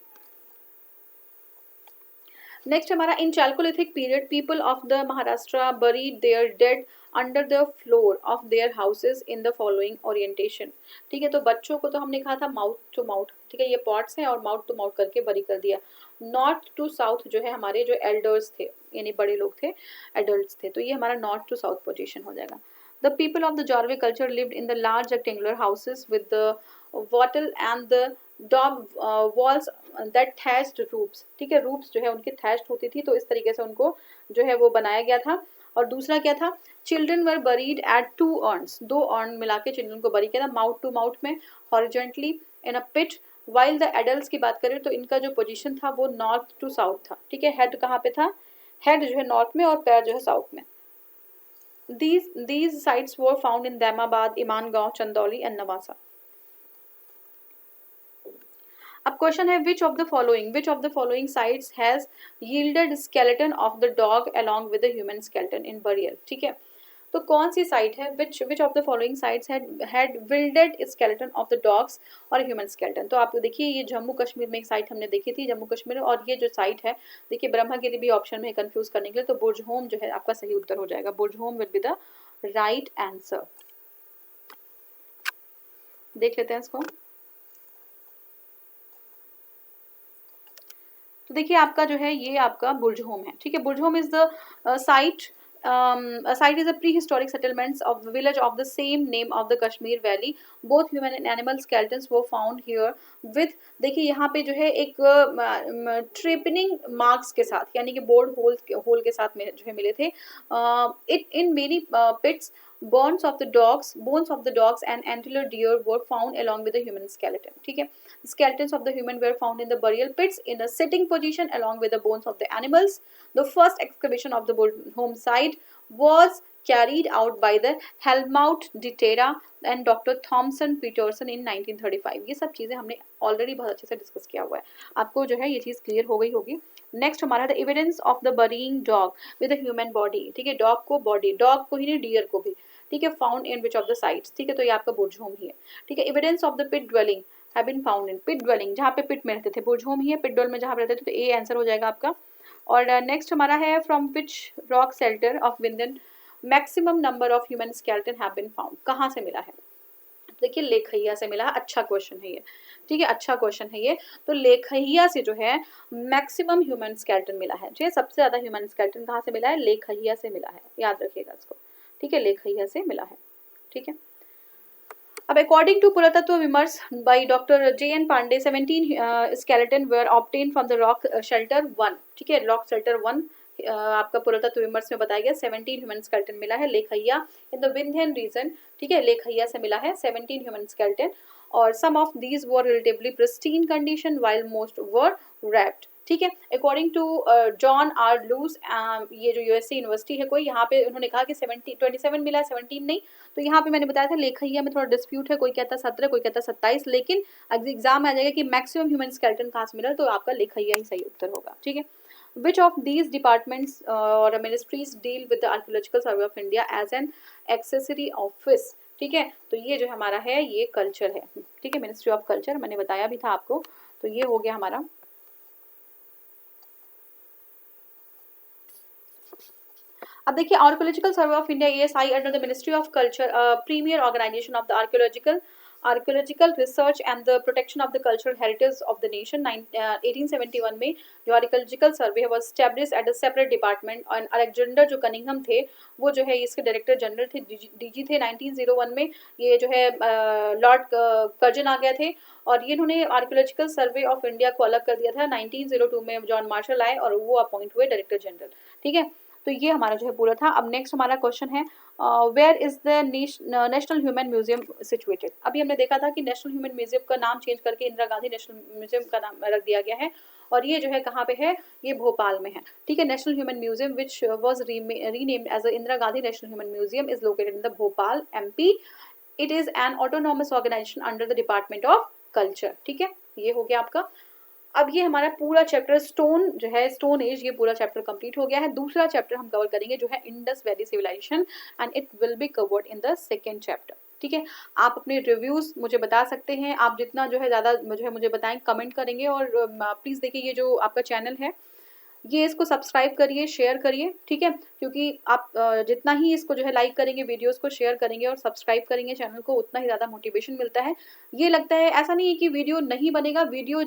नेक्स्ट हमारा, in chalcolithic period people of the Maharashtra buried their dead under the floor of their houses in the following orientation. ठीक है, तो बच्चों को तो हमने कहा था माउथ टू माउथ। ठीक है, ये पॉट्स हैं और माउथ टू माउथ करके बरी कर दिया। नॉर्थ टू साउथ जो है हमारे जो एल्डर्स थे, यानी बड़े लोग थे, एडल्ट थे, तो ये हमारा नॉर्थ टू साउथ पोजिशन हो जाएगा। The people of the Jorve culture lived in the large rectangular houses with the wattle and the dog walls that thatched roofs। ठीक है, roofs जो है उनकी thatched होती थी, तो इस तरीके से उनको जो है वो बनाया गया था। और दूसरा क्या था? Children were buried at 2 urns, 2 urn मिला के चिल्ड्रन को बरी किया था माउथ टू माउथ में, horizontally in a pit. While the adults की बात करें तो इनका जो पोजीशन था वो नॉर्थ टू साउथ था। ठीक है, हेड कहाँ पे था? हेड जो है नॉर्थ में और पैर जो है साउथ में। These sites were found in Daimabad, Imangaon, Chandauli and Navasa। अब क्वेश्चन है, which of the following sites has yielded skeleton of the dog along with the human skeleton in burial। ठीक है, तो कौन सी साइट है, which of the following sites had wielded skeleton of the dogs और human skeleton. तो आप देखिए ये जम्मू कश्मीर में एक साइट हमने देखी थी, जम्मू कश्मीर, और ये जो साइट है देखिए ब्रह्मगिरी भी ऑप्शन में कंफ्यूज करने के लिए, तो बुर्जहोम जो है आपका सही उत्तर हो जाएगा, Burzahom will be the right answer. देख लेते हैं इसको। तो देखिए आपका जो है ये आपका बुर्जहोम है, ठीक है। Burzahom is the site, a site is a prehistoric settlements of the village of the same name of the Kashmir Valley. Both human and animal skeletons were found here with, देखिए यहाँ पे जो है एक ट्रिपनिंग मार्क्स के साथ, यानी कि बोर्ड होल के साथ में जो है मिले थे। It in many pits bones of the dogs and antler deer were found along with the human skeleton, ठीक है। Skeletons of the human were found in the burial pits in a sitting position along with the bones of the animals. The first excavation of the home site was carried out by the Helmut Ditera and Dr. Thomson Peterson in 1935। ये सब चीज़ें हमने already बहुत अच्छे से discuss किया हुआ है, आपको जो है ये चीज़ क्लियर हो गई होगी। नेक्स्ट हमारा the evidence of the बरीइंग dog with the human body, ठीक है। डॉग को बॉडी, डॉग को ही नहीं डियर को भी, ठीक है, found in which of the sites, ठीक है। तो ये आपका बुर्जहोम ही है, ठीक है। Evidence of the pit dwelling have been found in, pit dwelling जहाँ पे पिट में रहते थे, बुर्जहोम ही है, पिट ड्वेल में जहाँ पे रहते थे, तो ए आंसर हो जाएगा आपका। और नेक्स्ट हमारा है from which rock shelter of Vindhyan maximum number of human skeleton have been found, कहाँ से मिला है? देखिए लेखैया से मिला है, अच्छा क्वेश्चन है ये, ठीक है, अच्छा क्वेश्चन है ये। तो लेखैया से जो है मैक्सिमम ह्यूमन स्केलेटन मिला है, जो सबसे ज्यादा ह्यूमन स्केलेटन कहाँ से मिला है? लेखैया से मिला है, याद रखिएगा इसको, ठीक है, लेखैया से मिला है, ठीक है। अब according to Puratattva Vimarsh by doctor J.N. Pandey 17 skeleton were obtain from the rock shelter 1, ठीक है, रॉक शेल्टर 1 आपका पुरातत्व विमर्श में बताया गया 17 ह्यूमन स्केलेटन मिला है लेखैया इन द विंध्यन रीजन, ठीक है, लेखैया से मिला है 17 ह्यूमन स्केलेटन, और some of these were relatively pristine condition while most were wrapped, ठीक है। According to John R Luce, ये जो यूएससी यूनिवर्सिटी है कोई, यहाँ पे उन्होंने कहा कि 27 मिला है, 17 नहीं। तो यहाँ पे मैंने बताया था लेखैया में थोड़ा डिस्प्यूट है, कोई कहता है 17, कोई कहता है 27, लेकिन एग्जाम में आ जाएगा कि मैक्सिमम ह्यूमन स्केलेटन कहाँ से मिला, तो आपका लेखैया ही सही उत्तर होगा, ठीक है। Which of these departments or ministries deal with the Archaeological Survey of India as an accessory office, ठीक है। तो ये जो हमारा है ये कल्चर है, ठीक है, मिनिस्ट्री ऑफ कल्चर, मैंने बताया भी था आपको। तो ये हो गया हमारा। अब देखिए archaeological survey of India ASI under the ministry of culture, premier organisation of the archaeological research and the protection of the cultural heritage of the nation. 1871 में जो आर्कियोलॉजिकल सर्वे है वो establish at a separate department, और Alexander जो Cunningham थे वो जो है इसके डायरेक्टर जनरल थे, DG थे। 1901 में ये जो है लॉर्ड कर्जन आ गए थे, और ये इन्होंने आर्कियोलॉजिकल सर्वे ऑफ इंडिया को अलग कर दिया था। 1902 में जॉन मार्शल आए और वो अपॉइंट हुए डायरेक्टर जनरल, ठीक है। तो ये हमारा जो है पूरा था। अब नेक्स्ट हमारा क्वेश्चन है where is the national human museum situated. अभी हमने देखा था कि नेशनल ह्यूमन म्यूजियम का नाम चेंज करके इंदिरा गांधी नेशनल म्यूजियम का नाम रख दिया गया है, और ये जो है कहाँ पे है? ये भोपाल में है, ठीक है। National human museum which was renamed as Indira Gandhi national human museum is located in the Bhopal MP। It is an autonomous organisation under the department of culture, ठीक है। ये हो गया आपका। अब ये हमारा पूरा चैप्टर स्टोन जो है, स्टोन एज, ये पूरा चैप्टर कंप्लीट हो गया है। दूसरा चैप्टर हम कवर करेंगे जो है Indus valley civilisation, and it will be covered in the second chapter, ठीक है। आप अपने रिव्यूज मुझे बता सकते हैं, आप जितना जो है ज़्यादा जो है मुझे बताएं, कमेंट करेंगे, और प्लीज़ देखिए ये जो आपका चैनल है ये इसको सब्सक्राइब करिए, शेयर करिए, ठीक है, क्योंकि आप जितना ही इसको जो है लाइक करेंगे, वीडियोस को शेयर करेंगे और सब्सक्राइब करेंगे चैनल को, उतना ही ज़्यादा मोटिवेशन मिलता है। ये लगता है, ऐसा नहीं है कि वीडियो नहीं बनेगा, वीडियो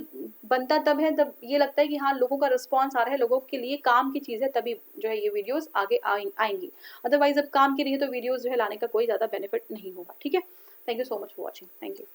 बनता तब है जब ये लगता है कि हाँ लोगों का रिस्पॉन्स आ रहा है, लोगों के लिए काम की चीज़ है, तभी जो है ये वीडियोज़ आगे आएंगी। अदरवाइज अब काम की नहीं है तो वीडियोज़ जो है लाने का कोई ज़्यादा बेनिफिट नहीं होगा, ठीक है। Thank you so much for watching, thank you.